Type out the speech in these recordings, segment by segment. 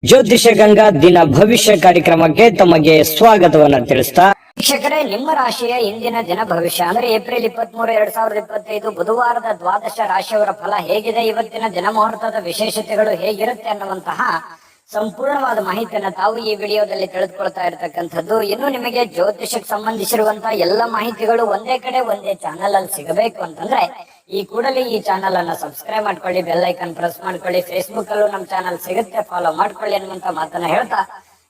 ಜ್ಯೋತಿಷ ಗಂಗಾ ದಿನ ಭವಿಷ್ಯ ಕಾರ್ಯಕ್ರಮಕ್ಕೆ ತಮಗೆ ಸ್ವಾಗತವನ್ನ ತಿಳಿಸ್ತಾ ವೀಕ್ಷಕರೇ, ನಿಮ್ಮ ರಾಶಿಯ ಇಂದಿನ ದಿನ ಭವಿಷ್ಯ ಅಂದ್ರೆ ಏಪ್ರಿಲ್ 23, 2025 ಬುಧವಾರದ ದ್ವಾದಶ ರಾಶಿಯವರ ಫಲ ಹೇಗಿದೆ, ಇವತ್ತಿನ ದಿನ ಮುಹೂರ್ತದ ವಿಶೇಷತೆಗಳು ಹೇಗಿರುತ್ತೆ ಅನ್ನುವಂತಹ ಸಂಪೂರ್ಣವಾದ ಮಾಹಿತಿಯನ್ನ ತಾವು ಈ ವಿಡಿಯೋದಲ್ಲಿ ತಿಳಿದುಕೊಳ್ತಾ ಇರತಕ್ಕಂಥದ್ದು. ಇನ್ನು ನಿಮಗೆ ಜ್ಯೋತಿಷಕ್ಕೆ ಸಂಬಂಧಿಸಿರುವಂತಹ ಎಲ್ಲ ಮಾಹಿತಿಗಳು ಒಂದೇ ಕಡೆ ಒಂದೇ ಚಾನಲ್ ಅಲ್ಲಿ ಸಿಗಬೇಕು ಅಂತಂದ್ರೆ ಈ ಕೂಡಲೇ ಈ ಚಾನಲ್ ಅನ್ನ ಸಬ್ಸ್ಕ್ರೈಬ್ ಮಾಡ್ಕೊಳ್ಳಿ, ಬೆಲ್ ಐಕನ್ ಪ್ರೆಸ್ ಮಾಡ್ಕೊಳ್ಳಿ, ಫೇಸ್ಬುಕ್ ಅಲ್ಲೂ ನಮ್ಮ ಚಾನಲ್ ಸಿಗುತ್ತೆ, ಫಾಲೋ ಮಾಡ್ಕೊಳ್ಳಿ ಅನ್ನುವಂತ ಮಾತನ್ನ ಹೇಳ್ತಾ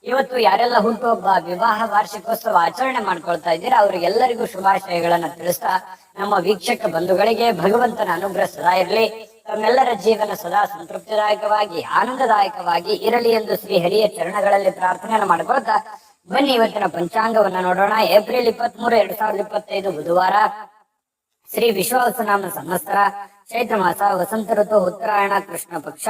ಇವತ್ತು ಯಾರೆಲ್ಲ ಹುಟ್ಟುಹಬ್ಬ, ವಿವಾಹ ವಾರ್ಷಿಕೋತ್ಸವ ಆಚರಣೆ ಮಾಡ್ಕೊಳ್ತಾ ಇದ್ದೀರಾ ಅವರಿಗೆಲ್ಲರಿಗೂ ಶುಭಾಶಯಗಳನ್ನ ತಿಳಿಸ್ತಾ ನಮ್ಮ ವೀಕ್ಷಕ ಬಂಧುಗಳಿಗೆ ಭಗವಂತನ ಅನುಗ್ರಹ ಸದಾ ಇರಲಿ, ತಮ್ಮೆಲ್ಲರ ಜೀವನ ಸದಾ ಸಂತೃಪ್ತಿದಾಯಕವಾಗಿ ಆನಂದದಾಯಕವಾಗಿ ಇರಲಿ ಎಂದು ಶ್ರೀ ಹರಿಯ ಚರಣಗಳಲ್ಲಿ ಪ್ರಾರ್ಥನೆಯನ್ನು ಮಾಡ್ಕೊಳ್ತಾ ಬನ್ನಿ ಇವತ್ತಿನ ಪಂಚಾಂಗವನ್ನ ನೋಡೋಣ. ಏಪ್ರಿಲ್ 23, 2025 ಬುಧವಾರ, ಶ್ರೀ ವಿಶ್ವಾವಸುನಾಮ ಸಂವತ್ಸರ, ಚೈತ್ರ ಮಾಸ, ವಸಂತ ಋತು, ಉತ್ತರಾಯಣ, ಕೃಷ್ಣ ಪಕ್ಷ.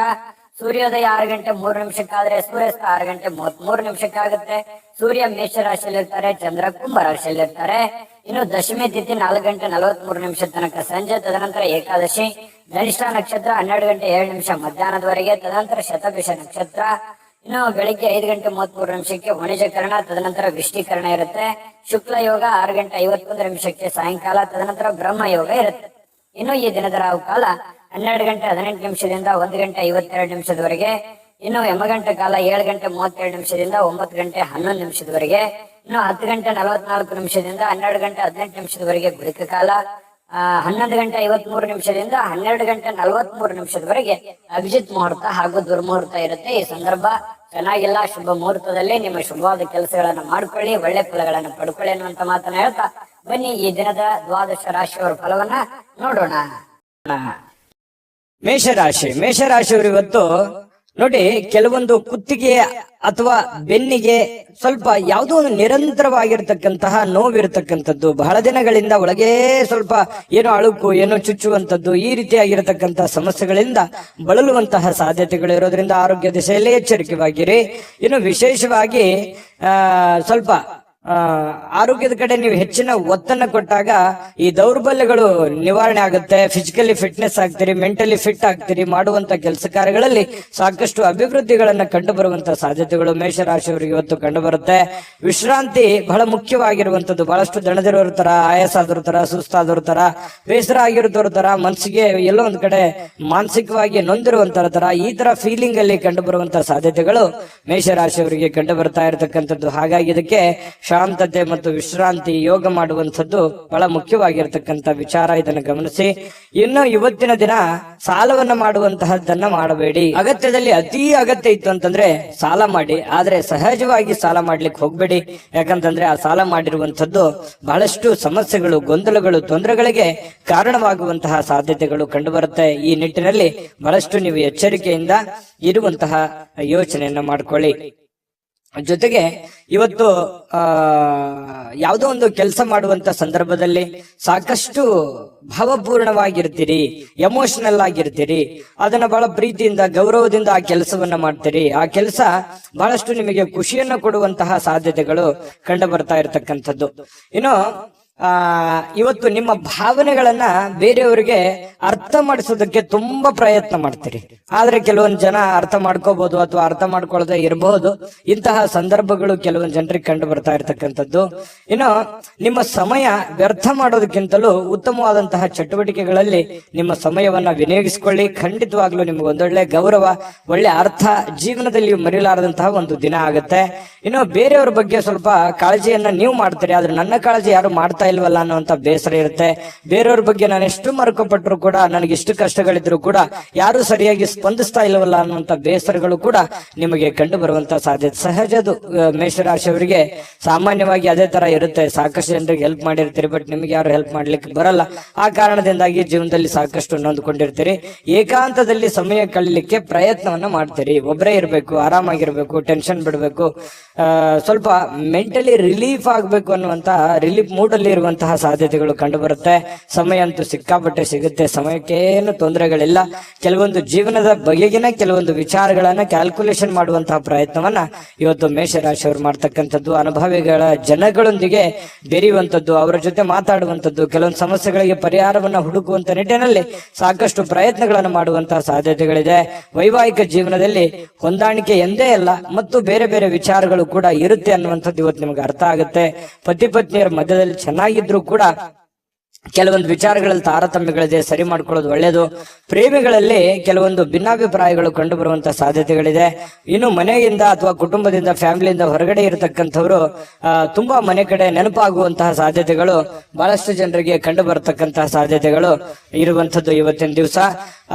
ಸೂರ್ಯೋದಯ 6:03 ಸೂರ್ಯಾಸ್ತ 6:33 ಸೂರ್ಯ ಮೇಷ ರಾಶಿಯಲ್ಲಿ ಇರ್ತಾರೆ, ಚಂದ್ರ ಕುಂಭ ರಾಶಿಯಲ್ಲಿ ಇರ್ತಾರೆ. ಇನ್ನು ದಶಮಿ ತಿಥಿ 4:43 ತನಕ ಸಂಜೆ, ತದನಂತರ ಏಕಾದಶಿ, ಧನಿಷ್ಠ ನಕ್ಷತ್ರ 12:07 ಮಧ್ಯಾಹ್ನದವರೆಗೆ, ತದನಂತರ ಶತಭಿಷ ನಕ್ಷತ್ರ. ಇನ್ನು ಬೆಳಿಗ್ಗೆ 5:33 ವಣಿಜಕರಣ, ತದನಂತರ ವಿಷ್ಟಿಕರಣ ಇರುತ್ತೆ. ಶುಕ್ಲ ಯೋಗ 6:51 ಸಾಯಂಕಾಲ, ತದನಂತರ ಬ್ರಹ್ಮ ಯೋಗ ಇರುತ್ತೆ. ಇನ್ನು ಈ ದಿನದ ರಾಹು ಕಾಲ 12:18 1:52 ಇನ್ನು ಯಮಗಂಟ ಕಾಲ 7:32 9:11 ಇನ್ನು 10:44 12:18 ಗುಳಿಕ ಕಾಲ, 11:53 12:43 ಅಭಿಜಿತ್ ಮುಹೂರ್ತ ಹಾಗೂ ದುರ್ಮುಹೂರ್ತ ಇರುತ್ತೆ. ಈ ಸಂದರ್ಭ ಚೆನ್ನಾಗಿಲ್ಲ, ಶುಭ ಮುಹೂರ್ತದಲ್ಲಿ ನಿಮ್ಮ ಶುಭವಾದ ಕೆಲಸಗಳನ್ನ ಮಾಡ್ಕೊಳ್ಳಿ, ಒಳ್ಳೆ ಫಲಗಳನ್ನ ಪಡ್ಕೊಳ್ಳಿ ಅನ್ನುವಂತ ಮಾತನ್ನ ಹೇಳ್ತಾ ಬನ್ನಿ ಈ ದಿನದ ದ್ವಾದಶ ರಾಶಿಯವರ ಫಲವನ್ನ ನೋಡೋಣ. ಮೇಷರಾಶಿಯವರು ಇವತ್ತು ನೋಡಿ, ಕೆಲವೊಂದು ಕುತ್ತಿಗೆ ಅಥವಾ ಬೆನ್ನಿಗೆ ಸ್ವಲ್ಪ ಯಾವುದೋ ಒಂದು ನಿರಂತರವಾಗಿರ್ತಕ್ಕಂತಹ ನೋವಿರತಕ್ಕಂಥದ್ದು, ಬಹಳ ದಿನಗಳಿಂದ ಒಳಗೆ ಸ್ವಲ್ಪ ಏನೋ ಅಳುಕು, ಏನೋ ಚುಚ್ಚುವಂಥದ್ದು, ಈ ರೀತಿಯಾಗಿರತಕ್ಕಂತಹ ಸಮಸ್ಯೆಗಳಿಂದ ಬಳಲುವಂತಹ ಸಾಧ್ಯತೆಗಳು ಇರೋದ್ರಿಂದ ಆರೋಗ್ಯ ದಿಶೆಯಲ್ಲಿ ಎಚ್ಚರಿಕೆವಾಗಿರಿ. ಇನ್ನು ವಿಶೇಷವಾಗಿ ಸ್ವಲ್ಪ ಆರೋಗ್ಯದ ಕಡೆ ನೀವು ಹೆಚ್ಚಿನ ಒತ್ತನ್ನು ಕೊಟ್ಟಾಗ ಈ ದೌರ್ಬಲ್ಯಗಳು ನಿವಾರಣೆ ಆಗುತ್ತೆ. ಫಿಸಿಕಲಿ ಫಿಟ್ನೆಸ್ ಆಗ್ತೀರಿ, ಮೆಂಟಲಿ ಫಿಟ್ ಆಗ್ತೀರಿ, ಮಾಡುವಂತ ಕೆಲಸ ಕಾರ್ಯಗಳಲ್ಲಿ ಸಾಕಷ್ಟು ಅಭಿವೃದ್ಧಿಗಳನ್ನ ಕಂಡು ಬರುವಂತಹ ಸಾಧ್ಯತೆಗಳು ಮೇಷರಾಶಿಯವರಿಗೆ ಇವತ್ತು ಕಂಡು ಬರುತ್ತೆ. ವಿಶ್ರಾಂತಿ ಬಹಳ ಮುಖ್ಯವಾಗಿರುವಂತದ್ದು. ಬಹಳಷ್ಟು ದಣದಿರೋರ ತರ, ಆಯಾಸ ಆದರ ತರ, ಸುಸ್ತಾದವ್ರ ತರ, ಬೇಸರ ಆಗಿರೋದ್ರ ತರ, ಮನಸ್ಸಿಗೆ ಎಲ್ಲೋ ಒಂದ್ ಕಡೆ ಮಾನಸಿಕವಾಗಿ ನೊಂದಿರುವಂತರ ತರ, ಈ ತರ ಫೀಲಿಂಗ್ ಅಲ್ಲಿ ಕಂಡು ಬರುವಂತಹ ಸಾಧ್ಯತೆಗಳು ಮೇಷರಾಶಿಯವರಿಗೆ ಕಂಡು ಬರ್ತಾ ಇರತಕ್ಕಂಥದ್ದು. ಹಾಗಾಗಿ ಇದಕ್ಕೆ ಶಾಂತತೆ ಮತ್ತು ವಿಶ್ರಾಂತಿ, ಯೋಗ ಮಾಡುವಂಥದ್ದು ಬಹಳ ಮುಖ್ಯವಾಗಿರ್ತಕ್ಕಂಥ ವಿಚಾರ. ಇದನ್ನು ಗಮನಿಸಿ. ಇನ್ನು ಇವತ್ತಿನ ದಿನ ಸಾಲವನ್ನ ಮಾಡುವಂತಹದ್ದನ್ನ ಮಾಡಬೇಡಿ. ಅಗತ್ಯದಲ್ಲಿ ಅತಿ ಅಗತ್ಯ ಇತ್ತು ಅಂತಂದ್ರೆ ಸಾಲ ಮಾಡಿ, ಆದ್ರೆ ಸಹಜವಾಗಿ ಸಾಲ ಮಾಡ್ಲಿಕ್ಕೆ ಹೋಗ್ಬೇಡಿ. ಯಾಕಂತಂದ್ರೆ ಆ ಸಾಲ ಮಾಡಿರುವಂತದ್ದು ಬಹಳಷ್ಟು ಸಮಸ್ಯೆಗಳು, ಗೊಂದಲಗಳು, ತೊಂದರೆಗಳಿಗೆ ಕಾರಣವಾಗುವಂತಹ ಸಾಧ್ಯತೆಗಳು ಕಂಡು ಬರುತ್ತೆ. ಈ ನಿಟ್ಟಿನಲ್ಲಿ ಬಹಳಷ್ಟು ನೀವು ಎಚ್ಚರಿಕೆಯಿಂದ ಇರುವಂತಹ ಯೋಚನೆಯನ್ನ ಮಾಡ್ಕೊಳ್ಳಿ. ಜೊತೆಗೆ ಇವತ್ತು ಯಾವುದೋ ಒಂದು ಕೆಲಸ ಮಾಡುವಂತ ಸಂದರ್ಭದಲ್ಲಿ ಸಾಕಷ್ಟು ಭಾವಪೂರ್ಣವಾಗಿರ್ತೀರಿ, ಎಮೋಷನಲ್ ಆಗಿರ್ತೀರಿ. ಅದನ್ನ ಬಹಳ ಪ್ರೀತಿಯಿಂದ, ಗೌರವದಿಂದ ಆ ಕೆಲಸವನ್ನ ಮಾಡ್ತೀರಿ. ಆ ಕೆಲಸ ಬಹಳಷ್ಟು ನಿಮಗೆ ಖುಷಿಯನ್ನ ಕೊಡುವಂತಹ ಸಾಧ್ಯತೆಗಳು ಕಂಡು ಬರ್ತಾ ಇರತಕ್ಕಂಥದ್ದು. ಇನ್ನು ಇವತ್ತು ನಿಮ್ಮ ಭಾವನೆಗಳನ್ನ ಬೇರೆಯವರಿಗೆ ಅರ್ಥ ಮಾಡಿಸೋದಕ್ಕೆ ತುಂಬಾ ಪ್ರಯತ್ನ ಮಾಡ್ತೀರಿ. ಆದ್ರೆ ಕೆಲವೊಂದು ಜನ ಅರ್ಥ ಮಾಡ್ಕೋಬಹುದು ಅಥವಾ ಅರ್ಥ ಮಾಡ್ಕೊಳ್ಳದೆ ಇರಬಹುದು. ಇಂತಹ ಸಂದರ್ಭಗಳು ಕೆಲವೊಂದು ಜನರಿಗೆ ಕಂಡು ಬರ್ತಾ ಇರತಕ್ಕಂಥದ್ದು. ಇನ್ನು ನಿಮ್ಮ ಸಮಯ ವ್ಯರ್ಥ ಮಾಡೋದಕ್ಕಿಂತಲೂ ಉತ್ತಮವಾದಂತಹ ಚಟುವಟಿಕೆಗಳಲ್ಲಿ ನಿಮ್ಮ ಸಮಯವನ್ನ ವಿನಿಯೋಗಿಸಿಕೊಳ್ಳಿ. ಖಂಡಿತವಾಗ್ಲೂ ನಿಮ್ಗೆ ಒಂದೊಳ್ಳೆ ಗೌರವ, ಒಳ್ಳೆ ಅರ್ಥ ಜೀವನದಲ್ಲಿ ಮರೆಯಲಾರದಂತಹ ಒಂದು ದಿನ ಆಗುತ್ತೆ. ಇನ್ನು ಬೇರೆಯವ್ರ ಬಗ್ಗೆ ಸ್ವಲ್ಪ ಕಾಳಜಿಯನ್ನ ನೀವು ಮಾಡ್ತೀರಿ, ಆದ್ರೆ ನನ್ನ ಕಾಳಜಿ ಯಾರು ಮಾಡ್ತಾ ಇಲ್ವಲ್ಲ ಅನ್ನುವಂತ ಬೇಸರ ಇರುತ್ತೆ. ಬೇರೆಯವ್ರ ಬಗ್ಗೆ ನಾನು ಎಷ್ಟು ಮರ್ಕೊಪಟ್ಟರು ಕೂಡ, ನನಗೆ ಎಷ್ಟು ಕಷ್ಟಗಳಿದ್ರು ಕೂಡ ಯಾರು ಸರಿಯಾಗಿ ಸ್ಪಂದಿಸ್ತಾ ಇಲ್ವಲ್ಲ ಅನ್ನುವಂತ ಬೇಸರಗಳು ಕೂಡ ನಿಮಗೆ ಕಂಡು ಬರುವಂತ ಸಾಧ್ಯತೆ ಸಹಜದು. ಮೇಷರಾಶಿಯವರಿಗೆ ಸಾಮಾನ್ಯವಾಗಿ ಅದೇ ತರ ಇರುತ್ತೆ. ಸಾಕಷ್ಟು ಜನರಿಗೆ ಹೆಲ್ಪ್ ಮಾಡಿರ್ತೀರಿ, ಬಟ್ ನಿಮ್ಗೆ ಯಾರು ಹೆಲ್ಪ್ ಮಾಡ್ಲಿಕ್ಕೆ ಬರಲ್ಲ. ಆ ಕಾರಣದಿಂದಾಗಿ ಜೀವನದಲ್ಲಿ ಸಾಕಷ್ಟು ನೊಂದ್ಕೊಂಡಿರ್ತೀರಿ. ಏಕಾಂತದಲ್ಲಿ ಸಮಯ ಕಳೀಲಿಕ್ಕೆ ಪ್ರಯತ್ನವನ್ನ ಮಾಡ್ತೀರಿ. ಒಬ್ಬರೇ ಇರ್ಬೇಕು, ಆರಾಮಾಗಿರ್ಬೇಕು, ಟೆನ್ಷನ್ ಬಿಡ್ಬೇಕು, ಸ್ವಲ್ಪ ಮೆಂಟಲಿ ರಿಲೀಫ್ ಆಗ್ಬೇಕು ಅನ್ನುವಂತ ರಿಲೀಫ್ ಮೂಡ್ ಅಲ್ಲಿ ಅದ್ಭುತವಾಗಿರುವಂತಹ ಸಾಧ್ಯತೆಗಳು ಕಂಡು ಬರುತ್ತೆ. ಸಮಯ ಅಂತೂ ಸಿಕ್ಕಾಪಟ್ಟೆ ಸಿಗುತ್ತೆ, ಸಮಯಕ್ಕೇನು ತೊಂದರೆಗಳಿಲ್ಲ. ಕೆಲವೊಂದು ಜೀವನದ ಬಗೆಗಿನ ಕೆಲವೊಂದು ವಿಚಾರಗಳನ್ನ ಕ್ಯಾಲ್ಕುಲೇಷನ್ ಮಾಡುವಂತಹ ಪ್ರಯತ್ನವನ್ನ ಇವತ್ತು ಮೇಷರಾಶಿಯವರು ಮಾಡ್ತಕ್ಕಂಥದ್ದು. ಅನುಭವಿಗಳ ಜನಗಳೊಂದಿಗೆ ಬೆರೆಯುವಂಥದ್ದು, ಅವರ ಜೊತೆ ಮಾತಾಡುವಂಥದ್ದು, ಕೆಲವೊಂದು ಸಮಸ್ಯೆಗಳಿಗೆ ಪರಿಹಾರವನ್ನ ಹುಡುಕುವಂತ ನಿಟ್ಟಿನಲ್ಲಿ ಸಾಕಷ್ಟು ಪ್ರಯತ್ನಗಳನ್ನು ಮಾಡುವಂತಹ ಸಾಧ್ಯತೆಗಳಿದೆ. ವೈವಾಹಿಕ ಜೀವನದಲ್ಲಿ ಹೊಂದಾಣಿಕೆ ಎಂದೇ ಅಲ್ಲ ಮತ್ತು ಬೇರೆ ಬೇರೆ ವಿಚಾರಗಳು ಕೂಡ ಇರುತ್ತೆ ಅನ್ನುವಂಥದ್ದು ಇವತ್ತು ನಿಮಗೆ ಅರ್ಥ ಆಗುತ್ತೆ. ಪತಿ ಪತ್ನಿಯರ ಮಧ್ಯದಲ್ಲಿ ಚೆನ್ನಾಗಿದ್ರು ಕೂಡ ಕೆಲವೊಂದು ವಿಚಾರಗಳಲ್ಲಿ ತಾರತಮ್ಯಗಳಿದೆ, ಸರಿ ಮಾಡ್ಕೊಳ್ಳೋದು ಒಳ್ಳೆಯದು. ಪ್ರೇಮಿಗಳಲ್ಲಿ ಕೆಲವೊಂದು ಭಿನ್ನಾಭಿಪ್ರಾಯಗಳು ಕಂಡು ಬರುವಂತಹ ಸಾಧ್ಯತೆಗಳಿದೆ. ಇನ್ನು ಮನೆಯಿಂದ ಅಥವಾ ಕುಟುಂಬದಿಂದ, ಫ್ಯಾಮಿಲಿಯಿಂದ ಹೊರಗಡೆ ಇರತಕ್ಕಂಥವ್ರು ತುಂಬಾ ಮನೆ ಕಡೆ ನೆನಪಾಗುವಂತಹ ಸಾಧ್ಯತೆಗಳು ಬಹಳಷ್ಟು ಜನರಿಗೆ ಕಂಡು ಬರತಕ್ಕಂತಹ ಸಾಧ್ಯತೆಗಳು ಇರುವಂತದ್ದು ಇವತ್ತಿನ ದಿವಸ.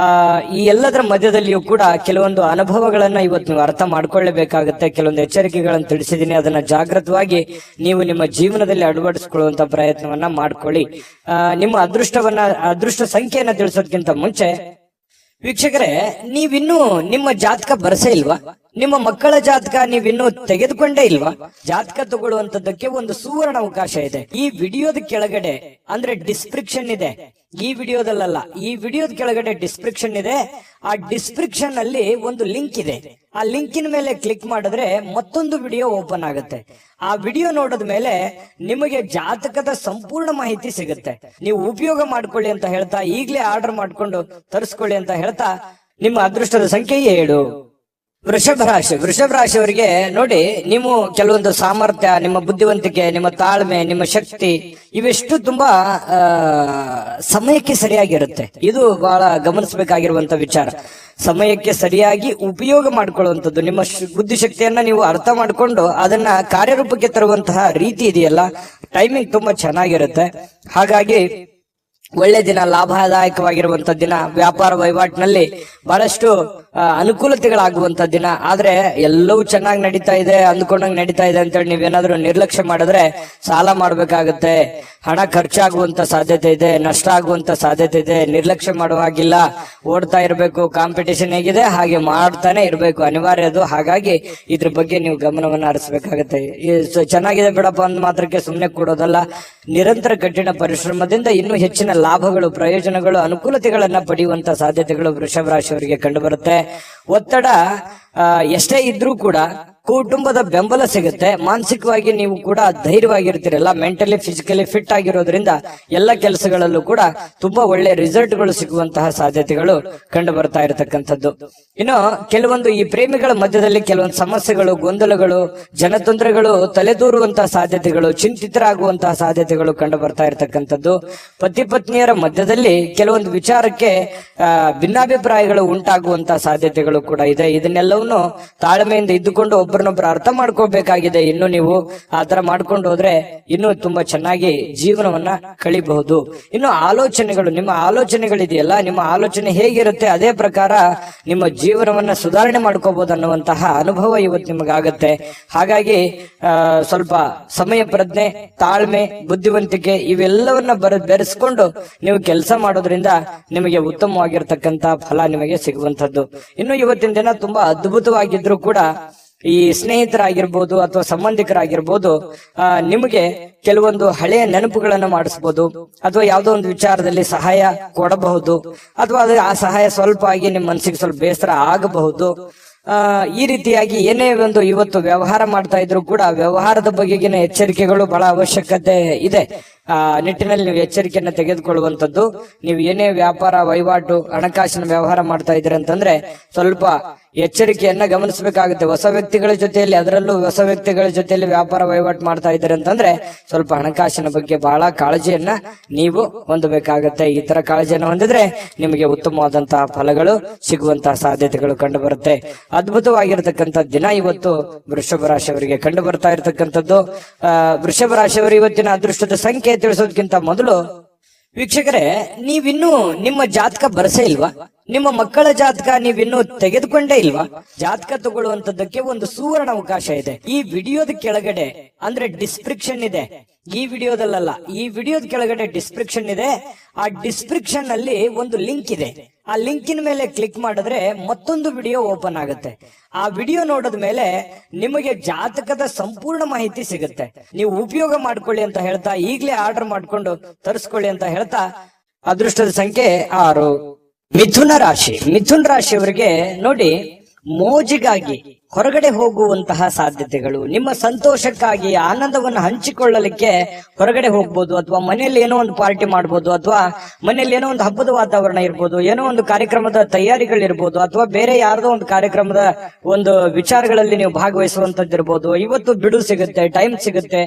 ಈ ಎಲ್ಲದರ ಮಧ್ಯದಲ್ಲಿಯೂ ಕೂಡ ಕೆಲವೊಂದು ಅನುಭವಗಳನ್ನ ಇವತ್ತು ನೀವು ಅರ್ಥ ಮಾಡ್ಕೊಳ್ಳೇಬೇಕಾಗುತ್ತೆ. ಕೆಲವೊಂದು ಎಚ್ಚರಿಕೆಗಳನ್ನು ತಿಳಿಸಿದ್ದೀನಿ, ಅದನ್ನ ಜಾಗೃತವಾಗಿ ನೀವು ನಿಮ್ಮ ಜೀವನದಲ್ಲಿ ಅಳವಡಿಸಿಕೊಳ್ಳುವಂತ ಪ್ರಯತ್ನವನ್ನ ಮಾಡ್ಕೊಳ್ಳಿ. ನಿಮ್ಮ ಅದೃಷ್ಟ ಸಂಖ್ಯೆಯನ್ನ ತಿಳಿಸೋದಕ್ಕಿಂತ ಮುಂಚೆ ವೀಕ್ಷಕರೇ, ನೀವಿನ್ನೂ ನಿಮ್ಮ ಜಾತಕ ಬರಸೇ ಇಲ್ವಾ? ನಿಮ್ಮ ಮಕ್ಕಳ ಜಾತಕ ನೀವಿನ್ನೂ ತೆಗೆದುಕೊಂಡೇ ಇಲ್ವಾ? ಜಾತಕ ತಗೊಳ್ಳುವಂತದ್ದಕ್ಕೆ ಒಂದು ಸುವರ್ಣ ಅವಕಾಶ ಇದೆ. ಈ ವಿಡಿಯೋದ ಕೆಳಗಡೆ ಅಂದ್ರೆ ಡಿಸ್ಕ್ರಿಪ್ಷನ್ ಇದೆ, ಈ ವಿಡಿಯೋದಲ್ಲ, ಈ ವಿಡಿಯೋದ ಕೆಳಗಡೆ ಡಿಸ್ಕ್ರಿಪ್ಷನ್ ಇದೆ. ಆ ಡಿಸ್ಕ್ರಿಪ್ಷನ್ ಅಲ್ಲಿ ಒಂದು ಲಿಂಕ್ ಇದೆ. ಆ ಲಿಂಕಿನ ಮೇಲೆ ಕ್ಲಿಕ್ ಮಾಡಿದ್ರೆ ಮತ್ತೊಂದು ವಿಡಿಯೋ ಓಪನ್ ಆಗುತ್ತೆ. ಆ ವಿಡಿಯೋ ನೋಡಿದ ಮೇಲೆ ನಿಮಗೆ ಜಾತಕದ ಸಂಪೂರ್ಣ ಮಾಹಿತಿ ಸಿಗುತ್ತೆ. ನೀವು ಉಪಯೋಗ ಮಾಡ್ಕೊಳ್ಳಿ ಅಂತ ಹೇಳ್ತಾ, ಈಗಲೇ ಆರ್ಡರ್ ಮಾಡ್ಕೊಂಡು ತರಿಸ್ಕೊಳ್ಳಿ ಅಂತ ಹೇಳ್ತಾ, ನಿಮ್ಮ ಅದೃಷ್ಟದ ಸಂಖ್ಯೆ 7. ವೃಷಭ ರಾಶಿಯವರಿಗೆ ನೋಡಿ, ನೀವು ಕೆಲವೊಂದು ಸಾಮರ್ಥ್ಯ, ನಿಮ್ಮ ಬುದ್ಧಿವಂತಿಕೆ, ನಿಮ್ಮ ತಾಳ್ಮೆ, ನಿಮ್ಮ ಶಕ್ತಿ ಇವೆಷ್ಟು ತುಂಬಾ ಸಮಯಕ್ಕೆ ಸರಿಯಾಗಿರುತ್ತೆ. ಇದು ಬಹಳ ಗಮನಿಸಬೇಕಾಗಿರುವಂತ ವಿಚಾರ. ಸಮಯಕ್ಕೆ ಸರಿಯಾಗಿ ಉಪಯೋಗ ಮಾಡ್ಕೊಳ್ಳುವಂಥದ್ದು, ನಿಮ್ಮ ಬುದ್ಧಿಶಕ್ತಿಯನ್ನ ನೀವು ಅರ್ಥ ಮಾಡ್ಕೊಂಡು ಅದನ್ನ ಕಾರ್ಯರೂಪಕ್ಕೆ ತರುವಂತಹ ರೀತಿ ಇದೆಯಲ್ಲ, ಟೈಮಿಂಗ್ ತುಂಬಾ ಚೆನ್ನಾಗಿರುತ್ತೆ. ಹಾಗಾಗಿ ಒಳ್ಳೆ ದಿನ, ಲಾಭದಾಯಕವಾಗಿರುವಂತ ದಿನ. ವ್ಯಾಪಾರ ವಹಿವಾಟಿನಲ್ಲಿ ಬಹಳಷ್ಟು ಅನುಕೂಲತೆಗಳಾಗುವಂತ ದಿನ. ಆದ್ರೆ ಎಲ್ಲವೂ ಚೆನ್ನಾಗಿ ನಡೀತಾ ಇದೆ, ಅಂದ್ಕೊಂಡಂಗೆ ನಡೀತಾ ಇದೆ ಅಂತೇಳಿ ನೀವೇನಾದ್ರೂ ನಿರ್ಲಕ್ಷ್ಯ ಮಾಡಿದ್ರೆ ಸಾಲ ಮಾಡ್ಬೇಕಾಗತ್ತೆ, ಹಣ ಖರ್ಚಾಗುವಂತ ಸಾಧ್ಯತೆ ಇದೆ, ನಷ್ಟ ಆಗುವಂತ ಸಾಧ್ಯತೆ ಇದೆ. ನಿರ್ಲಕ್ಷ್ಯ ಮಾಡುವಾಗಿಲ್ಲ, ಓಡ್ತಾ ಇರಬೇಕು. ಕಾಂಪಿಟೇಷನ್ ಹೇಗಿದೆ ಹಾಗೆ ಮಾಡ್ತಾನೆ ಇರಬೇಕು, ಅನಿವಾರ್ಯ ಅದು. ಹಾಗಾಗಿ ಇದ್ರ ಬಗ್ಗೆ ನೀವು ಗಮನವನ್ನ ಹರಿಸಬೇಕಾಗತ್ತೆ. ಚೆನ್ನಾಗಿದೆ ಬಿಡಪ್ಪ ಅಂದ್ ಮಾತ್ರಕ್ಕೆ ಸುಮ್ಮನೆ ಕೊಡೋದಲ್ಲ, ನಿರಂತರ ಕಠಿಣ ಪರಿಶ್ರಮದಿಂದ ಇನ್ನೂ ಹೆಚ್ಚಿನ ಲಾಭಗಳು, ಪ್ರಯೋಜನಗಳು, ಅನುಕೂಲತೆಗಳನ್ನ ಪಡೆಯುವಂತ ಸಾಧ್ಯತೆಗಳು ವೃಷಭ ರಾಶಿಯವರಿಗೆ ಕಂಡು ಬರುತ್ತೆ. ಒತ್ತಡ ಎಷ್ಟೇ ಇದ್ರೂ ಕೂಡ ಕುಟುಂಬದ ಬೆಂಬಲ ಸಿಗುತ್ತೆ. ಮಾನಸಿಕವಾಗಿ ನೀವು ಕೂಡ ಧೈರ್ಯವಾಗಿರ್ತೀರಲ್ಲ, ಮೆಂಟಲಿ ಫಿಸಿಕಲಿ ಫಿಟ್ ಆಗಿರೋದ್ರಿಂದ ಎಲ್ಲ ಕೆಲಸಗಳಲ್ಲೂ ಕೂಡ ತುಂಬಾ ಒಳ್ಳೆ ರಿಸಲ್ಟ್ಗಳು ಸಿಗುವಂತಹ ಸಾಧ್ಯತೆಗಳು ಕಂಡು ಬರ್ತಾ ಇರತಕ್ಕಂಥದ್ದು. ಇನ್ನು ಕೆಲವೊಂದು ಈ ಪ್ರೇಮಿಗಳ ಮಧ್ಯದಲ್ಲಿ ಕೆಲವೊಂದು ಸಮಸ್ಯೆಗಳು, ಗೊಂದಲಗಳು, ಜನತೊಂದರೆಗಳು ತಲೆದೂರುವಂತಹ ಸಾಧ್ಯತೆಗಳು, ಚಿಂತಿತರಾಗುವಂತಹ ಸಾಧ್ಯತೆಗಳು ಕಂಡು ಬರ್ತಾ ಇರತಕ್ಕಂಥದ್ದು. ಪತಿ ಪತ್ನಿಯರ ಮಧ್ಯದಲ್ಲಿ ಕೆಲವೊಂದು ವಿಚಾರಕ್ಕೆ ಭಿನ್ನಾಭಿಪ್ರಾಯಗಳು ಉಂಟಾಗುವಂತಹ ಸಾಧ್ಯತೆಗಳು ಕೂಡ ಇದೆ. ಇದನ್ನೆಲ್ಲವನ್ನು ತಾಳ್ಮೆಯಿಂದ ಇದ್ದುಕೊಂಡು ಒಬ್ಬರನ್ನೊಬ್ಬರು ಅರ್ಥ ಮಾಡ್ಕೋಬೇಕಾಗಿದೆ. ಇನ್ನು ನೀವು ಆತರ ಮಾಡ್ಕೊಂಡು ಹೋದ್ರೆ ಇನ್ನೂ ತುಂಬಾ ಚೆನ್ನಾಗಿ ಜೀವನವನ್ನ ಕಳಿಬಹುದು. ಇನ್ನು ಆಲೋಚನೆಗಳು, ನಿಮ್ಮ ಆಲೋಚನೆಗಳಿದೆಯಲ್ಲ, ನಿಮ್ಮ ಆಲೋಚನೆ ಹೇಗಿರುತ್ತೆ ಅದೇ ಪ್ರಕಾರ ನಿಮ್ಮ ಜೀವನವನ್ನ ಸುಧಾರಣೆ ಮಾಡ್ಕೋಬಹುದು ಅನ್ನುವಂತಹ ಅನುಭವ ಇವತ್ತು ನಿಮಗಾಗತ್ತೆ. ಹಾಗಾಗಿ ಸ್ವಲ್ಪ ಸಮಯ ಪ್ರಜ್ಞೆ, ತಾಳ್ಮೆ, ಬುದ್ಧಿವಂತಿಕೆ ಇವೆಲ್ಲವನ್ನ ಬೆರೆಸ್ಕೊಂಡು ನೀವು ಕೆಲಸ ಮಾಡೋದ್ರಿಂದ ನಿಮಗೆ ಉತ್ತಮವಾಗಿರ್ತಕ್ಕಂತ ಫಲ ನಿಮಗೆ ಸಿಗುವಂತದ್ದು. ಇನ್ನು ಇವತ್ತಿನ ದಿನ ತುಂಬಾ ಅದ್ಭುತವಾಗಿದ್ರು ಕೂಡ ಈ ಸ್ನೇಹಿತರಾಗಿರ್ಬೋದು ಅಥವಾ ಸಂಬಂಧಿಕರಾಗಿರ್ಬೋದು ನಿಮಗೆ ಕೆಲವೊಂದು ಹಳೆಯ ನೆನಪುಗಳನ್ನು ಮಾಡಿಸ್ಬೋದು, ಅಥವಾ ಯಾವುದೋ ಒಂದು ವಿಚಾರದಲ್ಲಿ ಸಹಾಯ ಕೊಡಬಹುದು, ಅಥವಾ ಆ ಸಹಾಯ ಸ್ವಲ್ಪ ಆಗಿ ನಿಮ್ಮ ಮನಸ್ಸಿಗೆ ಸ್ವಲ್ಪ ಬೇಸರ ಆಗಬಹುದು. ಈ ರೀತಿಯಾಗಿ ಏನೇ ಒಂದು ಇವತ್ತು ವ್ಯವಹಾರ ಮಾಡ್ತಾ ಇದ್ರು ಕೂಡ ವ್ಯವಹಾರದ ಬಗೆಗಿನ ಎಚ್ಚರಿಕೆಗಳು ಬಹಳ ಅವಶ್ಯಕತೆ ಇದೆ. ನಿಟ್ಟಿನಲ್ಲಿ ನೀವು ಎಚ್ಚರಿಕೆಯನ್ನು ತೆಗೆದುಕೊಳ್ಳುವಂತದ್ದು. ನೀವು ಏನೇ ವ್ಯಾಪಾರ ವಹಿವಾಟು ಹಣಕಾಸಿನ ವ್ಯವಹಾರ ಮಾಡ್ತಾ ಇದ್ದೀರಿ ಅಂತಂದ್ರೆ ಸ್ವಲ್ಪ ಎಚ್ಚರಿಕೆಯನ್ನ ಗಮನಿಸಬೇಕಾಗುತ್ತೆ. ಹೊಸ ವ್ಯಕ್ತಿಗಳ ಜೊತೆಯಲ್ಲಿ, ಅದರಲ್ಲೂ ಹೊಸ ವ್ಯಕ್ತಿಗಳ ಜೊತೆಯಲ್ಲಿ ವ್ಯಾಪಾರ ವಹಿವಾಟು ಮಾಡ್ತಾ ಇದ್ದೀರಿ ಅಂತಂದ್ರೆ ಸ್ವಲ್ಪ ಹಣಕಾಸಿನ ಬಗ್ಗೆ ಬಹಳ ಕಾಳಜಿಯನ್ನ ನೀವು ಹೊಂದಬೇಕಾಗತ್ತೆ. ಈ ತರ ಕಾಳಜಿಯನ್ನು ಹೊಂದಿದ್ರೆ ನಿಮಗೆ ಉತ್ತಮವಾದಂತಹ ಫಲಗಳು ಸಿಗುವಂತಹ ಸಾಧ್ಯತೆಗಳು ಕಂಡು ಬರುತ್ತೆ. ಅದ್ಭುತವಾಗಿರತಕ್ಕಂಥ ದಿನ ಇವತ್ತು ವೃಷಭ ರಾಶಿಯವರಿಗೆ ಕಂಡು ಬರ್ತಾ ಇರತಕ್ಕಂಥದ್ದು. ವೃಷಭ ರಾಶಿಯವರು ಇವತ್ತಿನ ಅದೃಷ್ಟದ ಸಂಖ್ಯೆ ತಿಳಿಸೋದಕ್ಕಿಂತ ಮೊದಲು ವೀಕ್ಷಕರೇ, ನೀವಿನ್ನೂ ನಿಮ್ಮ ಜಾತಕ ಬರಸೇ ಇಲ್ವಾ? ನಿಮ್ಮ ಮಕ್ಕಳ ಜಾತಕ ನೀವಿನ್ನೂ ತೆಗೆದುಕೊಂಡೇ ಇಲ್ವಾ? ಜಾತಕ ತಗೊಳ್ಳುವಂತದ್ದಕ್ಕೆ ಒಂದು ಸುವರ್ಣ ಅವಕಾಶ ಇದೆ. ಈ ವಿಡಿಯೋದ ಕೆಳಗಡೆ ಅಂದ್ರೆ ಡಿಸ್ಕ್ರಿಪ್ಷನ್ ಇದೆ, ಈ ವಿಡಿಯೋದಲ್ಲ, ಈ ವಿಡಿಯೋದ ಕೆಳಗಡೆ ಡಿಸ್ಕ್ರಿಪ್ಷನ್ ಇದೆ. ಆ ಡಿಸ್ಕ್ರಿಪ್ಷನ್ ಅಲ್ಲಿ ಒಂದು ಲಿಂಕ್ ಇದೆ. ಆ ಲಿಂಕಿನ ಮೇಲೆ ಕ್ಲಿಕ್ ಮಾಡಿದ್ರೆ ಮತ್ತೊಂದು ವಿಡಿಯೋ ಓಪನ್ ಆಗುತ್ತೆ. ಆ ವಿಡಿಯೋ ನೋಡಿದ ಮೇಲೆ ನಿಮಗೆ ಜಾತಕದ ಸಂಪೂರ್ಣ ಮಾಹಿತಿ ಸಿಗುತ್ತೆ. ನೀವು ಉಪಯೋಗ ಮಾಡ್ಕೊಳ್ಳಿ ಅಂತ ಹೇಳ್ತಾ, ಈಗಲೇ ಆರ್ಡರ್ ಮಾಡ್ಕೊಂಡು ತರಿಸ್ಕೊಳ್ಳಿ ಅಂತ ಹೇಳ್ತಾ, ಅದೃಷ್ಟದ ಸಂಖ್ಯೆ 6. ಮಿಥುನ ರಾಶಿ. ಮಿಥುನ ರಾಶಿಯವರಿಗೆ ನೋಡಿ, ಮೋಜಿಗಾಗಿ ಹೊರಗಡೆ ಹೋಗುವಂತಹ ಸಾಧ್ಯತೆಗಳು, ನಿಮ್ಮ ಸಂತೋಷಕ್ಕಾಗಿ ಆನಂದವನ್ನು ಹಂಚಿಕೊಳ್ಳಲಿಕ್ಕೆ ಹೊರಗಡೆ ಹೋಗ್ಬೋದು, ಅಥವಾ ಮನೆಯಲ್ಲಿ ಏನೋ ಒಂದು ಪಾರ್ಟಿ ಮಾಡ್ಬೋದು, ಅಥವಾ ಮನೆಯಲ್ಲಿ ಏನೋ ಒಂದು ಹಬ್ಬದ ವಾತಾವರಣ ಇರ್ಬೋದು, ಏನೋ ಒಂದು ಕಾರ್ಯಕ್ರಮದ ತಯಾರಿಗಳಿರ್ಬೋದು, ಅಥವಾ ಬೇರೆ ಯಾರ್ದೋ ಒಂದು ಕಾರ್ಯಕ್ರಮದ ಒಂದು ವಿಚಾರಗಳಲ್ಲಿ ನೀವು ಭಾಗವಹಿಸುವಂತದ್ದಿರ್ಬೋದು. ಇವತ್ತು ಬಿಡು ಸಿಗುತ್ತೆ, ಟೈಮ್ ಸಿಗುತ್ತೆ,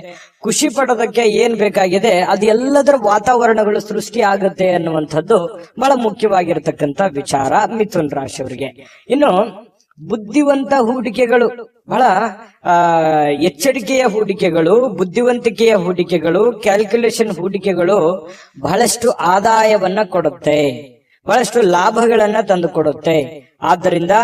ಖುಷಿ ಪಡೋದಕ್ಕೆ ಏನ್ ಬೇಕಾಗಿದೆ ಅದು ಎಲ್ಲದರ ವಾತಾವರಣಗಳು ಸೃಷ್ಟಿ ಆಗುತ್ತೆ ಅನ್ನುವಂಥದ್ದು ಬಹಳ ಮುಖ್ಯವಾಗಿರ್ತಕ್ಕಂಥ ವಿಚಾರ ಮಿಥುನ್ ರಾಶಿಯವರಿಗೆ. ಇನ್ನು ಬುದ್ಧಿವಂತ ಹೂಡಿಕೆಗಳು, ಬಹಳ ಎಚ್ಚರಿಕೆಯ ಹೂಡಿಕೆಗಳು, ಬುದ್ಧಿವಂತಿಕೆಯ ಹೂಡಿಕೆಗಳು, ಕ್ಯಾಲ್ಕುಲೇಷನ್ ಹೂಡಿಕೆಗಳು ಬಹಳಷ್ಟು ಆದಾಯವನ್ನ ಕೊಡುತ್ತೆ, ಬಹಳಷ್ಟು ಲಾಭಗಳನ್ನ ತಂದು ಕೊಡುತ್ತೆ. ಆದ್ದರಿಂದ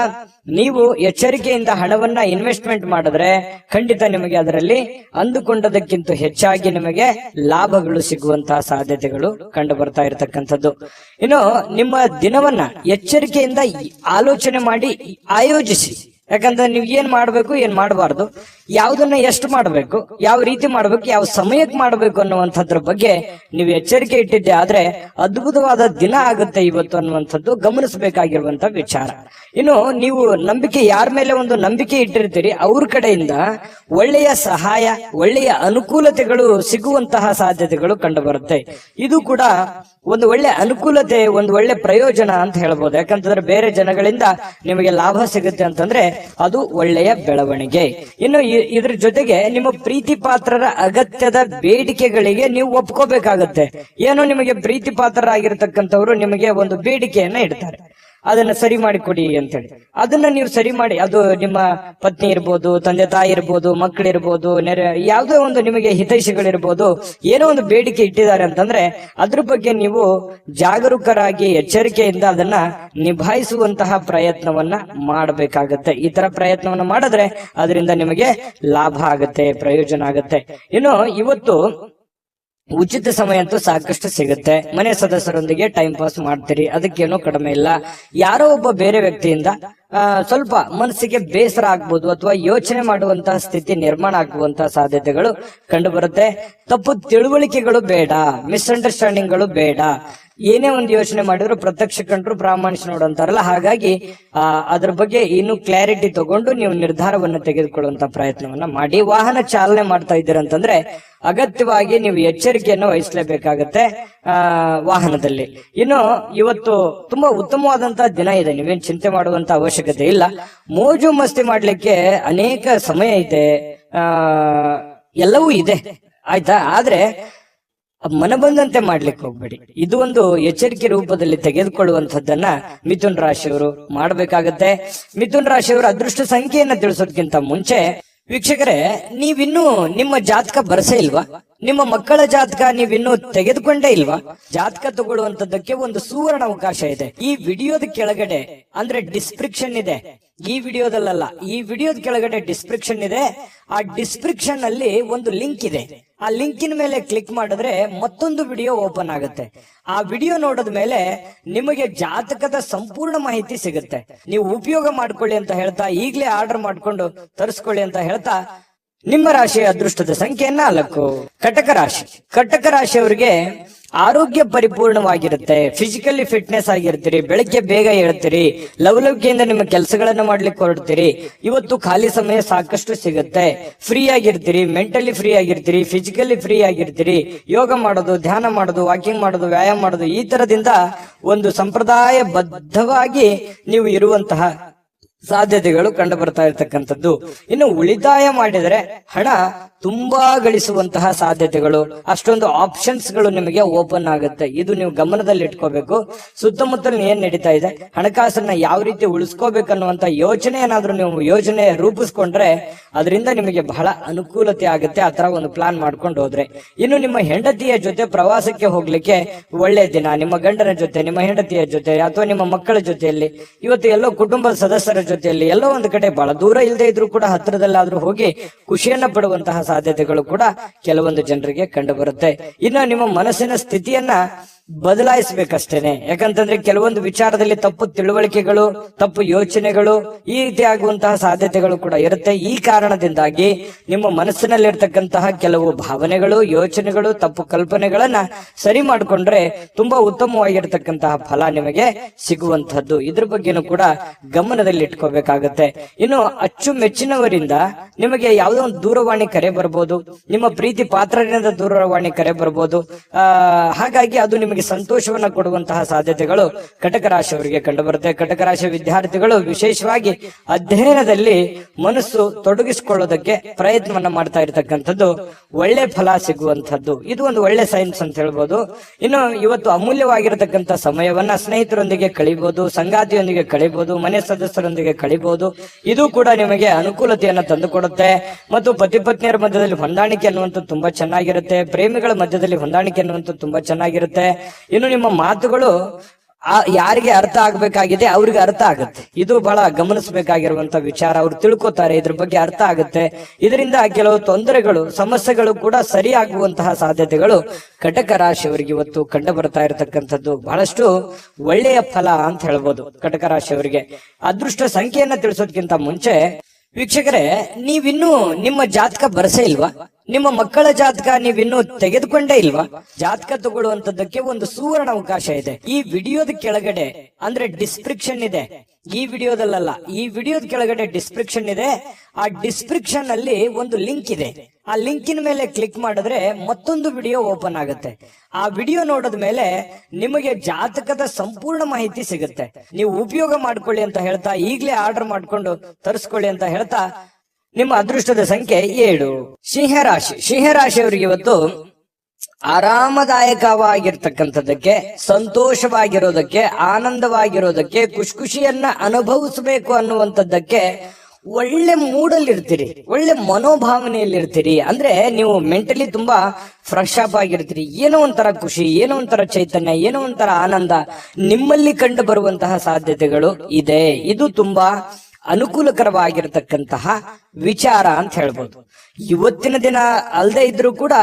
ನೀವು ಎಚ್ಚರಿಕೆಯಿಂದ ಹಣವನ್ನ ಇನ್ವೆಸ್ಟ್ಮೆಂಟ್ ಮಾಡಿದ್ರೆ ಖಂಡಿತ ನಿಮಗೆ ಅದರಲ್ಲಿ ಅಂದುಕೊಂಡದಕ್ಕಿಂತ ಹೆಚ್ಚಾಗಿ ನಿಮಗೆ ಲಾಭಗಳು ಸಿಗುವಂತಹ ಸಾಧ್ಯತೆಗಳು ಕಂಡು ಬರ್ತಾ ಇರತಕ್ಕಂಥದ್ದು. ಇನ್ನು ನಿಮ್ಮ ದಿನವನ್ನ ಎಚ್ಚರಿಕೆಯಿಂದ ಆಲೋಚನೆ ಮಾಡಿ ಆಯೋಜಿಸಿ. ಯಾಕಂದ್ರೆ ನೀವು ಏನ್ ಮಾಡ್ಬೇಕು, ಏನ್ ಮಾಡಬಾರ್ದು, ಯಾವುದನ್ನ ಎಷ್ಟು ಮಾಡ್ಬೇಕು, ಯಾವ ರೀತಿ ಮಾಡ್ಬೇಕು, ಯಾವ ಸಮಯಕ್ಕೆ ಮಾಡ್ಬೇಕು ಅನ್ನುವಂಥದ್ರ ಬಗ್ಗೆ ನೀವು ಎಚ್ಚರಿಕೆ ಇಟ್ಟಿದ್ದೆ ಆದ್ರೆ ಅದ್ಭುತವಾದ ದಿನ ಆಗುತ್ತೆ ಇವತ್ತು ಅನ್ನುವಂಥದ್ದು ಗಮನಿಸಬೇಕಾಗಿರುವಂತ ವಿಚಾರ. ಇನ್ನು ನೀವು ನಂಬಿಕೆ, ಯಾರ ಮೇಲೆ ಒಂದು ನಂಬಿಕೆ ಇಟ್ಟಿರ್ತೀರಿ ಅವ್ರ ಕಡೆಯಿಂದ ಒಳ್ಳೆಯ ಸಹಾಯ, ಒಳ್ಳೆಯ ಅನುಕೂಲತೆಗಳು ಸಿಗುವಂತಹ ಸಾಧ್ಯತೆಗಳು ಕಂಡು ಬರುತ್ತೆ. ಇದು ಕೂಡ ಒಂದು ಒಳ್ಳೆ ಅನುಕೂಲತೆ, ಒಂದು ಒಳ್ಳೆ ಪ್ರಯೋಜನ ಅಂತ ಹೇಳ್ಬೋದು. ಯಾಕಂತಂದ್ರೆ ಬೇರೆ ಜನಗಳಿಂದ ನಿಮಗೆ ಲಾಭ ಸಿಗುತ್ತೆ ಅಂತಂದ್ರೆ ಅದು ಒಳ್ಳೆಯ ಬೆಳವಣಿಗೆ. ಇನ್ನು ಇದ್ರ ಜೊತೆಗೆ ನಿಮ್ಮ ಪ್ರೀತಿ ಪಾತ್ರರ ಅಗತ್ಯದ ಬೇಡಿಕೆಗಳಿಗೆ ನೀವು ಒಪ್ಕೋಬೇಕಾಗತ್ತೆ. ಏನೋ ನಿಮಗೆ ಪ್ರೀತಿ ಪಾತ್ರರಾಗಿರ್ತಕ್ಕಂಥವ್ರು ನಿಮಗೆ ಒಂದು ಬೇಡಿಕೆಯನ್ನ ಇಡ್ತಾರೆ, ಅದನ್ನ ಸರಿ ಮಾಡಿ ಕೊಡಿ ಅಂತೇಳಿ. ಅದನ್ನ ನೀವು ಸರಿ ಮಾಡಿ, ಅದು ನಿಮ್ಮ ಪತ್ನಿ ಇರ್ಬೋದು, ತಂದೆ ತಾಯಿ ಇರ್ಬೋದು, ಮಕ್ಕಳಿರ್ಬೋದು, ಯಾವುದೋ ಒಂದು ನಿಮಗೆ ಹಿತೈಷಿಗಳಿರ್ಬೋದು, ಏನೋ ಒಂದು ಬೇಡಿಕೆ ಇಟ್ಟಿದ್ದಾರೆ ಅಂತಂದ್ರೆ ಅದ್ರ ಬಗ್ಗೆ ನೀವು ಜಾಗರೂಕರಾಗಿ ಎಚ್ಚರಿಕೆಯಿಂದ ಅದನ್ನ ನಿಭಾಯಿಸುವಂತಹ ಪ್ರಯತ್ನವನ್ನ ಮಾಡಬೇಕಾಗತ್ತೆ. ಈ ತರ ಪ್ರಯತ್ನವನ್ನ ಮಾಡಿದ್ರೆ ಅದರಿಂದ ನಿಮಗೆ ಲಾಭ ಆಗತ್ತೆ, ಪ್ರಯೋಜನ ಆಗತ್ತೆ. ಇನ್ನು ಇವತ್ತು ಉಚಿತ ಸಮಯ ಅಂತೂ ಸಾಕಷ್ಟು ಸಿಗುತ್ತೆ. ಮನೆ ಸದಸ್ಯರೊಂದಿಗೆ ಟೈಮ್ ಪಾಸ್ ಮಾಡ್ತೀರಿ, ಅದಕ್ಕೇನೋ ಕಡಿಮೆ ಇಲ್ಲ. ಯಾರೋ ಒಬ್ಬ ಬೇರೆ ವ್ಯಕ್ತಿಯಿಂದ ಸ್ವಲ್ಪ ಮನಸ್ಸಿಗೆ ಬೇಸರ ಆಗ್ಬೋದು, ಅಥವಾ ಯೋಚನೆ ಮಾಡುವಂತಹ ಸ್ಥಿತಿ ನಿರ್ಮಾಣ ಆಗುವಂತಹ ಸಾಧ್ಯತೆಗಳು ಕಂಡು ಬರುತ್ತೆ. ತಪ್ಪು ತಿಳುವಳಿಕೆಗಳು ಬೇಡ, ಮಿಸ್ಅಂಡರ್ಸ್ಟ್ಯಾಂಡಿಂಗ್ಗಳು ಬೇಡ. ಏನೇ ಒಂದು ಯೋಚನೆ ಮಾಡಿದ್ರು ಪ್ರತ್ಯಕ್ಷ ಕಂಡ್ರು ಪ್ರಾಮಾಣಿಕ ನೋಡು ಅಂತಾರಲ್ಲ, ಹಾಗಾಗಿ ಅದ್ರ ಬಗ್ಗೆ ಇನ್ನು ಕ್ಲಾರಿಟಿ ತಗೊಂಡು ನೀವು ನಿರ್ಧಾರವನ್ನು ತೆಗೆದುಕೊಳ್ಳುವಂತ ಪ್ರಯತ್ನವನ್ನ ಮಾಡಿ. ವಾಹನ ಚಾಲನೆ ಮಾಡ್ತಾ ಇದ್ದೀರಂತಂದ್ರೆ ಅಗತ್ಯವಾಗಿ ನೀವು ಎಚ್ಚರಿಕೆಯನ್ನು ವಹಿಸಲೇಬೇಕಾಗತ್ತೆ ವಾಹನದಲ್ಲಿ. ಇನ್ನು ಇವತ್ತು ತುಂಬಾ ಉತ್ತಮವಾದಂತಹ ದಿನ ಇದೆ, ನೀವೇನ್ ಚಿಂತೆ ಮಾಡುವಂತ ಅವಶ್ಯಕತೆ ಇಲ್ಲ. ಮೋಜು ಮಸ್ತಿ ಮಾಡ್ಲಿಕ್ಕೆ ಅನೇಕ ಸಮಯ ಇದೆ, ಎಲ್ಲವೂ ಇದೆ, ಆಯ್ತಾ. ಆದ್ರೆ ಮನ ಬಂದಂತೆ ಮಾಡ್ಲಿಕ್ಕೆ ಹೋಗ್ಬೇಡಿ. ಇದು ಒಂದು ಎಚ್ಚರಿಕೆ ರೂಪದಲ್ಲಿ ತೆಗೆದುಕೊಳ್ಳುವಂತದ್ದನ್ನ ಮಿಥುನ್ ರಾಶಿಯವರು ಮಾಡಬೇಕಾಗತ್ತೆ. ಮಿಥುನ್ ರಾಶಿಯವರ ಅದೃಷ್ಟ ಸಂಖ್ಯೆಯನ್ನ ತಿಳಿಸೋದಕ್ಕಿಂತ ಮುಂಚೆ ವೀಕ್ಷಕರೇ, ನೀವಿನ್ನೂ ನಿಮ್ಮ ಜಾತಕ ಬರಸೇ ಇಲ್ವಾ? ನಿಮ್ಮ ಮಕ್ಕಳ ಜಾತಕ ನೀವಿನ್ನೂ ತೆಗೆದುಕೊಂಡೇ ಇಲ್ವಾ? ಜಾತಕ ತಗೊಳ್ಳುವಂತದ್ದಕ್ಕೆ ಒಂದು ಸುವರ್ಣ ಅವಕಾಶ ಇದೆ. ಈ ವಿಡಿಯೋದ ಕೆಳಗಡೆ ಅಂದ್ರೆ ಡಿಸ್ಕ್ರಿಪ್ಷನ್ ಇದೆ, ಈ ವಿಡಿಯೋದಲ್ಲ, ಈ ವಿಡಿಯೋದ ಕೆಳಗಡೆ ಡಿಸ್ಕ್ರಿಪ್ಷನ್ ಇದೆ. ಆ ಡಿಸ್ಕ್ರಿಪ್ಷನ್ ಅಲ್ಲಿ ಒಂದು ಲಿಂಕ್ ಇದೆ. ಆ ಲಿಂಕಿನ ಮೇಲೆ ಕ್ಲಿಕ್ ಮಾಡಿದ್ರೆ ಮತ್ತೊಂದು ವಿಡಿಯೋ ಓಪನ್ ಆಗುತ್ತೆ. ಆ ವಿಡಿಯೋ ನೋಡಿದ ಮೇಲೆ ನಿಮಗೆ ಜಾತಕದ ಸಂಪೂರ್ಣ ಮಾಹಿತಿ ಸಿಗುತ್ತೆ. ನೀವು ಉಪಯೋಗ ಮಾಡ್ಕೊಳ್ಳಿ ಅಂತ ಹೇಳ್ತಾ, ಈಗಲೇ ಆರ್ಡರ್ ಮಾಡ್ಕೊಂಡು ತರಿಸ್ಕೊಳ್ಳಿ ಅಂತ ಹೇಳ್ತಾ, ನಿಮ್ಮ ರಾಶಿಯ ಅದೃಷ್ಟದ ಸಂಖ್ಯೆ 4. ಕಟಕ ರಾಶಿ. ಕಟಕ ರಾಶಿಯವರಿಗೆ ಆರೋಗ್ಯ ಪರಿಪೂರ್ಣವಾಗಿರುತ್ತೆ, ಫಿಸಿಕಲಿ ಫಿಟ್ನೆಸ್ ಆಗಿರ್ತೀರಿ, ಬೆಳಗ್ಗೆ ಬೇಗ ಹೇಳ್ತೀರಿ, ಲವಲವಿಕೆಯಿಂದ ನಿಮ್ಮ ಕೆಲಸಗಳನ್ನ ಮಾಡ್ಲಿಕ್ಕೆ ಹೊರಡ್ತೀರಿ. ಇವತ್ತು ಖಾಲಿ ಸಮಯ ಸಾಕಷ್ಟು ಸಿಗುತ್ತೆ, ಫ್ರೀ ಆಗಿರ್ತೀರಿ, ಮೆಂಟಲಿ ಫ್ರೀ ಆಗಿರ್ತೀರಿ, ಫಿಸಿಕಲಿ ಫ್ರೀ ಆಗಿರ್ತೀರಿ. ಯೋಗ ಮಾಡೋದು, ಧ್ಯಾನ ಮಾಡೋದು, ವಾಕಿಂಗ್ ಮಾಡೋದು, ವ್ಯಾಯಾಮ ಮಾಡೋದು, ಈ ತರದಿಂದ ಒಂದು ಸಂಪ್ರದಾಯ ಬದ್ಧವಾಗಿ ನೀವು ಇರುವಂತಹ ಸಾಧ್ಯತೆಗಳು ಕಂಡು ಬರ್ತಾ ಇರ್ತಕ್ಕಂಥದ್ದು. ಇನ್ನು ಉಳಿತಾಯ ಮಾಡಿದರೆ ಹಣ ತುಂಬಾ ಗಳಿಸುವಂತಹ ಸಾಧ್ಯತೆಗಳು, ಅಷ್ಟೊಂದು ಆಪ್ಷನ್ಸ್ ಗಳು ನಿಮಗೆ ಓಪನ್ ಆಗುತ್ತೆ. ಇದು ನೀವು ಗಮನದಲ್ಲಿ ಇಟ್ಕೋಬೇಕು. ಸುತ್ತಮುತ್ತಲು ಏನ್ ನಡೀತಾ ಇದೆ, ಹಣಕಾಸನ್ನ ಯಾವ ರೀತಿ ಉಳಿಸ್ಕೋಬೇಕನ್ನುವಂತ ಯೋಚನೆ ಏನಾದ್ರೂ ನೀವು ಯೋಜನೆ ರೂಪಿಸ್ಕೊಂಡ್ರೆ ಅದರಿಂದ ನಿಮಗೆ ಬಹಳ ಅನುಕೂಲತೆ ಆಗುತ್ತೆ. ಆ ತರ ಒಂದು ಪ್ಲಾನ್ ಮಾಡ್ಕೊಂಡು ಹೋದ್ರೆ. ಇನ್ನು ನಿಮ್ಮ ಹೆಂಡತಿಯ ಜೊತೆ ಪ್ರವಾಸಕ್ಕೆ ಹೋಗ್ಲಿಕ್ಕೆ ಒಳ್ಳೆ ದಿನ. ನಿಮ್ಮ ಗಂಡನ ಜೊತೆ, ನಿಮ್ಮ ಹೆಂಡತಿಯ ಜೊತೆ ಅಥವಾ ನಿಮ್ಮ ಮಕ್ಕಳ ಜೊತೆಯಲ್ಲಿ, ಇವತ್ತು ಎಲ್ಲೋ ಕುಟುಂಬದ ಸದಸ್ಯರ ಜೊತೆಯಲ್ಲಿ ಎಲ್ಲೋ ಒಂದು ಕಡೆ ಬಹಳ ದೂರ ಇಲ್ಲದೆ ಇದ್ರೂ ಕೂಡ ಹತ್ತಿರದಲ್ಲಾದ್ರೂ ಹೋಗಿ ಖುಷಿಯನ್ನ ಪಡುವಂತಹ ಸಾಧ್ಯತೆಗಳು ಕೂಡ ಕೆಲವೊಂದು ಜನರಿಗೆ ಕಂಡು ಬರುತ್ತೆ. ಇನ್ನು ನಿಮ್ಮ ಮನಸ್ಸಿನ ಸ್ಥಿತಿಯನ್ನ ಬದಲಾಯಿಸಬೇಕಷ್ಟೇನೆ. ಯಾಕಂತಂದ್ರೆ ಕೆಲವೊಂದು ವಿಚಾರದಲ್ಲಿ ತಪ್ಪು ತಿಳುವಳಿಕೆಗಳು, ತಪ್ಪು ಯೋಚನೆಗಳು ಈ ರೀತಿ ಆಗುವಂತಹ ಸಾಧ್ಯತೆಗಳು ಕೂಡ ಇರುತ್ತೆ. ಈ ಕಾರಣದಿಂದಾಗಿ ನಿಮ್ಮ ಮನಸ್ಸಿನಲ್ಲಿರ್ತಕ್ಕಂತಹ ಕೆಲವು ಭಾವನೆಗಳು, ಯೋಚನೆಗಳು, ತಪ್ಪು ಕಲ್ಪನೆಗಳನ್ನ ಸರಿ ಮಾಡಿಕೊಂಡ್ರೆ ತುಂಬಾ ಉತ್ತಮವಾಗಿರ್ತಕ್ಕಂತಹ ಫಲ ನಿಮಗೆ ಸಿಗುವಂತಹದ್ದು. ಇದ್ರ ಬಗ್ಗೆನೂ ಕೂಡ ಗಮನದಲ್ಲಿ ಇಟ್ಕೋಬೇಕಾಗತ್ತೆ. ಇನ್ನು ಅಚ್ಚುಮೆಚ್ಚಿನವರಿಂದ ನಿಮಗೆ ಯಾವುದೋ ಒಂದು ದೂರವಾಣಿ ಕರೆ ಬರ್ಬೋದು, ನಿಮ್ಮ ಪ್ರೀತಿ ಪಾತ್ರರಿಂದ ದೂರವಾಣಿ ಕರೆ ಬರ್ಬೋದು. ಹಾಗಾಗಿ ಅದು ನಿಮಗೆ ಸಂತೋಷವನ್ನ ಕೊಡುವಂತಹ ಸಾಧ್ಯತೆಗಳು ಕಟಕ ರಾಶಿಯವರಿಗೆ ಕಂಡುಬರುತ್ತೆ. ಕಟಕ ರಾಶಿ ವಿದ್ಯಾರ್ಥಿಗಳು ವಿಶೇಷವಾಗಿ ಅಧ್ಯಯನದಲ್ಲಿ ಮನಸ್ಸು ತೊಡಗಿಸಿಕೊಳ್ಳೋದಕ್ಕೆ ಪ್ರಯತ್ನವನ್ನ ಮಾಡ್ತಾ ಇರತಕ್ಕಂಥದ್ದು ಒಳ್ಳೆ ಫಲ ಸಿಗುವಂತಹದ್ದು. ಇದು ಒಂದು ಒಳ್ಳೆ ಸೈನ್ಸ್ ಅಂತ ಹೇಳ್ಬೋದು. ಇನ್ನು ಇವತ್ತು ಅಮೂಲ್ಯವಾಗಿರತಕ್ಕಂಥ ಸಮಯವನ್ನ ಸ್ನೇಹಿತರೊಂದಿಗೆ ಕಳಿಬಹುದು, ಸಂಗಾತಿಯೊಂದಿಗೆ ಕಳಿಬಹುದು, ಮನೆ ಸದಸ್ಯರೊಂದಿಗೆ ಕಳಿಬಹುದು. ಇದು ಕೂಡ ನಿಮಗೆ ಅನುಕೂಲತೆಯನ್ನ ತಂದುಕೊಡುತ್ತೆ. ಮತ್ತು ಪತಿ ಪತ್ನಿಯರ ಮಧ್ಯದಲ್ಲಿ ಹೊಂದಾಣಿಕೆ ಅನ್ನುವಂಥದ್ದು ತುಂಬಾ ಚೆನ್ನಾಗಿರುತ್ತೆ. ಪ್ರೇಮಿಗಳ ಮಧ್ಯದಲ್ಲಿ ಹೊಂದಾಣಿಕೆ ಅನ್ನುವಂಥದ್ದು ತುಂಬಾ ಚೆನ್ನಾಗಿರುತ್ತೆ. ಇನ್ನು ನಿಮ್ಮ ಮಾತುಗಳು ಯಾರಿಗೆ ಅರ್ಥ ಆಗ್ಬೇಕಾಗಿದೆ ಅವ್ರಿಗೆ ಅರ್ಥ ಆಗುತ್ತೆ. ಇದು ಬಹಳ ಗಮನಿಸಬೇಕಾಗಿರುವಂತ ವಿಚಾರ. ಅವ್ರು ತಿಳ್ಕೊತಾರೆ, ಇದ್ರ ಬಗ್ಗೆ ಅರ್ಥ ಆಗುತ್ತೆ. ಇದರಿಂದ ಕೆಲವು ತೊಂದರೆಗಳು, ಸಮಸ್ಯೆಗಳು ಕೂಡ ಸರಿಯಾಗುವಂತಹ ಸಾಧ್ಯತೆಗಳು ಕಟಕ ರಾಶಿಯವರಿಗೆ ಇವತ್ತು ಕಂಡು ಬರ್ತಾ ಇರತಕ್ಕಂಥದ್ದು ಬಹಳಷ್ಟು ಒಳ್ಳೆಯ ಫಲ ಅಂತ ಹೇಳ್ಬೋದು. ಕಟಕ ರಾಶಿಯವರಿಗೆ ಅದೃಷ್ಟ ಸಂಖ್ಯೆಯನ್ನ ತಿಳಿಸೋದಕ್ಕಿಂತ ಮುಂಚೆ ವೀಕ್ಷಕರೇ, ನೀವಿನ್ನೂ ನಿಮ್ಮ ಜಾತಕ ಬರಸೇ ಇಲ್ವಾ? ನಿಮ್ಮ ಮಕ್ಕಳ ಜಾತಕ ನೀವಿನ್ನೂ ತೆಗೆದುಕೊಂಡೇ ಇಲ್ವಾ? ಜಾತಕ ತಗೊಳ್ಳುವಂತದ್ದಕ್ಕೆ ಒಂದು ಸುವರ್ಣ ಅವಕಾಶ ಇದೆ. ಈ ವಿಡಿಯೋದ ಕೆಳಗಡೆ ಅಂದ್ರೆ ಡಿಸ್ಕ್ರಿಪ್ಷನ್ ಇದೆ. ಈ ವಿಡಿಯೋದಲ್ಲ, ಈ ವಿಡಿಯೋದ ಕೆಳಗಡೆ ಡಿಸ್ಕ್ರಿಪ್ಷನ್ ಇದೆ. ಆ ಡಿಸ್ಕ್ರಿಪ್ಷನ್ ಅಲ್ಲಿ ಒಂದು ಲಿಂಕ್ ಇದೆ. ಆ ಲಿಂಕಿನ ಮೇಲೆ ಕ್ಲಿಕ್ ಮಾಡಿದ್ರೆ ಮತ್ತೊಂದು ವಿಡಿಯೋ ಓಪನ್ ಆಗುತ್ತೆ. ಆ ವಿಡಿಯೋ ನೋಡಿದ ಮೇಲೆ ನಿಮಗೆ ಜಾತಕದ ಸಂಪೂರ್ಣ ಮಾಹಿತಿ ಸಿಗುತ್ತೆ. ನೀವು ಉಪಯೋಗ ಮಾಡ್ಕೊಳ್ಳಿ ಅಂತ ಹೇಳ್ತಾ, ಈಗಲೇ ಆರ್ಡರ್ ಮಾಡ್ಕೊಂಡು ತರಿಸ್ಕೊಳ್ಳಿ ಅಂತ ಹೇಳ್ತಾ, ನಿಮ್ಮ ಅದೃಷ್ಟದ ಸಂಖ್ಯೆ 7. ಸಿಂಹರಾಶಿ. ಸಿಂಹರಾಶಿಯವರಿಗೆ ಇವತ್ತು ಆರಾಮದಾಯಕವಾಗಿರ್ತಕ್ಕಂಥದ್ದಕ್ಕೆ, ಸಂತೋಷವಾಗಿರೋದಕ್ಕೆ, ಆನಂದವಾಗಿರೋದಕ್ಕೆ, ಖುಷಿಯನ್ನ ಅನುಭವಿಸಬೇಕು ಅನ್ನುವಂಥದ್ದಕ್ಕೆ ಒಳ್ಳೆ ಮೂಡಲ್ಲಿ ಇರ್ತೀರಿ, ಒಳ್ಳೆ ಮನೋಭಾವನೆಯಲ್ಲಿ ಇರ್ತೀರಿ. ಅಂದ್ರೆ ನೀವು ಮೆಂಟಲಿ ತುಂಬಾ ಫ್ರೆಶ್ ಅಪ್ ಆಗಿರ್ತೀರಿ. ಏನೋ ಒಂಥರ ಖುಷಿ, ಏನೋ ಒಂಥರ ಚೈತನ್ಯ, ಏನೋ ಒಂಥರ ಆನಂದ ನಿಮ್ಮಲ್ಲಿ ಕಂಡು ಬರುವಂತಹ ಸಾಧ್ಯತೆಗಳು ಇದೆ. ಇದು ತುಂಬಾ ಅನುಕೂಲಕರವಾಗಿರತಕ್ಕಂತಹ ವಿಚಾರ ಅಂತ ಹೇಳ್ಬೋದು. ಇವತ್ತಿನ ದಿನ ಅಲ್ಲದೆ ಇದ್ರೂ ಕೂಡ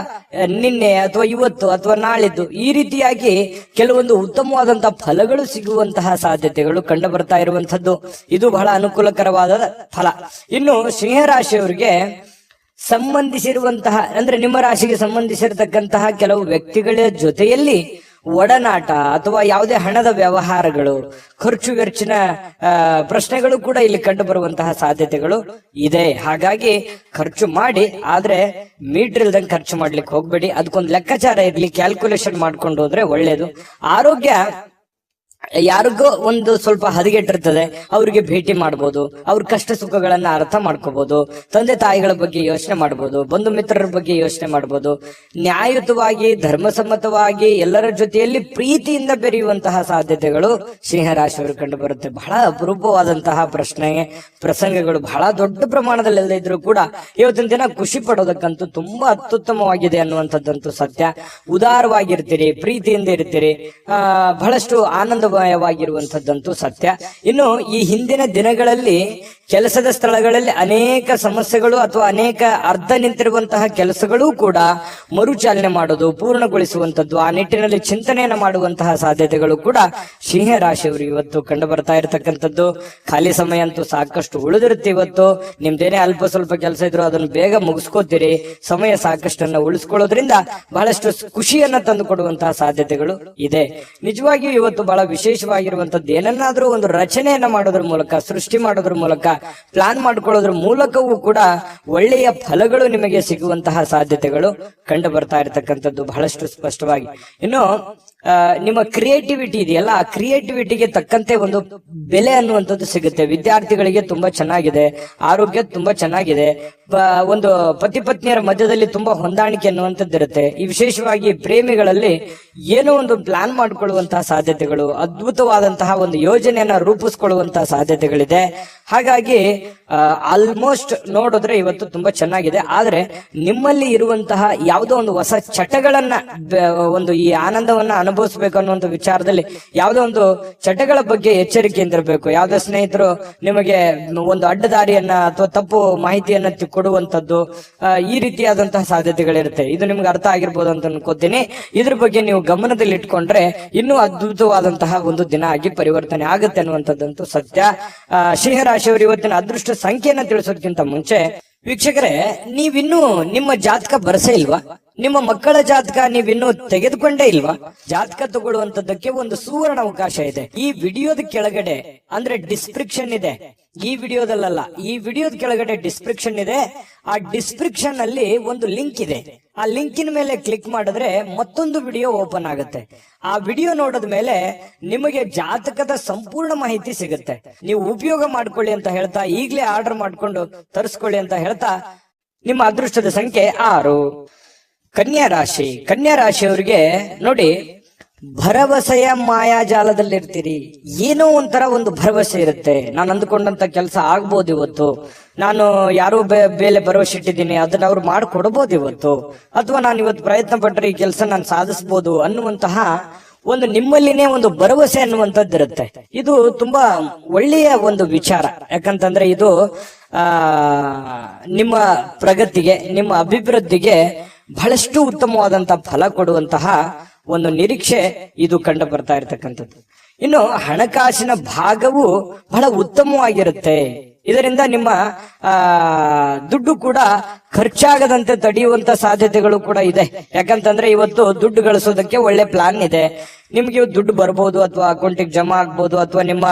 ನಿನ್ನೆ ಅಥವಾ ಇವತ್ತು ಅಥವಾ ನಾಳಿದ್ದು ಈ ರೀತಿಯಾಗಿ ಕೆಲವೊಂದು ಉತ್ತಮವಾದಂತಹ ಫಲಗಳು ಸಿಗುವಂತಹ ಸಾಧ್ಯತೆಗಳು ಕಂಡು ಬರ್ತಾ ಇರುವಂತದ್ದು. ಇದು ಬಹಳ ಅನುಕೂಲಕರವಾದ ಫಲ. ಇನ್ನು ಸಿಂಹರಾಶಿಯವರಿಗೆ ಸಂಬಂಧಿಸಿರುವಂತಹ ಅಂದ್ರೆ ನಿಮ್ಮ ರಾಶಿಗೆ ಸಂಬಂಧಿಸಿರತಕ್ಕಂತಹ ಕೆಲವು ವ್ಯಕ್ತಿಗಳ ಜೊತೆಯಲ್ಲಿ ಒಡನಾಟ ಅಥವಾ ಯಾವುದೇ ಹಣದ ವ್ಯವಹಾರಗಳು, ಖರ್ಚು ವೆಚ್ಚಿನ ಪ್ರಶ್ನೆಗಳು ಕೂಡ ಇಲ್ಲಿ ಕಂಡು ಬರುವಂತಹ ಸಾಧ್ಯತೆಗಳು ಇದೆ. ಹಾಗಾಗಿ ಖರ್ಚು ಮಾಡಿ, ಆದ್ರೆ ಮೀಟರ್ ಇಲ್ದಂಗೆ ಖರ್ಚು ಮಾಡ್ಲಿಕ್ಕೆ ಹೋಗ್ಬೇಡಿ. ಅದಕ್ಕೊಂದು ಲೆಕ್ಕಾಚಾರ ಇರ್ಲಿ, ಕ್ಯಾಲ್ಕುಲೇಷನ್ ಮಾಡ್ಕೊಂಡು ಹೋದ್ರೆ ಒಳ್ಳೇದು. ಆರೋಗ್ಯ ಯಾರಿಗೋ ಒಂದು ಸ್ವಲ್ಪ ಹದಗೆಟ್ಟಿರ್ತದೆ, ಅವ್ರಿಗೆ ಭೇಟಿ ಮಾಡ್ಬೋದು, ಅವ್ರ ಕಷ್ಟ ಸುಖಗಳನ್ನ ಅರ್ಥ ಮಾಡ್ಕೋಬಹುದು, ತಂದೆ ತಾಯಿಗಳ ಬಗ್ಗೆ ಯೋಚನೆ ಮಾಡ್ಬೋದು, ಬಂಧು ಮಿತ್ರರ ಬಗ್ಗೆ ಯೋಚನೆ ಮಾಡ್ಬೋದು. ನ್ಯಾಯಯುತವಾಗಿ, ಧರ್ಮಸಮ್ಮತವಾಗಿ ಎಲ್ಲರ ಜೊತೆಯಲ್ಲಿ ಪ್ರೀತಿಯಿಂದ ಬೆರೆಯುವಂತಹ ಸಾಧ್ಯತೆಗಳು ಸಿಂಹರಾಶಿಯವರು ಕಂಡು ಬರುತ್ತೆ. ಬಹಳ ಅಪರೂಪವಾದಂತಹ ಪ್ರಸಂಗಗಳು ಬಹಳ ದೊಡ್ಡ ಪ್ರಮಾಣದಲ್ಲಿ ಇದ್ರೂ ಕೂಡ ಇವತ್ತಿನ ದಿನ ಖುಷಿ ಪಡೋದಕ್ಕಂತೂ ತುಂಬಾ ಅತ್ಯುತ್ತಮವಾಗಿದೆ ಅನ್ನುವಂಥದ್ದಂತೂ ಸತ್ಯ. ಉದಾರವಾಗಿರ್ತೀರಿ, ಪ್ರೀತಿಯಿಂದ ಇರ್ತೀರಿ, ಬಹಳಷ್ಟು ಆನಂದಮಯವಾಗಿರುವಂತದ್ದಂತೂ ಸತ್ಯ. ಇನ್ನು ಈ ಹಿಂದಿನ ದಿನಗಳಲ್ಲಿ ಕೆಲಸದ ಸ್ಥಳಗಳಲ್ಲಿ ಅನೇಕ ಸಮಸ್ಯೆಗಳು ಅಥವಾ ಅನೇಕ ಅರ್ಧ ನಿಂತಿರುವಂತಹ ಕೆಲಸಗಳು ಕೂಡ ಮರುಚಾಲನೆ ಮಾಡೋದು, ಪೂರ್ಣಗೊಳಿಸುವಂತದ್ದು, ಆ ನಿಟ್ಟಿನಲ್ಲಿ ಚಿಂತನೆಯನ್ನು ಮಾಡುವಂತಹ ಸಾಧ್ಯತೆಗಳು ಕೂಡ ಸಿಂಹರಾಶಿಯವರು ಇವತ್ತು ಕಂಡು ಬರ್ತಾ ಇರತಕ್ಕಂಥದ್ದು. ಖಾಲಿ ಸಮಯ ಅಂತೂ ಸಾಕಷ್ಟು ಉಳಿದಿರುತ್ತೆ. ಇವತ್ತು ನಿಮ್ದೇನೇ ಅಲ್ಪ ಸ್ವಲ್ಪ ಕೆಲಸ ಇದ್ರು ಅದನ್ನು ಬೇಗ ಮುಗಿಸ್ಕೋತೀರಿ. ಸಮಯ ಸಾಕಷ್ಟನ್ನ ಉಳಿಸ್ಕೊಳ್ಳೋದ್ರಿಂದ ಬಹಳಷ್ಟು ಖುಷಿಯನ್ನ ತಂದು ಕೊಡುವಂತಹ ಸಾಧ್ಯತೆಗಳು ಇದೆ. ನಿಜವಾಗಿಯೂ ಇವತ್ತು ಬಹಳ ವಿಶೇಷವಾಗಿರುವಂತದ್ದು, ಏನನ್ನಾದ್ರೂ ಒಂದು ರಚನೆಯನ್ನ ಮಾಡೋದ್ರ ಮೂಲಕ, ಸೃಷ್ಟಿ ಮಾಡೋದ್ರ ಮೂಲಕ, ಪ್ಲಾನ್ ಮಾಡ್ಕೊಳ್ಳೋದ್ರ ಮೂಲಕವೂ ಕೂಡ ಒಳ್ಳೆಯ ಫಲಗಳು ನಿಮಗೆ ಸಿಗುವಂತಹ ಸಾಧ್ಯತೆಗಳು ಕಂಡು ಬರ್ತಾ ಇರತಕ್ಕಂಥದ್ದು ಬಹಳಷ್ಟು ಸ್ಪಷ್ಟವಾಗಿ. ಇನ್ನು ನಿಮ್ಮ ಕ್ರಿಯೇಟಿವಿಟಿ ಇದೆಯಲ್ಲ, ಆ ಕ್ರಿಯೇಟಿವಿಟಿಗೆ ತಕ್ಕಂತೆ ಒಂದು ಬೆಲೆ ಅನ್ನುವಂಥದ್ದು ಸಿಗುತ್ತೆ. ವಿದ್ಯಾರ್ಥಿಗಳಿಗೆ ತುಂಬಾ ಚೆನ್ನಾಗಿದೆ, ಆರೋಗ್ಯ ತುಂಬಾ ಚೆನ್ನಾಗಿದೆ, ಒಂದು ಪತಿ ಪತ್ನಿಯರ ಮಧ್ಯದಲ್ಲಿ ತುಂಬಾ ಹೊಂದಾಣಿಕೆ ಅನ್ನುವಂಥದ್ದು ಇರುತ್ತೆ. ಈ ವಿಶೇಷವಾಗಿ ಪ್ರೇಮಿಗಳಲ್ಲಿ ಏನೋ ಒಂದು ಪ್ಲಾನ್ ಮಾಡಿಕೊಳ್ಳುವಂತಹ ಸಾಧ್ಯತೆಗಳು, ಅದ್ಭುತವಾದಂತಹ ಒಂದು ಯೋಜನೆಯನ್ನ ರೂಪಿಸ್ಕೊಳ್ಳುವಂತಹ ಸಾಧ್ಯತೆಗಳಿದೆ. ಹಾಗಾಗಿ ಆಲ್ಮೋಸ್ಟ್ ನೋಡಿದ್ರೆ ಇವತ್ತು ತುಂಬಾ ಚೆನ್ನಾಗಿದೆ. ಆದ್ರೆ ನಿಮ್ಮಲ್ಲಿ ಇರುವಂತಹ ಯಾವುದೋ ಒಂದು ಹೊಸ ಚಟಗಳನ್ನ, ಒಂದು ಈ ಆನಂದವನ್ನ ಅನುಭವಿಸ್ಬೇಕು ಅನ್ನುವಂಥ ವಿಚಾರದಲ್ಲಿ ಯಾವುದೋ ಒಂದು ಚಟಗಳ ಬಗ್ಗೆ ಎಚ್ಚರಿಕೆಯಿಂದ ಇರಬೇಕು. ಯಾವುದೋ ಸ್ನೇಹಿತರು ನಿಮಗೆ ಒಂದು ಅಡ್ಡದಾರಿಯನ್ನ ಅಥವಾ ತಪ್ಪು ಮಾಹಿತಿಯನ್ನ ಕೊಡುವಂತದ್ದು, ಈ ರೀತಿಯಾದಂತಹ ಸಾಧ್ಯತೆಗಳಿರುತ್ತೆ. ಇದು ನಿಮ್ಗೆ ಅರ್ಥ ಆಗಿರ್ಬೋದು ಅಂತ ಅನ್ಕೋತೀನಿ. ಇದ್ರ ಬಗ್ಗೆ ನೀವು ಗಮನದಲ್ಲಿ ಇಟ್ಕೊಂಡ್ರೆ ಇನ್ನೂ ಅದ್ಭುತವಾದಂತಹ ಒಂದು ದಿನ ಆಗಿ ಪರಿವರ್ತನೆ ಆಗುತ್ತೆ ಅನ್ನುವಂಥದ್ದಂತೂ ಸತ್ಯ. ಸಿಂಹರಾಶಿಯವರು ಇವತ್ತಿನ ಅದೃಷ್ಟ ಸಂಖ್ಯೆಯನ್ನ ತಿಳಿಸೋದಕ್ಕಿಂತ ಮುಂಚೆ ವೀಕ್ಷಕರೇ, ನೀವಿನ್ನೂ ನಿಮ್ಮ ಜಾತಕ ಬರಸೇ ಇಲ್ವಾ? ನಿಮ್ಮ ಮಕ್ಕಳ ಜಾತಕ ನೀವಿನ್ನೂ ತೆಗೆದುಕೊಂಡೇ ಇಲ್ವಾ? ಜಾತಕ ತಗೊಳ್ಳುವಂತದ್ದಕ್ಕೆ ಒಂದು ಸುವರ್ಣ ಅವಕಾಶ ಇದೆ. ಈ ವಿಡಿಯೋದ ಕೆಳಗಡೆ ಅಂದ್ರೆ ಡಿಸ್ಕ್ರಿಪ್ಷನ್ ಇದೆ, ಈ ವಿಡಿಯೋದಲ್ಲ, ಈ ವಿಡಿಯೋದ ಕೆಳಗಡೆ ಡಿಸ್ಕ್ರಿಪ್ಷನ್ ಇದೆ. ಆ ಡಿಸ್ಕ್ರಿಪ್ಷನ್ ಅಲ್ಲಿ ಒಂದು ಲಿಂಕ್ ಇದೆ. ಆ ಲಿಂಕಿನ ಮೇಲೆ ಕ್ಲಿಕ್ ಮಾಡಿದ್ರೆ ಮತ್ತೊಂದು ವಿಡಿಯೋ ಓಪನ್ ಆಗುತ್ತೆ. ಆ ವಿಡಿಯೋ ನೋಡಿದ ಮೇಲೆ ನಿಮಗೆ ಜಾತಕದ ಸಂಪೂರ್ಣ ಮಾಹಿತಿ ಸಿಗುತ್ತೆ. ನೀವು ಉಪಯೋಗ ಮಾಡ್ಕೊಳ್ಳಿ ಅಂತ ಹೇಳ್ತಾ, ಈಗಲೇ ಆರ್ಡರ್ ಮಾಡ್ಕೊಂಡು ತರಿಸ್ಕೊಳ್ಳಿ ಅಂತ ಹೇಳ್ತಾ, ನಿಮ್ಮ ಅದೃಷ್ಟದ ಸಂಖ್ಯೆ 6. ಕನ್ಯಾ ರಾಶಿ. ಕನ್ಯಾ ರಾಶಿಯವರಿಗೆ ನೋಡಿ, ಭರವಸೆಯ ಮಾಯಾಜಾಲದಲ್ಲಿರ್ತೀರಿ. ಏನೋ ಒಂಥರ ಒಂದು ಭರವಸೆ ಇರುತ್ತೆ, ನಾನು ಅಂದುಕೊಂಡಂತ ಕೆಲಸ ಆಗ್ಬೋದು ಇವತ್ತು, ನಾನು ಯಾರೋ ಬೇಲೆ ಭರವಸೆ ಇಟ್ಟಿದ್ದೀನಿ, ಅದನ್ನ ಅವ್ರು ಮಾಡ್ಕೊಡ್ಬೋದು ಇವತ್ತು, ಅಥವಾ ನಾನು ಇವತ್ತು ಪ್ರಯತ್ನ ಪಟ್ಟರೆ ಈ ಕೆಲಸ ನಾನು ಸಾಧಿಸ್ಬೋದು ಅನ್ನುವಂತಹ ಒಂದು ನಿಮ್ಮಲ್ಲಿನೇ ಒಂದು ಭರವಸೆ ಅನ್ನುವಂಥದ್ದು ಇರುತ್ತೆ. ಇದು ತುಂಬಾ ಒಳ್ಳೆಯ ಒಂದು ವಿಚಾರ. ಯಾಕಂತಂದ್ರೆ ಇದು ನಿಮ್ಮ ಪ್ರಗತಿಗೆ, ನಿಮ್ಮ ಅಭಿವೃದ್ಧಿಗೆ ಬಹಳಷ್ಟು ಉತ್ತಮವಾದಂತಹ ಫಲ ಕೊಡುವಂತಹ ಒಂದು ನಿರೀಕ್ಷೆ ಇದು ಕಂಡು ಬರ್ತಾ ಇರತಕ್ಕಂಥದ್ದು. ಇನ್ನು ಹಣಕಾಸಿನ ಭಾಗವು ಬಹಳ ಉತ್ತಮವಾಗಿರುತ್ತೆ. ಇದರಿಂದ ನಿಮ್ಮ ದುಡ್ಡು ಕೂಡ ಖರ್ಚಾಗದಂತೆ ತಡೆಯುವಂತ ಸಾಧ್ಯತೆಗಳು ಕೂಡ ಇದೆ. ಯಾಕಂತಂದ್ರೆ ಇವತ್ತು ದುಡ್ಡು ಗಳಿಸೋದಕ್ಕೆ ಒಳ್ಳೆ ಪ್ಲಾನ್ ಇದೆ. ನಿಮ್ಗೆ ದುಡ್ಡು ಬರ್ಬೋದು, ಅಥವಾ ಅಕೌಂಟಿಗೆ ಜಮಾ ಆಗ್ಬಹುದು, ಅಥವಾ ನಿಮ್ಮ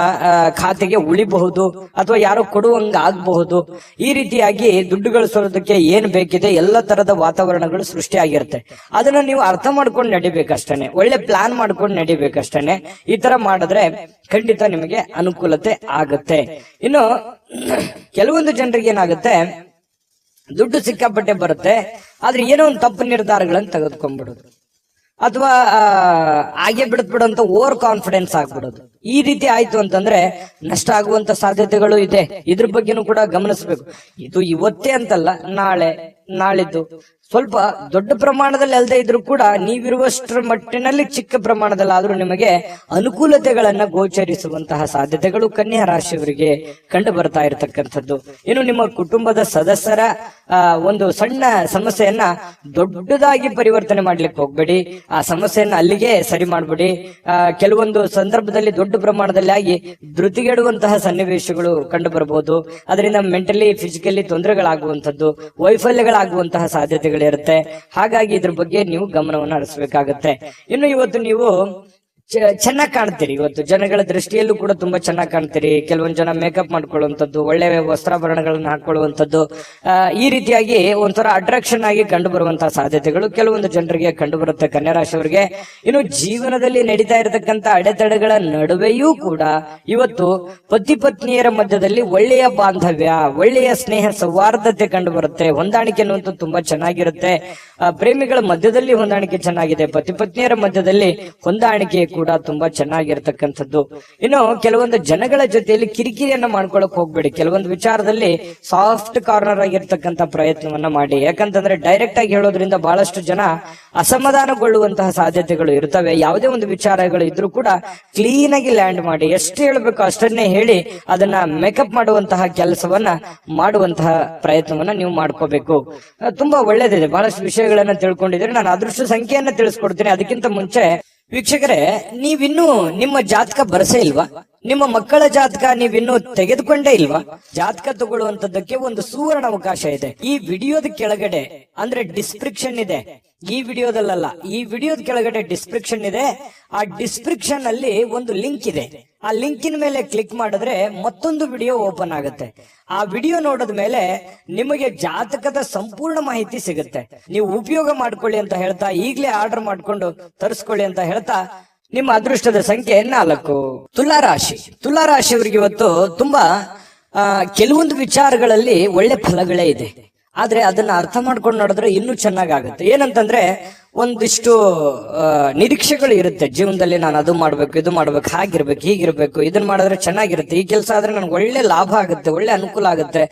ಖಾತೆಗೆ ಉಳಿಬಹುದು, ಅಥವಾ ಯಾರೋ ಕೊಡುವಂಗ ಆಗಬಹುದು. ಈ ರೀತಿಯಾಗಿ ದುಡ್ಡು ಗಳಿಸೋದಕ್ಕೆ ಏನ್ ಬೇಕಿದೆ ಎಲ್ಲ ತರದ ವಾತಾವರಣಗಳು ಸೃಷ್ಟಿಯಾಗಿರುತ್ತೆ. ಅದನ್ನ ನೀವು ಅರ್ಥ ಮಾಡ್ಕೊಂಡು ನಡಿಬೇಕಷ್ಟೇನೆ, ಒಳ್ಳೆ ಪ್ಲಾನ್ ಮಾಡ್ಕೊಂಡು ನಡಿಬೇಕಷ್ಟೇನೆ. ಈ ತರ ಮಾಡಿದ್ರೆ ಖಂಡಿತ ನಿಮಗೆ ಅನುಕೂಲತೆ ಆಗುತ್ತೆ. ಇನ್ನು ಕೆಲವೊಂದು ಜನರಿಗೆ ಏನಾಗುತ್ತೆ, ದುಡ್ಡು ಸಿಕ್ಕಾಪಟ್ಟೆ ಬರುತ್ತೆ, ಆದ್ರೆ ಏನೋ ಒಂದು ತಪ್ಪು ನಿರ್ಧಾರಗಳನ್ನು ತೆಗೆದುಕೊಂಡ್ಬಿಡೋದು, ಅಥವಾ ಹಾಗೆ ಬಿಡುತ್ತ ಓವರ್ ಕಾನ್ಫಿಡೆನ್ಸ್ ಆಗ್ಬಿಡೋದು. ಈ ರೀತಿ ಆಯ್ತು ಅಂತಂದ್ರೆ ನಷ್ಟ ಆಗುವಂತ ಸಾಧ್ಯತೆಗಳು ಇದೆ. ಇದ್ರ ಬಗ್ಗೆನೂ ಕೂಡ ಗಮನಿಸಬೇಕು. ಇದು ಇವತ್ತೇ ಅಂತಲ್ಲ, ನಾಳಿದ್ದು ಸ್ವಲ್ಪ ದೊಡ್ಡ ಪ್ರಮಾಣದಲ್ಲಿ ಅಲ್ಲದೆ ಇದ್ರೂ ಕೂಡ ನೀವಿರುವಷ್ಟರ ಮಟ್ಟಿನಲ್ಲಿ ಚಿಕ್ಕ ಪ್ರಮಾಣದಲ್ಲಾದ್ರೂ ನಿಮಗೆ ಅನುಕೂಲತೆಗಳನ್ನ ಗೋಚರಿಸುವಂತಹ ಸಾಧ್ಯತೆಗಳು ಕನ್ಯಾ ರಾಶಿಯವರಿಗೆ ಕಂಡು ಬರ್ತಾ ಇರತಕ್ಕಂಥದ್ದು. ಇನ್ನು ನಿಮ್ಮ ಕುಟುಂಬದ ಸದಸ್ಯರ ಒಂದು ಸಣ್ಣ ಸಮಸ್ಯೆಯನ್ನ ದೊಡ್ಡದಾಗಿ ಪರಿವರ್ತನೆ ಮಾಡ್ಲಿಕ್ಕೆ ಹೋಗ್ಬೇಡಿ. ಆ ಸಮಸ್ಯೆಯನ್ನ ಅಲ್ಲಿಗೆ ಸರಿ ಮಾಡ್ಬಿಡಿ. ಕೆಲವೊಂದು ಸಂದರ್ಭದಲ್ಲಿ ದೊಡ್ಡ ಪ್ರಮಾಣದಲ್ಲಿ ಆಗಿ ಧೃತಿಗೆಡುವಂತಹ ಸನ್ನಿವೇಶಗಳು ಕಂಡು ಬರಬಹುದು. ಅದರಿಂದ ಮೆಂಟಲಿ ಫಿಸಿಕಲಿ ತೊಂದರೆಗಳಾಗುವಂಥದ್ದು, ವೈಫಲ್ಯಗಳಾಗುವಂತಹ ಸಾಧ್ಯತೆಗಳಿರುತ್ತೆ. ಹಾಗಾಗಿ ಇದ್ರ ಬಗ್ಗೆ ನೀವು ಗಮನವನ್ನು ಹರಿಸಬೇಕಾಗತ್ತೆ. ಇನ್ನು ಇವತ್ತು ನೀವು ಚೆನ್ನಾಗಿ ಕಾಣ್ತೀರಿ. ಇವತ್ತು ಜನಗಳ ದೃಷ್ಟಿಯಲ್ಲೂ ಕೂಡ ತುಂಬಾ ಚೆನ್ನಾಗಿ ಕಾಣ್ತೀರಿ. ಕೆಲವೊಂದು ಜನ ಮೇಕಪ್ ಮಾಡ್ಕೊಳ್ಳುವಂಥದ್ದು, ಒಳ್ಳೆ ವಸ್ತ್ರಾಭರಣಗಳನ್ನ ಹಾಕೊಳ್ಳುವಂಥದ್ದು, ಈ ರೀತಿಯಾಗಿ ಒಂಥರ ಅಟ್ರಾಕ್ಷನ್ ಆಗಿ ಕಂಡು ಬರುವಂತಹ ಸಾಧ್ಯತೆಗಳು ಕೆಲವೊಂದು ಜನರಿಗೆ ಕಂಡು ಬರುತ್ತೆ ಕನ್ಯಾ ರಾಶಿಯವರಿಗೆ. ಇನ್ನು ಜೀವನದಲ್ಲಿ ನಡೀತಾ ಇರತಕ್ಕಂತ ಅಡೆತಡೆಗಳ ನಡುವೆಯೂ ಕೂಡ ಇವತ್ತು ಪತಿ ಪತ್ನಿಯರ ಮಧ್ಯದಲ್ಲಿ ಒಳ್ಳೆಯ ಬಾಂಧವ್ಯ, ಒಳ್ಳೆಯ ಸ್ನೇಹ ಸೌಹಾರ್ದತೆ ಕಂಡು ಬರುತ್ತೆ. ಹೊಂದಾಣಿಕೆ ಅನ್ನುವಂಥದ್ದು ತುಂಬಾ ಚೆನ್ನಾಗಿರುತ್ತೆ. ಪ್ರೇಮಿಗಳ ಮಧ್ಯದಲ್ಲಿ ಹೊಂದಾಣಿಕೆ ಚೆನ್ನಾಗಿದೆ, ಪತಿ ಪತ್ನಿಯರ ಮಧ್ಯದಲ್ಲಿ ಹೊಂದಾಣಿಕೆ ಕೂಡ ತುಂಬಾ ಚೆನ್ನಾಗಿರ್ತಕ್ಕಂಥದ್ದು. ಇನ್ನು ಕೆಲವೊಂದು ಜನಗಳ ಜೊತೆಯಲ್ಲಿ ಕಿರಿಕಿರಿಯನ್ನ ಮಾಡ್ಕೊಳಕ್ ಹೋಗ್ಬೇಡಿ. ಕೆಲವೊಂದು ವಿಚಾರದಲ್ಲಿ ಸಾಫ್ಟ್ ಕಾರ್ನರ್ ಆಗಿರ್ತಕ್ಕಂಥ ಪ್ರಯತ್ನವನ್ನ ಮಾಡಿ. ಯಾಕಂತಂದ್ರೆ ಡೈರೆಕ್ಟ್ ಆಗಿ ಹೇಳೋದ್ರಿಂದ ಬಹಳಷ್ಟು ಜನ ಅಸಮಾಧಾನಗೊಳ್ಳುವಂತಹ ಸಾಧ್ಯತೆಗಳು ಇರ್ತವೆ. ಯಾವುದೇ ಒಂದು ವಿಚಾರಗಳು ಇದ್ರೂ ಕೂಡ ಕ್ಲೀನ್ ಆಗಿ ಲ್ಯಾಂಡ್ ಮಾಡಿ, ಎಷ್ಟು ಹೇಳಬೇಕು ಅಷ್ಟನ್ನೇ ಹೇಳಿ ಅದನ್ನ ಮೇಕಪ್ ಮಾಡುವಂತಹ ಕೆಲಸವನ್ನ ಮಾಡುವಂತಹ ಪ್ರಯತ್ನವನ್ನ ನೀವು ಮಾಡ್ಕೋಬೇಕು. ತುಂಬಾ ಒಳ್ಳೇದಿದೆ. ಬಹಳಷ್ಟು ವಿಷಯಗಳನ್ನ ತಿಳ್ಕೊಂಡಿದ್ರೆ ನಾನು ಅದೃಷ್ಟ ಸಂಖ್ಯೆಯನ್ನ ತಿಳಿಸ್ಕೊಡ್ತೀನಿ. ಅದಕ್ಕಿಂತ ಮುಂಚೆ ವೀಕ್ಷಕರೇ, ನೀವಿನ್ನೂ ನಿಮ್ಮ ಜಾತಕ ಬರಸೇ ಇಲ್ವಾ? ನಿಮ್ಮ ಮಕ್ಕಳ ಜಾತಕ ನೀವಿನ್ನೂ ತೆಗೆದುಕೊಂಡೇ ಇಲ್ವಾ? ಜಾತಕ ತಗೊಳ್ಳುವಂತದ್ದಕ್ಕೆ ಒಂದು ಸುವರ್ಣ ಅವಕಾಶ ಇದೆ. ಈ ವಿಡಿಯೋದ ಕೆಳಗಡೆ ಅಂದ್ರೆ ಡಿಸ್ಕ್ರಿಪ್ಷನ್ ಇದೆ, ಈ ವಿಡಿಯೋದಲ್ಲ, ಈ ವಿಡಿಯೋದ ಕೆಳಗಡೆ ಡಿಸ್ಕ್ರಿಪ್ಷನ್ ಇದೆ. ಆ ಡಿಸ್ಕ್ರಿಪ್ಷನ್ ಅಲ್ಲಿ ಒಂದು ಲಿಂಕ್ ಇದೆ. ಆ ಲಿಂಕಿನ ಮೇಲೆ ಕ್ಲಿಕ್ ಮಾಡಿದ್ರೆ ಮತ್ತೊಂದು ವಿಡಿಯೋ ಓಪನ್ ಆಗುತ್ತೆ. ಆ ವಿಡಿಯೋ ನೋಡಿದ ಮೇಲೆ ನಿಮಗೆ ಜಾತಕದ ಸಂಪೂರ್ಣ ಮಾಹಿತಿ ಸಿಗುತ್ತೆ. ನೀವು ಉಪಯೋಗ ಮಾಡ್ಕೊಳ್ಳಿ ಅಂತ ಹೇಳ್ತಾ, ಈಗಲೇ ಆರ್ಡರ್ ಮಾಡ್ಕೊಂಡು ತರಿಸ್ಕೊಳ್ಳಿ ಅಂತ ಹೇಳ್ತಾ, ನಿಮ್ಮ ಅದೃಷ್ಟದ ಸಂಖ್ಯೆ 4. ತುಲಾರಾಶಿ. ತುಲಾರಾಶಿಯವರಿಗೆ ಇವತ್ತು ತುಂಬಾ ಕೆಲವೊಂದು ವಿಚಾರಗಳಲ್ಲಿ ಒಳ್ಳೆ ಫಲಗಳೇ ಇದೆ. ಆದ್ರೆ ಅದನ್ನ ಅರ್ಥ ಮಾಡ್ಕೊಂಡು ನೋಡಿದ್ರೆ ಇನ್ನೂ ಚೆನ್ನಾಗಾಗುತ್ತೆ. ಏನಂತಂದ್ರೆ ಒಂದಿಷ್ಟು ನಿರೀಕ್ಷೆಗಳು ಇರುತ್ತೆ ಜೀವನದಲ್ಲಿ. ನಾನು ಅದು ಮಾಡ್ಬೇಕು, ಇದು ಮಾಡ್ಬೇಕು, ಹಾಗಿರ್ಬೇಕು, ಹೀಗಿರ್ಬೇಕು, ಇದನ್ನ ಮಾಡಿದ್ರೆ ಚೆನ್ನಾಗಿರುತ್ತೆ, ಈ ಕೆಲಸ ಆದ್ರೆ ನನ್ಗೆ ಒಳ್ಳೆ ಲಾಭ ಆಗುತ್ತೆ, ಒಳ್ಳೆ ಅನುಕೂಲ ಆಗುತ್ತೆ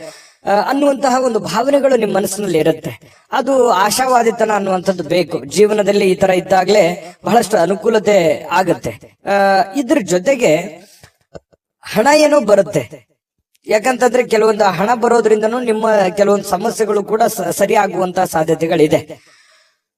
ಅನ್ನುವಂತಹ ಒಂದು ಭಾವನೆಗಳು ನಿಮ್ಮ ಮನಸ್ಸಿನಲ್ಲಿ ಇರುತ್ತೆ. ಅದು ಆಶಾವಾದಿತನ ಅನ್ನುವಂಥದ್ದು ಬೇಕು ಜೀವನದಲ್ಲಿ. ಈ ತರ ಇದ್ದಾಗಲೇ ಬಹಳಷ್ಟು ಅನುಕೂಲತೆ ಆಗತ್ತೆ. ಇದ್ರ ಜೊತೆಗೆ ಹಣ ಏನೋ ಬರುತ್ತೆ. ಯಾಕಂತಂದ್ರೆ ಕೆಲವೊಂದು ಹಣ ಬರೋದ್ರಿಂದನೂ ನಿಮ್ಮ ಕೆಲವೊಂದು ಸಮಸ್ಯೆಗಳು ಕೂಡ ಸರಿಯಾಗುವಂತಹ ಸಾಧ್ಯತೆಗಳಿದೆ.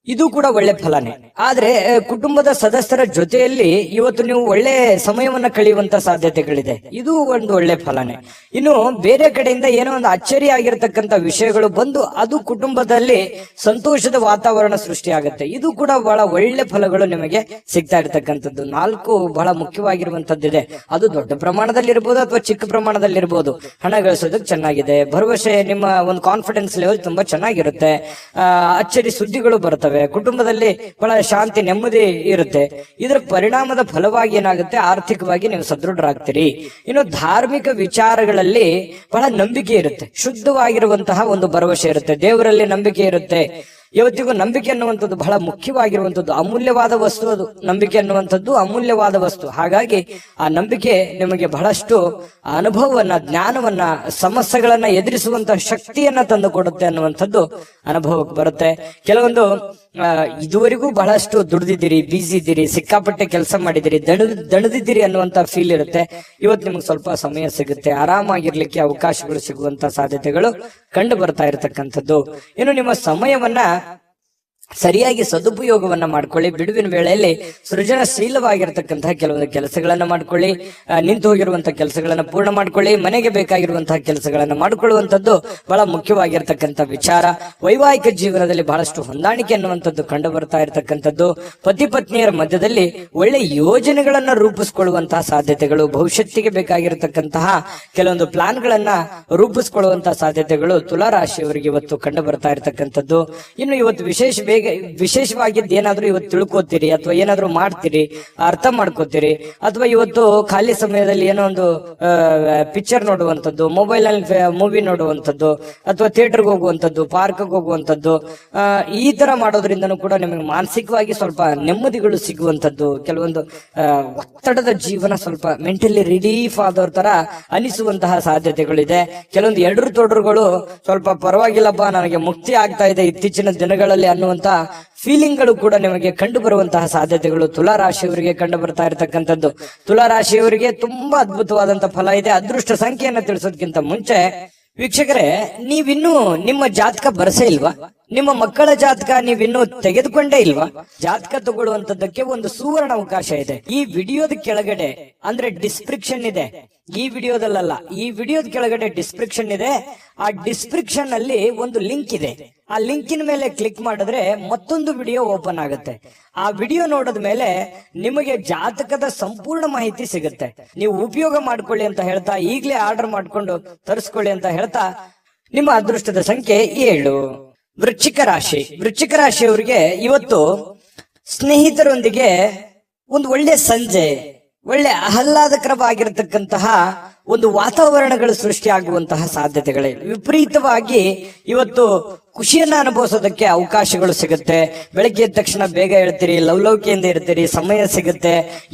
ಇದು ಕೂಡ ಒಳ್ಳೆ ಫಲನೇ. ಆದ್ರೆ ಕುಟುಂಬದ ಸದಸ್ಯರ ಜೊತೆಯಲ್ಲಿ ಇವತ್ತು ನೀವು ಒಳ್ಳೆ ಸಮಯವನ್ನ ಕಳೆಯುವಂತ ಸಾಧ್ಯತೆಗಳಿದೆ. ಇದು ಒಂದು ಒಳ್ಳೆ ಫಲನೇ. ಇನ್ನು ಬೇರೆ ಕಡೆಯಿಂದ ಏನೋ ಒಂದು ಅಚ್ಚರಿ ಆಗಿರತಕ್ಕಂತ ವಿಷಯಗಳು ಬಂದು ಅದು ಕುಟುಂಬದಲ್ಲಿ ಸಂತೋಷದ ವಾತಾವರಣ ಸೃಷ್ಟಿಯಾಗುತ್ತೆ. ಇದು ಕೂಡ ಬಹಳ ಒಳ್ಳೆ ಫಲಗಳು ನಿಮಗೆ ಸಿಗ್ತಾ ಇರತಕ್ಕಂಥದ್ದು. 4 ಬಹಳ ಮುಖ್ಯವಾಗಿರುವಂತದ್ದಿದೆ. ಅದು ದೊಡ್ಡ ಪ್ರಮಾಣದಲ್ಲಿ ಇರ್ಬೋದು ಅಥವಾ ಚಿಕ್ಕ ಪ್ರಮಾಣದಲ್ಲಿ ಇರ್ಬೋದು. ಹಣ ಗಳಿಸೋದಕ್ಕೆ ಚೆನ್ನಾಗಿದೆ. ಭರವಸೆ, ನಿಮ್ಮ ಒಂದು ಕಾನ್ಫಿಡೆನ್ಸ್ ಲೆವೆಲ್ ತುಂಬಾ ಚೆನ್ನಾಗಿರುತ್ತೆ. ಅಚ್ಚರಿ ಸುದ್ದಿಗಳು ಬರ್ತವೆ. ಕುಟುಂಬದಲ್ಲಿ ಬಹಳ ಶಾಂತಿ, ನೆಮ್ಮದಿ ಇರುತ್ತೆ. ಇದರ ಪರಿಣಾಮದ ಫಲವಾಗಿ ಏನಾಗುತ್ತೆ, ಆರ್ಥಿಕವಾಗಿ ನೀವು ಸದೃಢರಾಗ್ತೀರಿ. ಇನ್ನು ಧಾರ್ಮಿಕ ವಿಚಾರಗಳಲ್ಲಿ ಬಹಳ ನಂಬಿಕೆ ಇರುತ್ತೆ. ಶುದ್ಧವಾಗಿರುವಂತಹ ಒಂದು ಭರವಸೆ ಇರುತ್ತೆ. ದೇವರಲ್ಲಿ ನಂಬಿಕೆ ಇರುತ್ತೆ. ಇವತ್ತಿಗೂ ನಂಬಿಕೆ ಅನ್ನುವಂಥದ್ದು ಬಹಳ ಮುಖ್ಯವಾಗಿರುವಂಥದ್ದು, ಅಮೂಲ್ಯವಾದ ವಸ್ತು. ಅದು ನಂಬಿಕೆ ಅನ್ನುವಂಥದ್ದು ಅಮೂಲ್ಯವಾದ ವಸ್ತು. ಹಾಗಾಗಿ ಆ ನಂಬಿಕೆ ನಿಮಗೆ ಬಹಳಷ್ಟು ಅನುಭವವನ್ನ, ಜ್ಞಾನವನ್ನ, ಸಮಸ್ಯೆಗಳನ್ನ ಎದುರಿಸುವಂತಹ ಶಕ್ತಿಯನ್ನ ತಂದು ಕೊಡುತ್ತೆ ಅನ್ನುವಂಥದ್ದು ಅನುಭವಕ್ಕೆ ಬರುತ್ತೆ. ಕೆಲವೊಂದು ಇದುವರೆಗೂ ಬಹಳಷ್ಟು ದುಡ್ದಿದ್ದೀರಿ, ಬಿಸಿ ಇದ್ದೀರಿ, ಸಿಕ್ಕಾಪಟ್ಟೆ ಕೆಲಸ ಮಾಡಿದಿರಿ, ದಣದಿದ್ದೀರಿ ಅನ್ನುವಂತ ಫೀಲ್ ಇರುತ್ತೆ. ಇವತ್ತು ನಿಮ್ಗೆ ಸ್ವಲ್ಪ ಸಮಯ ಸಿಗುತ್ತೆ, ಆರಾಮಾಗಿರ್ಲಿಕ್ಕೆ ಅವಕಾಶಗಳು ಸಿಗುವಂತ ಸಾಧ್ಯತೆಗಳು ಕಂಡು ಬರ್ತಾ ಇರತಕ್ಕಂಥದ್ದು. ಇನ್ನು ನಿಮ್ಮ ಸಮಯವನ್ನ ಸರಿಯಾಗಿ ಸದುಪಯೋಗವನ್ನ ಮಾಡ್ಕೊಳ್ಳಿ. ಬಿಡುವಿನ ವೇಳೆಯಲ್ಲಿ ಸೃಜನಶೀಲವಾಗಿರ್ತಕ್ಕಂತಹ ಕೆಲವೊಂದು ಕೆಲಸಗಳನ್ನ ಮಾಡ್ಕೊಳ್ಳಿ. ನಿಂತು ಹೋಗಿರುವಂತಹ ಕೆಲಸಗಳನ್ನ ಪೂರ್ಣ ಮಾಡ್ಕೊಳ್ಳಿ. ಮನೆಗೆ ಬೇಕಾಗಿರುವಂತಹ ಕೆಲಸಗಳನ್ನ ಮಾಡಿಕೊಳ್ಳುವಂಥದ್ದು ಬಹಳ ಮುಖ್ಯವಾಗಿರ್ತಕ್ಕಂಥ ವಿಚಾರ. ವೈವಾಹಿಕ ಜೀವನದಲ್ಲಿ ಬಹಳಷ್ಟು ಹೊಂದಾಣಿಕೆ ಅನ್ನುವಂಥದ್ದು ಕಂಡು ಬರ್ತಾ ಇರತಕ್ಕಂಥದ್ದು. ಪತಿ ಪತ್ನಿಯರ ಮಧ್ಯದಲ್ಲಿ ಒಳ್ಳೆ ಯೋಜನೆಗಳನ್ನ ರೂಪಿಸಿಕೊಳ್ಳುವಂತಹ ಸಾಧ್ಯತೆಗಳು, ಭವಿಷ್ಯತ್ತಿಗೆ ಬೇಕಾಗಿರತಕ್ಕಂತಹ ಕೆಲವೊಂದು ಪ್ಲಾನ್ಗಳನ್ನ ರೂಪಿಸಿಕೊಳ್ಳುವಂತಹ ಸಾಧ್ಯತೆಗಳು ತುಲಾರಾಶಿಯವರಿಗೆ ಇವತ್ತು ಕಂಡು ಬರ್ತಾ ಇರತಕ್ಕಂಥದ್ದು. ಇನ್ನು ಇವತ್ತು ವಿಶೇಷವಾಗಿದ್ದು ಏನಾದ್ರೂ ಇವತ್ತು ತಿಳ್ಕೊತೀರಿ ಅಥವಾ ಏನಾದ್ರೂ ಮಾಡ್ತೀರಿ, ಅರ್ಥ ಮಾಡ್ಕೋತೀರಿ. ಅಥವಾ ಇವತ್ತು ಖಾಲಿ ಸಮಯದಲ್ಲಿ ಏನೋ ಒಂದು ಪಿಕ್ಚರ್ ನೋಡುವಂಥದ್ದು, ಮೊಬೈಲ್ ಅಲ್ಲಿ ಮೂವಿ ನೋಡುವಂಥದ್ದು, ಅಥವಾ ಥಿಯೇಟರ್ಗೆ ಹೋಗುವಂಥದ್ದು, ಪಾರ್ಕ್ಗೆ ಹೋಗುವಂಥದ್ದು, ಈ ತರ ಮಾಡೋದ್ರಿಂದನೂ ಕೂಡ ನಿಮಗೆ ಮಾನಸಿಕವಾಗಿ ಸ್ವಲ್ಪ ನೆಮ್ಮದಿಗಳು ಸಿಗುವಂಥದ್ದು. ಕೆಲವೊಂದು ಒತ್ತಡದ ಜೀವನ ಸ್ವಲ್ಪ ಮೆಂಟಲಿ ರಿಲೀಫ್ ಆದವ್ರ ತರ ಅನಿಸುವಂತಹ ಸಾಧ್ಯತೆಗಳಿದೆ. ಕೆಲವೊಂದು ಎಡರು ತೊಡರುಗಳು ಸ್ವಲ್ಪ ಪರವಾಗಿಲ್ಲಪ್ಪ, ನನಗೆ ಮುಕ್ತಿ ಆಗ್ತಾ ಇದೆ ಇತ್ತೀಚಿನ ದಿನಗಳಲ್ಲಿ ಅನ್ನುವಂತ ಫೀಲಿಂಗ್ಗಳು ಕೂಡ ನಿಮಗೆ ಕಂಡು ಬರುವಂತಹ ಸಾಧ್ಯತೆಗಳು ತುಲಾರಾಶಿಯವರಿಗೆ ಕಂಡು ಬರ್ತಾ ಇರತಕ್ಕಂಥದ್ದು. ತುಲಾರಾಶಿಯವರಿಗೆ ತುಂಬಾ ಅದ್ಭುತವಾದಂತಹ ಫಲ ಇದೆ. ಅದೃಷ್ಟ ಸಂಖ್ಯೆಯನ್ನ ತಿಳಿಸೋದಕ್ಕಿಂತ ಮುಂಚೆ ವೀಕ್ಷಕರೇ, ನೀವಿನ್ನೂ ನಿಮ್ಮ ಜಾತಕ ಬರಸೇ ಇಲ್ವಾ? ನಿಮ್ಮ ಮಕ್ಕಳ ಜಾತಕ ನೀವಿನ್ನೂ ತೆಗೆದುಕೊಂಡೇ ಇಲ್ವಾ? ಜಾತಕ ತಗೊಳ್ಳುವಂತದ್ದಕ್ಕೆ ಒಂದು ಸುವರ್ಣ ಅವಕಾಶ ಇದೆ. ಈ ವಿಡಿಯೋದ ಕೆಳಗಡೆ ಅಂದ್ರೆ ಡಿಸ್ಕ್ರಿಪ್ಷನ್ ಇದೆ. ಈ ವಿಡಿಯೋದಲ್ಲ, ಈ ವಿಡಿಯೋದ ಕೆಳಗಡೆ ಡಿಸ್ಕ್ರಿಪ್ಷನ್ ಇದೆ. ಆ ಡಿಸ್ಕ್ರಿಪ್ಷನ್ ಅಲ್ಲಿ ಒಂದು ಲಿಂಕ್ ಇದೆ. ಆ ಲಿಂಕಿನ ಮೇಲೆ ಕ್ಲಿಕ್ ಮಾಡಿದ್ರೆ ಮತ್ತೊಂದು ವಿಡಿಯೋ ಓಪನ್ ಆಗುತ್ತೆ. ಆ ವಿಡಿಯೋ ನೋಡಿದ ಮೇಲೆ ನಿಮಗೆ ಜಾತಕದ ಸಂಪೂರ್ಣ ಮಾಹಿತಿ ಸಿಗುತ್ತೆ. ನೀವು ಉಪಯೋಗ ಮಾಡ್ಕೊಳ್ಳಿ ಅಂತ ಹೇಳ್ತಾ, ಈಗಲೇ ಆರ್ಡರ್ ಮಾಡ್ಕೊಂಡು ತರಿಸ್ಕೊಳ್ಳಿ ಅಂತ ಹೇಳ್ತಾ, ನಿಮ್ಮ ಅದೃಷ್ಟದ ಸಂಖ್ಯೆ 7. ವೃಶ್ಚಿಕ ರಾಶಿ. ವೃಶ್ಚಿಕ ರಾಶಿಯವರಿಗೆ ಇವತ್ತು ಸ್ನೇಹಿತರೊಂದಿಗೆ ಒಂದು ಒಳ್ಳೆ ಸಂಜೆ, ಒಳ್ಳೆ ಆಹ್ಲಾದಕರವಾಗಿರತಕ್ಕಂತಹ ಒಂದು ವಾತಾವರಣಗಳು ಸೃಷ್ಟಿಯಾಗುವಂತಹ ಸಾಧ್ಯತೆಗಳೇ. ವಿಪರೀತವಾಗಿ ಇವತ್ತು ಖುಷಿಯನ್ನ ಅನುಭವಿಸೋದಕ್ಕೆ ಅವಕಾಶಗಳು ಸಿಗುತ್ತೆ. ಬೆಳಗ್ಗೆ ಎದ್ದ ತಕ್ಷಣ ಬೇಗ ಹೇಳ್ತೀರಿ, ಲವಲವಿಕೆಯಿಂದ ಇರ್ತೀರಿ, ಸಮಯ ಸಿಗುತ್ತೆ.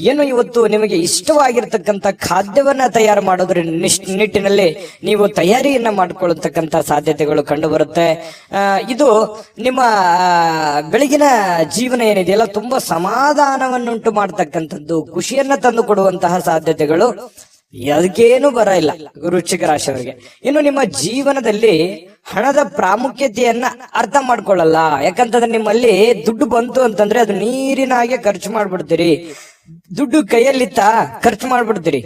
ಏನು ಇವತ್ತು ನಿಮಗೆ ಇಷ್ಟವಾಗಿರ್ತಕ್ಕಂಥ ಖಾದ್ಯವನ್ನ ತಯಾರು ಮಾಡೋದ್ರ ನಿಟ್ಟಿನಲ್ಲಿ ನೀವು ತಯಾರಿಯನ್ನ ಮಾಡಿಕೊಳ್ಳತಕ್ಕಂಥ ಸಾಧ್ಯತೆಗಳು ಕಂಡು ಬರುತ್ತೆ. ಇದು ನಿಮ್ಮ ಬೆಳಗಿನ ಜೀವನ ಏನಿದೆಯಲ್ಲ ತುಂಬಾ ಸಮಾಧಾನವನ್ನುಂಟು ಮಾಡ್ತಕ್ಕಂಥದ್ದು, ಖುಷಿಯನ್ನ ತಂದು ಕೊಡುವಂತಹ ಸಾಧ್ಯತೆಗಳು ಅದಕ್ಕೇನು ಬರ ಇಲ್ಲ ವೃಶ್ಚಿಕ ರಾಶಿಯವರಿಗೆ. ಇನ್ನು ನಿಮ್ಮ ಜೀವನದಲ್ಲಿ ಹಣದ ಪ್ರಾಮುಖ್ಯತೆಯನ್ನ ಅರ್ಥ ಮಾಡ್ಕೊಳ್ಳಲ್ಲ. ಯಾಕಂತಂದ್ರೆ ನಿಮ್ಮಲ್ಲಿ ದುಡ್ಡು ಬಂತು ಅಂತಂದ್ರೆ ಅದು ನೀರಿನ ಹಾಗೆ ಖರ್ಚು ಮಾಡ್ಬಿಡ್ತೀರಿ. ದುಡ್ಡು ಕೈಯಲ್ಲಿತ್ತ ಖರ್ಚು ಮಾಡ್ಬಿಡ್ತೀರಿ.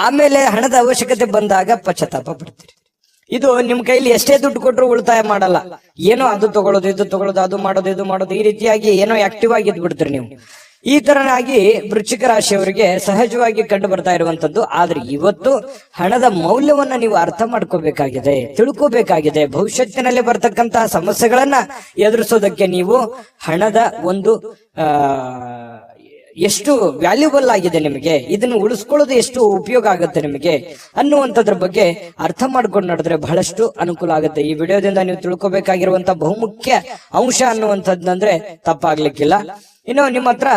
ಆಮೇಲೆ ಹಣದ ಅವಶ್ಯಕತೆ ಬಂದಾಗ ಪಶ್ಚಾತ್ತಾಪ ಪಡ್ತೀರಿ. ಇದು ನಿಮ್ ಕೈಲಿ ಎಷ್ಟೇ ದುಡ್ಡು ಕೊಟ್ಟರು ಉಳಿತಾಯ ಮಾಡಲ್ಲ. ಏನೋ ಅದು ತಗೊಳ್ಳೋದು, ಇದು ತಗೊಳ್ಳೋದು, ಅದು ಮಾಡೋದು, ಇದು ಮಾಡೋದು, ಈ ರೀತಿಯಾಗಿ ಏನೋ ಆಕ್ಟಿವ್ ಆಗಿ ಇದ್ಬಿಡ್ತೀರಿ ನೀವು. ಈ ತರನಾಗಿ ವೃಶ್ಚಿಕ ರಾಶಿಯವರಿಗೆ ಸಹಜವಾಗಿ ಕಂಡು ಬರ್ತಾ ಇರುವಂತದ್ದು. ಆದ್ರೆ ಇವತ್ತು ಹಣದ ಮೌಲ್ಯವನ್ನ ನೀವು ಅರ್ಥ ಮಾಡ್ಕೋಬೇಕಾಗಿದೆ, ತಿಳ್ಕೋಬೇಕಾಗಿದೆ. ಭವಿಷ್ಯತ್ತಿನಲ್ಲಿ ಬರ್ತಕ್ಕಂತಹ ಸಮಸ್ಯೆಗಳನ್ನ ಎದುರಿಸೋದಕ್ಕೆ ನೀವು ಹಣದ ಒಂದು ಎಷ್ಟು ವ್ಯಾಲ್ಯೂಬಲ್ ಆಗಿದೆ ನಿಮಗೆ, ಇದನ್ನು ಉಳಿಸ್ಕೊಳ್ಳೋದು ಎಷ್ಟು ಉಪಯೋಗ ಆಗುತ್ತೆ ನಿಮಗೆ ಅನ್ನುವಂಥದ್ರ ಬಗ್ಗೆ ಅರ್ಥ ಮಾಡ್ಕೊಂಡು ನಡೆದ್ರೆ ಬಹಳಷ್ಟು ಅನುಕೂಲ ಆಗುತ್ತೆ. ಈ ವಿಡಿಯೋದಿಂದ ನೀವು ತಿಳ್ಕೊಬೇಕಾಗಿರುವಂತ ಬಹುಮುಖ್ಯ ಅಂಶ ಅನ್ನುವಂಥದ್ದಂದ್ರೆ ತಪ್ಪಾಗ್ಲಿಕ್ಕಿಲ್ಲ. ಇನ್ನು ನಿಮ್ಮ ಹತ್ರ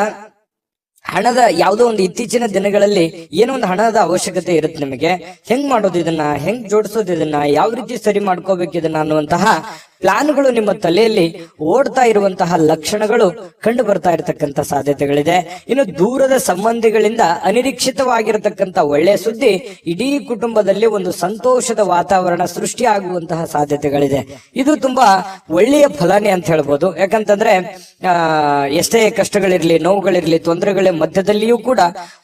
ಹಣದ ಯಾವುದೋ ಒಂದು ಇತ್ತೀಚಿನ ದಿನಗಳಲ್ಲಿ ಏನೋ ಒಂದು ಹಣದ ಅವಶ್ಯಕತೆ ಇರುತ್ತೆ ನಿಮಗೆ. ಹೆಂಗ್ ಮಾಡೋದು ಇದನ್ನ, ಹೆಂಗ್ ಜೋಡಿಸೋದು ಇದನ್ನ, ಯಾವ ರೀತಿ ಸರಿ ಮಾಡ್ಕೋಬೇಕು ಇದನ್ನ ಅನ್ನುವಂತಹ ಪ್ಲಾನ್ಗಳು ನಿಮ್ಮ ತಲೆಯಲ್ಲಿ ಓಡ್ತಾ ಇರುವಂತಹ ಲಕ್ಷಣಗಳು ಕಂಡು ಬರ್ತಾ ಇರತಕ್ಕಂತ ಸಾಧ್ಯತೆಗಳಿದೆ. ಇನ್ನು ದೂರದ ಸಂಬಂಧಿಗಳಿಂದ ಅನಿರೀಕ್ಷಿತವಾಗಿರತಕ್ಕಂತ ಒಳ್ಳೆಯ ಸುದ್ದಿ ಇಡೀ ಕುಟುಂಬದಲ್ಲಿ ಒಂದು ಸಂತೋಷದ ವಾತಾವರಣ ಸೃಷ್ಟಿಯಾಗುವಂತಹ ಸಾಧ್ಯತೆಗಳಿದೆ. ಇದು ತುಂಬಾ ಒಳ್ಳೆಯ ಫಲನೇ ಅಂತ ಹೇಳ್ಬೋದು. ಯಾಕಂತಂದ್ರೆ ಎಷ್ಟೇ ಕಷ್ಟಗಳಿರ್ಲಿ, ನೋವುಗಳಿರ್ಲಿ, ತೊಂದರೆಗಳ ಮಧ್ಯದಲ್ಲಿಯೂ ಕೂಡ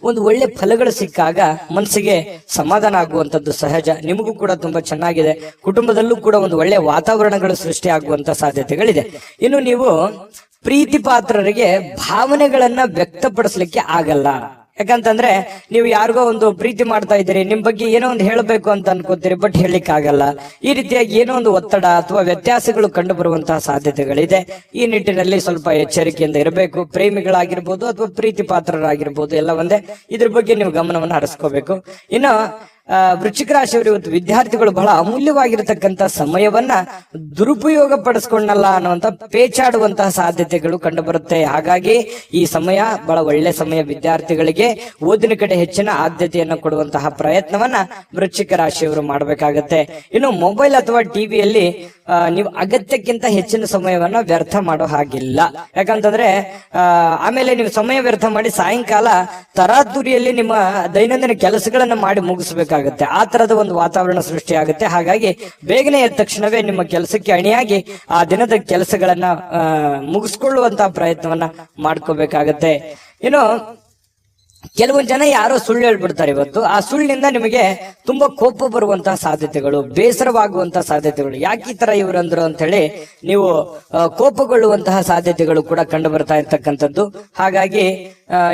ಒಂದು ಒಳ್ಳೆ ಫಲಗಳು ಸಿಕ್ಕಾಗ ಮನಸ್ಸಿಗೆ ಸಮಾಧಾನ ಆಗುವಂತದ್ದು ಸಹಜ. ನಿಮಗೂ ಕೂಡ ತುಂಬಾ ಚೆನ್ನಾಗಿದೆ. ಕುಟುಂಬದಲ್ಲೂ ಕೂಡ ಒಂದು ಒಳ್ಳೆ ವಾತಾವರಣಗಳು ಸೃಷ್ಟಿ ಆಗುವಂತ ಸಾಧ್ಯತೆಗಳಿದೆ. ಇನ್ನು ನೀವು ಪ್ರೀತಿ ಪಾತ್ರರಿಗೆ ಭಾವನೆಗಳನ್ನ ವ್ಯಕ್ತಪಡಿಸ್ಲಿಕ್ಕೆ ಆಗಲ್ಲ. ಯಾಕಂತಂದ್ರೆ ನೀವು ಯಾರಿಗೋ ಒಂದು ಪ್ರೀತಿ ಮಾಡ್ತಾ ಇದ್ದೀರಿ, ನಿಮ್ ಬಗ್ಗೆ ಏನೋ ಒಂದು ಹೇಳಬೇಕು ಅಂತ ಅನ್ಕೋತೀರಿ, ಬಟ್ ಹೇಳಲಿಕ್ಕೆ ಆಗಲ್ಲ. ಈ ರೀತಿಯಾಗಿ ಏನೋ ಒಂದು ಒತ್ತಡ ಅಥವಾ ವ್ಯತ್ಯಾಸಗಳು ಕಂಡು ಬರುವಂತಹ ಸಾಧ್ಯತೆಗಳಿದೆ. ಈ ನಿಟ್ಟಿನಲ್ಲಿ ಸ್ವಲ್ಪ ಎಚ್ಚರಿಕೆಯಿಂದ ಇರಬೇಕು. ಪ್ರೇಮಿಗಳಾಗಿರ್ಬೋದು ಅಥವಾ ಪ್ರೀತಿ ಪಾತ್ರರಾಗಿರ್ಬೋದು, ಎಲ್ಲ ಒಂದೇ. ಇದ್ರ ಬಗ್ಗೆ ನೀವು ಗಮನವನ್ನು ಹರಿಸ್ಕೋಬೇಕು. ಇನ್ನು ವೃಶ್ಚಿಕ ರಾಶಿಯವರು ಇವತ್ತು ವಿದ್ಯಾರ್ಥಿಗಳು ಬಹಳ ಅಮೂಲ್ಯವಾಗಿರತಕ್ಕಂತ ಸಮಯವನ್ನ ದುರುಪಯೋಗ ಪಡಿಸ್ಕೊಂಡಲ್ಲ ಅನ್ನುವಂತ ಪೇಚಾಡುವಂತಹ ಸಾಧ್ಯತೆಗಳು ಕಂಡು ಬರುತ್ತೆ. ಹಾಗಾಗಿ ಈ ಸಮಯ ಬಹಳ ಒಳ್ಳೆ ಸಮಯ. ವಿದ್ಯಾರ್ಥಿಗಳಿಗೆ ಓದಿನ ಕಡೆ ಹೆಚ್ಚಿನ ಆದ್ಯತೆಯನ್ನು ಕೊಡುವಂತಹ ಪ್ರಯತ್ನವನ್ನ ವೃಶ್ಚಿಕ ರಾಶಿಯವರು ಮಾಡಬೇಕಾಗತ್ತೆ. ಇನ್ನು ಮೊಬೈಲ್ ಅಥವಾ ಟಿವಿಯಲ್ಲಿ ನೀವು ಅಗತ್ಯಕ್ಕಿಂತ ಹೆಚ್ಚಿನ ಸಮಯವನ್ನ ವ್ಯರ್ಥ ಮಾಡೋ ಹಾಗಿಲ್ಲ. ಯಾಕಂತಂದ್ರೆ ಆಮೇಲೆ ನೀವು ಸಮಯ ವ್ಯರ್ಥ ಮಾಡಿ ಸಾಯಂಕಾಲ ತರಾತುರಿಯಲ್ಲಿ ನಿಮ್ಮ ದೈನಂದಿನ ಕೆಲಸಗಳನ್ನ ಮಾಡಿ ಮುಗಿಸ್ಬೇಕಾಗುತ್ತೆ. ಆ ತರದ ಒಂದು ವಾತಾವರಣ ಸೃಷ್ಟಿ ಆಗುತ್ತೆ. ಹಾಗಾಗಿ ಬೇಗನೆ ಎದ್ದ ತಕ್ಷಣವೇ ನಿಮ್ಮ ಕೆಲಸಕ್ಕೆ ಅಣಿಯಾಗಿ ಆ ದಿನದ ಕೆಲಸಗಳನ್ನ ಮುಗಿಸ್ಕೊಳ್ಳುವಂತಹ ಪ್ರಯತ್ನವನ್ನ ಮಾಡ್ಕೋಬೇಕಾಗತ್ತೆ. ಇನ್ನು ಕೆಲವೊಂದು ಜನ ಯಾರೋ ಸುಳ್ಳು ಹೇಳ್ಬಿಡ್ತಾರೆ ಇವತ್ತು. ಆ ಸುಳ್ಳಿನಿಂದ ನಿಮಗೆ ತುಂಬಾ ಕೋಪ ಬರುವಂತಹ ಸಾಧ್ಯತೆಗಳು, ಬೇಸರವಾಗುವಂತಹ ಸಾಧ್ಯತೆಗಳು, ಯಾಕೆ ಈ ತರ ಇವ್ರಂದ್ರು ಅಂತ ಹೇಳಿ ನೀವು ಕೋಪಗೊಳ್ಳುವಂತಹ ಸಾಧ್ಯತೆಗಳು ಕೂಡ ಕಂಡು ಬರ್ತಾ ಇರ್ತಕ್ಕಂಥದ್ದು. ಹಾಗಾಗಿ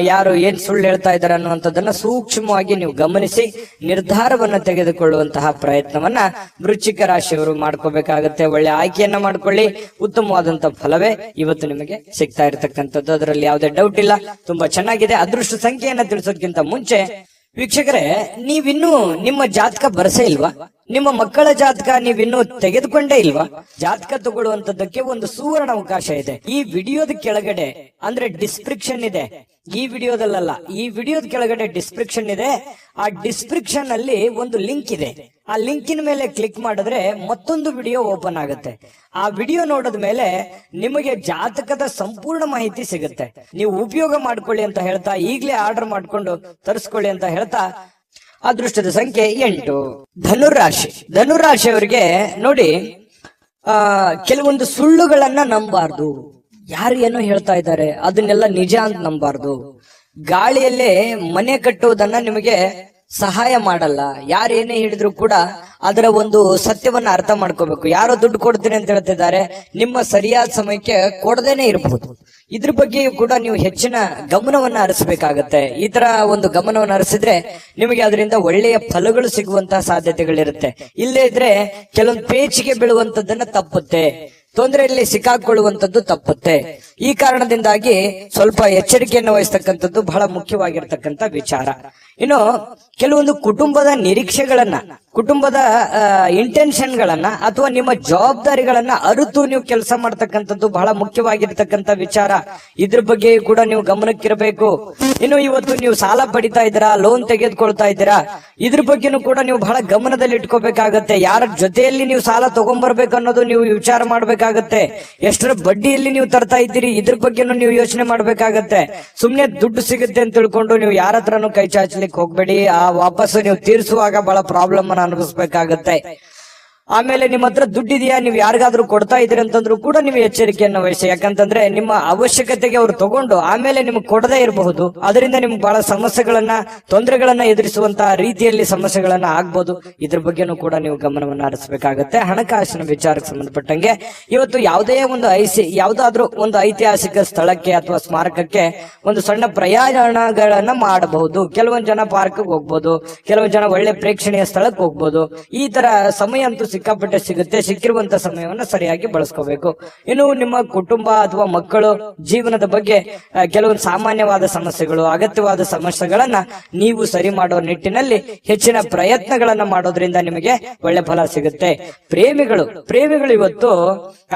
ಯಾರು ಏನ್ ಸುಳ್ಳು ಹೇಳ್ತಾ ಇದ್ದಾರೆ ಅನ್ನುವಂಥದ್ದನ್ನ ಸೂಕ್ಷ್ಮವಾಗಿ ನೀವು ಗಮನಿಸಿ ನಿರ್ಧಾರವನ್ನ ತೆಗೆದುಕೊಳ್ಳುವಂತಹ ಪ್ರಯತ್ನವನ್ನ ವೃಶ್ಚಿಕ ರಾಶಿಯವರು ಮಾಡ್ಕೋಬೇಕಾಗತ್ತೆ. ಒಳ್ಳೆ ಆಯ್ಕೆಯನ್ನ ಮಾಡ್ಕೊಳ್ಳಿ. ಉತ್ತಮವಾದಂತಹ ಫಲವೇ ಇವತ್ತು ನಿಮಗೆ ಸಿಗ್ತಾ ಇರತಕ್ಕಂಥದ್ದು, ಅದರಲ್ಲಿ ಯಾವುದೇ ಡೌಟ್ ಇಲ್ಲ. ತುಂಬಾ ಚೆನ್ನಾಗಿದೆ. ಅದೃಷ್ಟ ಸಂಖ್ಯೆಯನ್ನ ತಿಳಿಸೋದಕ್ಕಿಂತ ಮುಂಚೆ ವೀಕ್ಷಕರೇ, ನೀವಿನ್ನೂ ನಿಮ್ಮ ಜಾತಕ ಬರಸೇ ಇಲ್ವಾ? ನಿಮ್ಮ ಮಕ್ಕಳ ಜಾತಕ ನೀವಿನ್ನೂ ತೆಗೆದುಕೊಂಡೇ ಇಲ್ವಾ? ಜಾತಕ ತಗೊಳ್ಳುವಂತದ್ದಕ್ಕೆ ಒಂದು ಸುವರ್ಣ ಅವಕಾಶ ಇದೆ. ಈ ವಿಡಿಯೋದ ಕೆಳಗಡೆ ಅಂದ್ರೆ ಡಿಸ್ಕ್ರಿಪ್ಷನ್ ಇದೆ. ಈ ವಿಡಿಯೋದಲ್ಲ, ಈ ವಿಡಿಯೋದ ಕೆಳಗಡೆ ಡಿಸ್ಕ್ರಿಪ್ಷನ್ ಇದೆ. ಆ ಡಿಸ್ಕ್ರಿಪ್ಷನ್ ಅಲ್ಲಿ ಒಂದು ಲಿಂಕ್ ಇದೆ. ಆ ಲಿಂಕಿನ ಮೇಲೆ ಕ್ಲಿಕ್ ಮಾಡಿದ್ರೆ ಮತ್ತೊಂದು ವಿಡಿಯೋ ಓಪನ್ ಆಗುತ್ತೆ. ಆ ವಿಡಿಯೋ ನೋಡಿದ ಮೇಲೆ ನಿಮಗೆ ಜಾತಕದ ಸಂಪೂರ್ಣ ಮಾಹಿತಿ ಸಿಗುತ್ತೆ. ನೀವು ಉಪಯೋಗ ಮಾಡ್ಕೊಳ್ಳಿ ಅಂತ ಹೇಳ್ತಾ, ಈಗಲೇ ಆರ್ಡರ್ ಮಾಡ್ಕೊಂಡು ತರಿಸ್ಕೊಳ್ಳಿ ಅಂತ ಹೇಳ್ತಾ, ಅದೃಷ್ಟದ ಸಂಖ್ಯೆ 8. ಧನುರಾಶಿ. ಧನುರಾಶಿಯವರಿಗೆ ನೋಡಿ, ಕೆಲವೊಂದು ಸುಳ್ಳುಗಳನ್ನ ನಂಬಾರ್ದು. ಯಾರು ಏನೋ ಹೇಳ್ತಾ ಇದ್ದಾರೆ ಅದನ್ನೆಲ್ಲ ನಿಜ ಅಂತ ನಂಬಾರ್ದು. ಗಾಳಿಯಲ್ಲೇ ಮನೆ ಕಟ್ಟುವುದನ್ನ ನಿಮಗೆ ಸಹಾಯ ಮಾಡಲ್ಲ. ಯಾರು ಏನೇ ಹೇಳಿದ್ರು ಕೂಡ ಅದರ ಒಂದು ಸತ್ಯವನ್ನ ಅರ್ಥ ಮಾಡ್ಕೋಬೇಕು. ಯಾರೋ ದುಡ್ಡು ಕೊಡ್ತೀನಿ ಅಂತ ಹೇಳ್ತಿದ್ದಾರೆ, ನಿಮ್ಮ ಸರಿಯಾದ ಸಮಯಕ್ಕೆ ಕೊಡದೇನೆ ಇರಬಹುದು. ಇದ್ರ ಬಗ್ಗೆಯೂ ಕೂಡ ನೀವು ಹೆಚ್ಚಿನ ಗಮನವನ್ನ ಹರಿಸಬೇಕಾಗತ್ತೆ. ಈ ತರ ಒಂದು ಗಮನವನ್ನು ಹರಿಸಿದ್ರೆ ನಿಮಗೆ ಅದರಿಂದ ಒಳ್ಳೆಯ ಫಲಗಳು ಸಿಗುವಂತಹ ಸಾಧ್ಯತೆಗಳಿರುತ್ತೆ. ಇಲ್ಲೇ ಇದ್ರೆ ಕೆಲವೊಂದು ಪೇಚಿಗೆ ಬೀಳುವಂತದ್ದನ್ನ ತಪ್ಪುತ್ತೆ, ತೊಂದರೆಯಲ್ಲಿ ಸಿಕ್ಕಾಕೊಳ್ಳುವಂತದ್ದು ತಪ್ಪುತ್ತೆ. ಈ ಕಾರಣದಿಂದಾಗಿ ಸ್ವಲ್ಪ ಎಚ್ಚರಿಕೆಯನ್ನು ವಹಿಸ್ತಕ್ಕಂಥದ್ದು ಬಹಳ ಮುಖ್ಯವಾಗಿರ್ತಕ್ಕಂಥ ವಿಚಾರ. ಇನ್ನು ಕೆಲವೊಂದು ಕುಟುಂಬದ ನಿರೀಕ್ಷೆಗಳನ್ನ, ಕುಟುಂಬದ ಇಂಟೆನ್ಷನ್ ಗಳನ್ನ ಅಥವಾ ನಿಮ್ಮ ಜವಾಬ್ದಾರಿಗಳನ್ನ ಅರಿತು ನೀವು ಕೆಲಸ ಮಾಡ್ತಕ್ಕಂಥದ್ದು ಬಹಳ ಮುಖ್ಯವಾಗಿರ್ತಕ್ಕಂಥ ವಿಚಾರ. ಇದ್ರ ಬಗ್ಗೆ ಕೂಡ ನೀವು ಗಮನಕ್ಕಿರಬೇಕು. ಇನ್ನು ಇವತ್ತು ನೀವು ಸಾಲ ಪಡಿತಾ ಇದ್ದೀರಾ, ಲೋನ್ ತೆಗೆದುಕೊಳ್ತಾ ಇದ್ದೀರಾ, ಇದ್ರ ಬಗ್ಗೆನೂ ಕೂಡ ನೀವು ಬಹಳ ಗಮನದಲ್ಲಿ ಇಟ್ಕೋಬೇಕಾಗತ್ತೆ. ಯಾರ ಜೊತೆಯಲ್ಲಿ ನೀವು ಸಾಲ ತಗೊಂಡ್ಬರ್ಬೇಕು ಅನ್ನೋದು ನೀವು ವಿಚಾರ ಮಾಡ್ಬೇಕಾಗತ್ತೆ. ಎಷ್ಟರ ಬಡ್ಡಿಯಲ್ಲಿ ನೀವು ತರ್ತಾ ಇದ್ದೀರಿ, ಇದ್ರ ಬಗ್ಗೆನೂ ನೀವು ಯೋಚನೆ ಮಾಡ್ಬೇಕಾಗತ್ತೆ. ಸುಮ್ನೆ ದುಡ್ಡು ಸಿಗುತ್ತೆ ಅಂತ ತಿಳ್ಕೊಂಡು ನೀವು ಯಾರ ಹತ್ರನೂ ಕೈ ಚಾಚಲಿಕ್ಕೆ ಹೋಗ್ಬೇಡಿ. ಆ ವಾಪಸ್ ನೀವು ತೀರಿಸುವಾಗ ಬಹಳ ಪ್ರಾಬ್ಲಮ್ ಅನ್ನ ಅನುಭವಿಸ್ಬೇಕಾಗತ್ತೆ. ಆಮೇಲೆ ನಿಮ್ಮ ಹತ್ರ ದುಡ್ಡಿದೆಯಾ, ನೀವು ಯಾರಿಗಾದ್ರೂ ಕೊಡ್ತಾ ಇದೀರಿ ಅಂತಂದ್ರೂ ಕೂಡ ನೀವು ಎಚ್ಚರಿಕೆಯನ್ನು ವಹಿಸಿ. ಯಾಕಂತಂದ್ರೆ ನಿಮ್ಮ ಅವಶ್ಯಕತೆಗೆ ಅವ್ರು ತಗೊಂಡು ಆಮೇಲೆ ನಿಮ್ಗೆ ಕೊಡದೇ ಇರಬಹುದು. ಅದರಿಂದ ನಿಮ್ಗೆ ಬಹಳ ಸಮಸ್ಯೆಗಳನ್ನ, ತೊಂದರೆಗಳನ್ನ ಎದುರಿಸುವಂತಹ ರೀತಿಯಲ್ಲಿ ಸಮಸ್ಯೆಗಳನ್ನ ಆಗ್ಬೋದು. ಇದ್ರ ಬಗ್ಗೆನೂ ಕೂಡ ನೀವು ಗಮನವನ್ನ ಹರಿಸಬೇಕಾಗತ್ತೆ. ಹಣಕಾಸಿನ ವಿಚಾರಕ್ಕೆ ಸಂಬಂಧಪಟ್ಟಂಗೆ ಇವತ್ತು ಯಾವುದೇ ಒಂದು ಯಾವುದಾದ್ರೂ ಒಂದು ಐತಿಹಾಸಿಕ ಸ್ಥಳಕ್ಕೆ ಅಥವಾ ಸ್ಮಾರಕಕ್ಕೆ ಒಂದು ಸಣ್ಣ ಪ್ರಯಾಣಗಳನ್ನ ಮಾಡಬಹುದು. ಕೆಲವೊಂದು ಜನ ಪಾರ್ಕ್ ಹೋಗ್ಬೋದು, ಕೆಲವೊಂದು ಜನ ಒಳ್ಳೆ ಪ್ರೇಕ್ಷಣೀಯ ಸ್ಥಳಕ್ಕೆ ಹೋಗ್ಬೋದು. ಈ ತರ ಸಮಯ ಅಂತೂ ಸಿಕ್ಕಾಪಟ್ಟೆ ಸಿಗುತ್ತೆ. ಸಿಕ್ಕಿರುವಂತ ಸಮಯವನ್ನ ಸರಿಯಾಗಿ ಬಳಸ್ಕೋಬೇಕು. ಇನ್ನು ನಿಮ್ಮ ಕುಟುಂಬ ಅಥವಾ ಮಕ್ಕಳು ಜೀವನದ ಬಗ್ಗೆ ಕೆಲವೊಂದು ಸಾಮಾನ್ಯವಾದ ಸಮಸ್ಯೆಗಳು, ಅಗತ್ಯವಾದ ಸಮಸ್ಯೆಗಳನ್ನ ನೀವು ಸರಿ ಮಾಡೋ ನಿಟ್ಟಿನಲ್ಲಿ ಹೆಚ್ಚಿನ ಪ್ರಯತ್ನಗಳನ್ನ ಮಾಡೋದ್ರಿಂದ ನಿಮಗೆ ಒಳ್ಳೆ ಫಲ ಸಿಗುತ್ತೆ. ಪ್ರೇಮಿಗಳು ಇವತ್ತು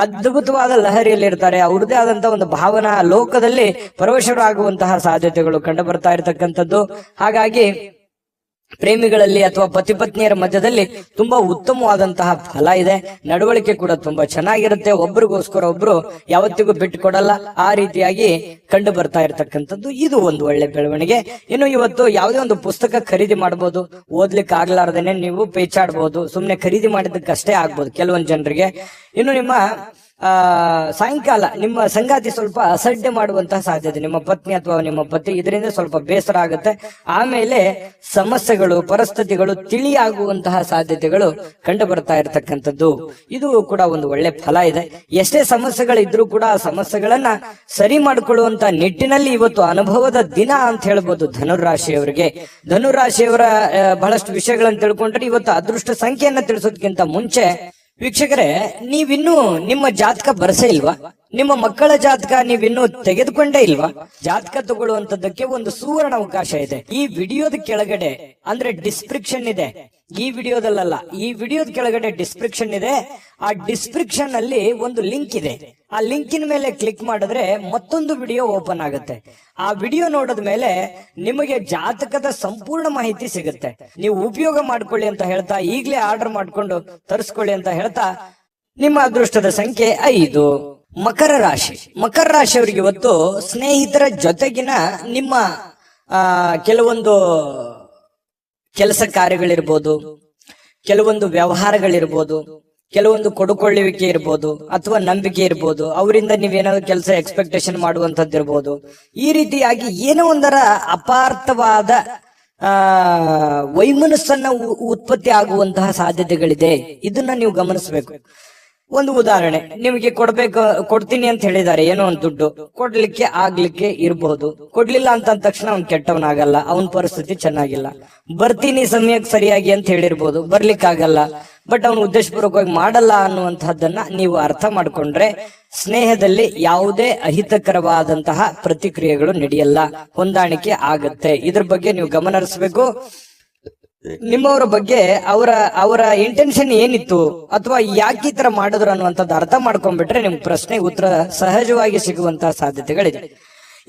ಅದ್ಭುತವಾದ ಲಹರಿಯಲ್ಲಿ ಇರ್ತಾರೆ. ಅವ್ರದೇ ಆದಂತ ಒಂದು ಭಾವನಾ ಲೋಕದಲ್ಲಿ ಪರವಶರಾಗುವಂತಹ ಸಾಧ್ಯತೆಗಳು ಕಂಡು ಬರ್ತಾ ಇರತಕ್ಕಂಥದ್ದು. ಹಾಗಾಗಿ ಪ್ರೇಮಿಗಳಲ್ಲಿ ಅಥವಾ ಪತಿ ಪತ್ನಿಯರ ಮಧ್ಯದಲ್ಲಿ ತುಂಬಾ ಉತ್ತಮವಾದಂತಹ ಫಲ ಇದೆ. ನಡವಳಿಕೆ ಕೂಡ ತುಂಬಾ ಚೆನ್ನಾಗಿರುತ್ತೆ. ಒಬ್ರಿಗೋಸ್ಕರ ಒಬ್ರು ಯಾವತ್ತಿಗೂ ಬಿಟ್ಟು ಕೊಡಲ್ಲ. ಆ ರೀತಿಯಾಗಿ ಕಂಡು ಬರ್ತಾ ಇರತಕ್ಕಂಥದ್ದು ಇದು ಒಂದು ಒಳ್ಳೆ ಬೆಳವಣಿಗೆ. ಇನ್ನು ಇವತ್ತು ಯಾವುದೇ ಒಂದು ಪುಸ್ತಕ ಖರೀದಿ ಮಾಡಬಹುದು. ಓದ್ಲಿಕ್ಕೆ ಆಗ್ಲಾರ್ದೇನೆ ನೀವು ಪೇಚಾಡ್ಬಹುದು. ಸುಮ್ನೆ ಖರೀದಿ ಮಾಡಿದ್ದಕ್ಕಷ್ಟೇ ಆಗ್ಬೋದು ಕೆಲವೊಂದು ಜನರಿಗೆ. ಇನ್ನು ನಿಮ್ಮ ಸಾಯಂಕಾಲ ನಿಮ್ಮ ಸಂಗಾತಿ ಸ್ವಲ್ಪ ಅಸಡ್ಡೆ ಮಾಡುವಂತಹ ಸಾಧ್ಯತೆ, ನಿಮ್ಮ ಪತ್ನಿ ಅಥವಾ ನಿಮ್ಮ ಪತಿ, ಇದರಿಂದ ಸ್ವಲ್ಪ ಬೇಸರ ಆಗುತ್ತೆ. ಆಮೇಲೆ ಸಮಸ್ಯೆಗಳು, ಪರಿಸ್ಥಿತಿಗಳು ತಿಳಿಯಾಗುವಂತಹ ಸಾಧ್ಯತೆಗಳು ಕಂಡು ಬರ್ತಾ ಇರತಕ್ಕಂಥದ್ದು. ಇದು ಕೂಡ ಒಂದು ಒಳ್ಳೆ ಫಲ ಇದೆ. ಎಷ್ಟೇ ಸಮಸ್ಯೆಗಳಿದ್ರೂ ಕೂಡ ಆ ಸಮಸ್ಯೆಗಳನ್ನ ಸರಿ ಮಾಡಿಕೊಳ್ಳುವಂತ ನಿಟ್ಟಿನಲ್ಲಿ ಇವತ್ತು ಅನುಭವದ ದಿನ ಅಂತ ಹೇಳ್ಬೋದು ಧನುರಾಶಿಯವರಿಗೆ. ಧನುರಾಶಿಯವರ ಬಹಳಷ್ಟು ವಿಷಯಗಳನ್ನು ತಿಳ್ಕೊಂಡ್ರೆ ಇವತ್ತು ಅದೃಷ್ಟ ಸಂಖ್ಯೆಯನ್ನ ತಿಳಿಸೋದಕ್ಕಿಂತ ಮುಂಚೆ ವೀಕ್ಷಕರೇ, ನೀವಿನ್ನೂ ನಿಮ್ಮ ಜಾತಕ ಬರಸೇ ಇಲ್ವಾ? ನಿಮ್ಮ ಮಕ್ಕಳ ಜಾತಕ ನೀವಿನ್ನೂ ತೆಗೆದುಕೊಂಡೇ ಇಲ್ವಾ? ಜಾತಕ ತಗೊಳ್ಳುವಂತದ್ದಕ್ಕೆ ಒಂದು ಸುವರ್ಣ ಅವಕಾಶ ಇದೆ. ಈ ವಿಡಿಯೋದ ಕೆಳಗಡೆ ಅಂದ್ರೆ ಡಿಸ್ಕ್ರಿಪ್ಷನ್ ಇದೆ. ಈ ವಿಡಿಯೋದಲ್ಲ, ಈ ವಿಡಿಯೋದ ಕೆಳಗಡೆ ಡಿಸ್ಕ್ರಿಪ್ಷನ್ ಇದೆ. ಆ ಡಿಸ್ಕ್ರಿಪ್ಷನ್ ಅಲ್ಲಿ ಒಂದು ಲಿಂಕ್ ಇದೆ. ಆ ಲಿಂಕಿನ ಮೇಲೆ ಕ್ಲಿಕ್ ಮಾಡಿದ್ರೆ ಮತ್ತೊಂದು ವಿಡಿಯೋ ಓಪನ್ ಆಗುತ್ತೆ. ಆ ವಿಡಿಯೋ ನೋಡಿದ ಮೇಲೆ ನಿಮಗೆ ಜಾತಕದ ಸಂಪೂರ್ಣ ಮಾಹಿತಿ ಸಿಗುತ್ತೆ. ನೀವು ಉಪಯೋಗ ಮಾಡ್ಕೊಳ್ಳಿ ಅಂತ ಹೇಳ್ತಾ, ಈಗಲೇ ಆರ್ಡರ್ ಮಾಡ್ಕೊಂಡು ತರಿಸ್ಕೊಳ್ಳಿ ಅಂತ ಹೇಳ್ತಾ, ನಿಮ್ಮ ಅದೃಷ್ಟದ ಸಂಖ್ಯೆ 5. ಮಕರ ರಾಶಿಯವರಿಗೆ ಇವತ್ತು ಸ್ನೇಹಿತರ ಜೊತೆಗಿನ ನಿಮ್ಮ ಕೆಲವೊಂದು ಕೆಲಸ ಕಾರ್ಯಗಳಿರ್ಬೋದು, ಕೆಲವೊಂದು ವ್ಯವಹಾರಗಳಿರ್ಬೋದು, ಕೆಲವೊಂದು ಕೊಡುಕೊಳ್ಳುವಿಕೆ ಇರ್ಬೋದು, ಅಥವಾ ನಂಬಿಕೆ ಇರ್ಬೋದು. ಅವರಿಂದ ನೀವೇನಾದ್ರು ಕೆಲಸ ಎಕ್ಸ್ಪೆಕ್ಟೇಷನ್ ಮಾಡುವಂತದ್ದು ಇರ್ಬೋದು. ಈ ರೀತಿಯಾಗಿ ಏನೋ ಒಂದರ ಅಪಾರ್ಥವಾದ ವೈಮನಸ್ಸನ್ನ ಉತ್ಪತ್ತಿ ಆಗುವಂತಹ ಸಾಧ್ಯತೆಗಳಿದೆ. ಇದನ್ನ ನೀವು ಗಮನಿಸಬೇಕು. ಒಂದು ಉದಾಹರಣೆ, ನಿಮಗೆ ಕೊಡ್ತೀನಿ ಅಂತ ಹೇಳಿದ್ದಾರೆ ಏನೋ ಒಂದು ದುಡ್ಡು, ಆಗ್ಲಿಕ್ಕೆ ಇರಬಹುದು. ಕೊಡ್ಲಿಲ್ಲ ಅಂತ ಅಂದ ತಕ್ಷಣ ಅವ್ನ್ ಕೆಟ್ಟವನಾಗಲ್ಲ, ಅವನ ಪರಿಸ್ಥಿತಿ ಚೆನ್ನಾಗಿಲ್ಲ. ಬರ್ತೀನಿ ಸಮಯಕ್ಕೆ ಸರಿಯಾಗಿ ಅಂತ ಹೇಳಿರ್ಬೋದು, ಬರ್ಲಿಕ್ಕಾಗಲ್ಲ. ಬಟ್ ಅವನು ಉದ್ದೇಶಪೂರ್ವಕವಾಗಿ ಮಾಡಲ್ಲ ಅನ್ನುವಂತಹದ್ದನ್ನ ನೀವು ಅರ್ಥ ಮಾಡ್ಕೊಂಡ್ರೆ ಸ್ನೇಹದಲ್ಲಿ ಯಾವುದೇ ಅಹಿತಕರವಾದಂತಹ ಪ್ರತಿಕ್ರಿಯೆಗಳು ನಡೆಯಲ್ಲ, ಹೊಂದಾಣಿಕೆ ಆಗತ್ತೆ. ಇದ್ರ ಬಗ್ಗೆ ನೀವು ಗಮನ ಹರಿಸಬೇಕು. ನಿಮ್ಮವರ ಬಗ್ಗೆ ಅವರ ಇಂಟೆನ್ಷನ್ ಏನಿತ್ತು ಅಥವಾ ಯಾಕೆ ಈ ತರ ಮಾಡಿದ್ರು ಅನ್ನುವಂಥದ್ದು ಅರ್ಥ ಮಾಡ್ಕೊಂಡ್ಬಿಟ್ರೆ ನಿಮ್ ಪ್ರಶ್ನೆಗೆ ಉತ್ತರ ಸಹಜವಾಗಿ ಸಿಗುವಂತಹ ಸಾಧ್ಯತೆಗಳಿದೆ.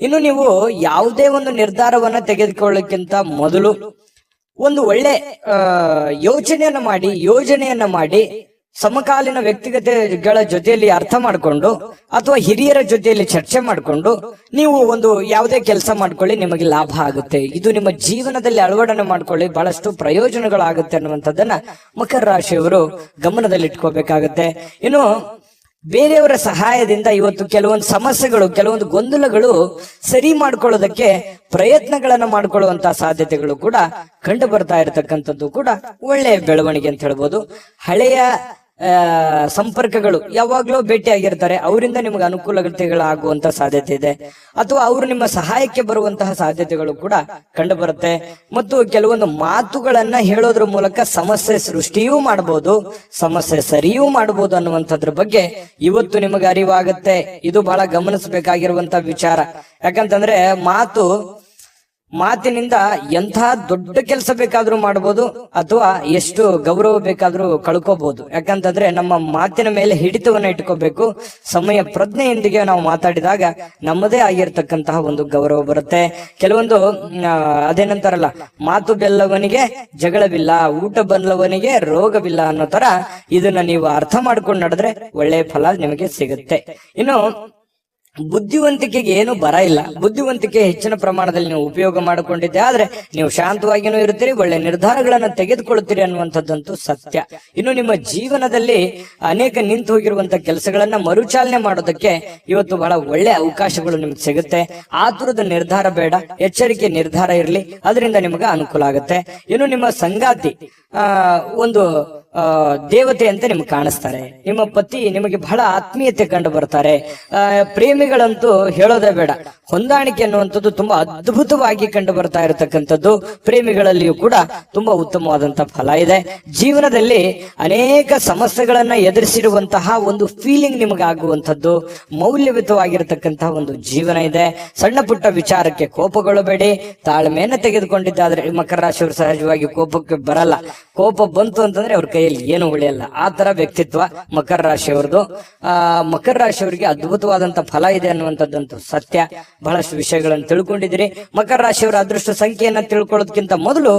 ಇನ್ನು ನೀವು ಯಾವುದೇ ಒಂದು ನಿರ್ಧಾರವನ್ನ ತೆಗೆದುಕೊಳ್ಳಕ್ಕಿಂತ ಮೊದಲು ಒಂದು ಒಳ್ಳೆ ಯೋಜನೆಯನ್ನ ಮಾಡಿ ಸಮಕಾಲೀನ ವ್ಯಕ್ತಿಗತೆಗಳ ಜೊತೆಯಲ್ಲಿ ಅರ್ಥ ಮಾಡಿಕೊಂಡು ಅಥವಾ ಹಿರಿಯರ ಜೊತೆಯಲ್ಲಿ ಚರ್ಚೆ ಮಾಡಿಕೊಂಡು ನೀವು ಒಂದು ಯಾವುದೇ ಕೆಲಸ ಮಾಡ್ಕೊಳ್ಳಿ, ನಿಮಗೆ ಲಾಭ ಆಗುತ್ತೆ. ಇದು ನಿಮ್ಮ ಜೀವನದಲ್ಲಿ ಅಳವಡನೆ ಮಾಡ್ಕೊಳ್ಳಿ, ಬಹಳಷ್ಟು ಪ್ರಯೋಜನಗಳಾಗುತ್ತೆ ಅನ್ನುವಂಥದ್ದನ್ನ ಮಕರ ರಾಶಿಯವರು ಗಮನದಲ್ಲಿಟ್ಕೋಬೇಕಾಗತ್ತೆ. ಇನ್ನು ಬೇರೆಯವರ ಸಹಾಯದಿಂದ ಇವತ್ತು ಕೆಲವೊಂದು ಸಮಸ್ಯೆಗಳು, ಕೆಲವೊಂದು ಗೊಂದಲಗಳು ಸರಿ ಮಾಡ್ಕೊಳ್ಳೋದಕ್ಕೆ ಪ್ರಯತ್ನಗಳನ್ನ ಮಾಡ್ಕೊಳ್ಳುವಂತಹ ಸಾಧ್ಯತೆಗಳು ಕೂಡ ಕಂಡು ಬರ್ತಾ ಇರತಕ್ಕಂಥದ್ದು ಕೂಡ ಒಳ್ಳೆಯ ಬೆಳವಣಿಗೆ ಅಂತ ಹೇಳ್ಬೋದು. ಹಳೆಯ ಸಂಪರ್ಕಗಳು ಯಾವಾಗ್ಲೂ ಭೇಟಿ ಆಗಿರ್ತಾರೆ, ಅವರಿಂದ ನಿಮ್ಗೆ ಅನುಕೂಲತೆಗಳಾಗುವಂತ ಸಾಧ್ಯತೆ ಇದೆ. ಅಥವಾ ಅವರು ನಿಮ್ಮ ಸಹಾಯಕ್ಕೆ ಬರುವಂತಹ ಸಾಧ್ಯತೆಗಳು ಕೂಡ ಕಂಡು ಬರುತ್ತೆ. ಮತ್ತು ಕೆಲವೊಂದು ಮಾತುಗಳನ್ನ ಹೇಳೋದ್ರ ಮೂಲಕ ಸಮಸ್ಯೆ ಸೃಷ್ಟಿಯೂ ಮಾಡಬಹುದು, ಸಮಸ್ಯೆ ಸರಿಯೂ ಮಾಡಬಹುದು ಅನ್ನುವಂಥದ್ರ ಬಗ್ಗೆ ಇವತ್ತು ನಿಮಗೆ ಅರಿವಾಗುತ್ತೆ. ಇದು ಬಹಳ ಗಮನಿಸಬೇಕಾಗಿರುವಂತ ವಿಚಾರ. ಯಾಕಂತಂದ್ರೆ ಮಾತಿನಿಂದ ಎಂಥ ದೊಡ್ಡ ಕೆಲಸ ಬೇಕಾದ್ರೂ ಮಾಡಬಹುದು ಅಥವಾ ಎಷ್ಟು ಗೌರವ ಬೇಕಾದ್ರೂ ಕಳ್ಕೋಬಹುದು. ಯಾಕಂತಂದ್ರೆ ನಮ್ಮ ಮಾತಿನ ಮೇಲೆ ಹಿಡಿತವನ್ನ ಇಟ್ಕೋಬೇಕು. ಸಮಯ ಪ್ರಜ್ಞೆಯೊಂದಿಗೆ ನಾವು ಮಾತಾಡಿದಾಗ ನಮ್ಮದೇ ಆಗಿರ್ತಕ್ಕಂತಹ ಒಂದು ಗೌರವ ಬರುತ್ತೆ. ಕೆಲವೊಂದು ಅದೇನಂತಾರಲ್ಲ, ಮಾತು ಬೆಲ್ಲವನಿಗೆ ಜಗಳವಿಲ್ಲ, ಊಟ ಬಲ್ಲವನಿಗೆ ರೋಗವಿಲ್ಲ ಅನ್ನೋ ತರ ಇದನ್ನ ನೀವು ಅರ್ಥ ಮಾಡ್ಕೊಂಡು ನಡೆದ್ರೆ ಒಳ್ಳೆಯ ಫಲ ನಿಮಗೆ ಸಿಗುತ್ತೆ. ಇನ್ನು ಬುದ್ಧಿವಂತಿಕೆಗೆ ಏನು ಬರ ಇಲ್ಲ. ಬುದ್ಧಿವಂತಿಕೆ ಹೆಚ್ಚಿನ ಪ್ರಮಾಣದಲ್ಲಿ ನೀವು ಉಪಯೋಗ ಮಾಡಿಕೊಂಡಿದ್ದೆ ಆದ್ರೆ ನೀವು ಶಾಂತವಾಗಿನೂ ಇರ್ತೀರಿ, ಒಳ್ಳೆ ನಿರ್ಧಾರಗಳನ್ನು ತೆಗೆದುಕೊಳ್ಳುತ್ತೀರಿ ಅನ್ನುವಂಥದ್ದಂತೂ ಸತ್ಯ. ಇನ್ನು ನಿಮ್ಮ ಜೀವನದಲ್ಲಿ ಅನೇಕ ನಿಂತು ಹೋಗಿರುವಂತಹ ಕೆಲಸಗಳನ್ನ ಮರುಚಾಲನೆ ಮಾಡೋದಕ್ಕೆ ಇವತ್ತು ಬಹಳ ಒಳ್ಳೆ ಅವಕಾಶಗಳು ನಿಮ್ಗೆ ಸಿಗುತ್ತೆ. ಆತುರದ ನಿರ್ಧಾರ ಬೇಡ, ಎಚ್ಚರಿಕೆ ನಿರ್ಧಾರ ಇರಲಿ, ಅದರಿಂದ ನಿಮಗೆ ಅನುಕೂಲ ಆಗುತ್ತೆ. ಇನ್ನು ನಿಮ್ಮ ಸಂಗಾತಿ ಒಂದು ದೇವತೆ ಅಂತ ನಿಮ್ಗೆ ಕಾಣಿಸ್ತಾರೆ. ನಿಮ್ಮ ಪತಿ ನಿಮಗೆ ಬಹಳ ಆತ್ಮೀಯತೆ ಕಂಡು ಬರ್ತಾರೆ. ಪ್ರೇಮಿಗಳಂತೂ ಹೇಳೋದೇ ಬೇಡ, ಹೊಂದಾಣಿಕೆ ಅನ್ನುವಂಥದ್ದು ತುಂಬಾ ಅದ್ಭುತವಾಗಿ ಕಂಡು ಬರ್ತಾ ಇರತಕ್ಕಂಥದ್ದು. ಪ್ರೇಮಿಗಳಲ್ಲಿಯೂ ಕೂಡ ತುಂಬಾ ಉತ್ತಮವಾದಂತಹ ಫಲ ಇದೆ. ಜೀವನದಲ್ಲಿ ಅನೇಕ ಸಮಸ್ಯೆಗಳನ್ನ ಎದುರಿಸಿರುವಂತಹ ಒಂದು ಫೀಲಿಂಗ್ ನಿಮಗಾಗುವಂಥದ್ದು, ಮೌಲ್ಯಯುತವಾಗಿರತಕ್ಕಂತಹ ಒಂದು ಜೀವನ ಇದೆ. ಸಣ್ಣ ಪುಟ್ಟ ವಿಚಾರಕ್ಕೆ ಕೋಪಗೊಳ್ಳಬೇಡಿ, ತಾಳ್ಮೆಯನ್ನು ತೆಗೆದುಕೊಂಡಿದ್ದಾದ್ರೆ ಮಕರ ರಾಶಿಯವರು ಸಹಜವಾಗಿ ಕೋಪಕ್ಕೆ ಬರಲ್ಲ. ಕೋಪ ಬಂತು ಅಂತಂದ್ರೆ ಅವ್ರ ಕೈಯಲ್ಲಿ ಏನು ಉಳಿಯಲ್ಲ. ಆ ತರ ವ್ಯಕ್ತಿತ್ವ ಮಕರ ರಾಶಿಯವರದು. ಮಕರ ರಾಶಿಯವರಿಗೆ ಅದ್ಭುತವಾದಂತ ಫಲ ಇದೆ ಅನ್ನುವಂಥದ್ದಂತೂ ಸತ್ಯ. ಬಹಳಷ್ಟು ವಿಷಯಗಳನ್ನು ತಿಳ್ಕೊಂಡಿದ್ದೀರಿ. ಮಕರ ರಾಶಿಯವರ ಅದೃಷ್ಟ ಸಂಖ್ಯೆಯನ್ನ ತಿಳ್ಕೊಳ್ಳೋದಕ್ಕಿಂತ ಮೊದಲು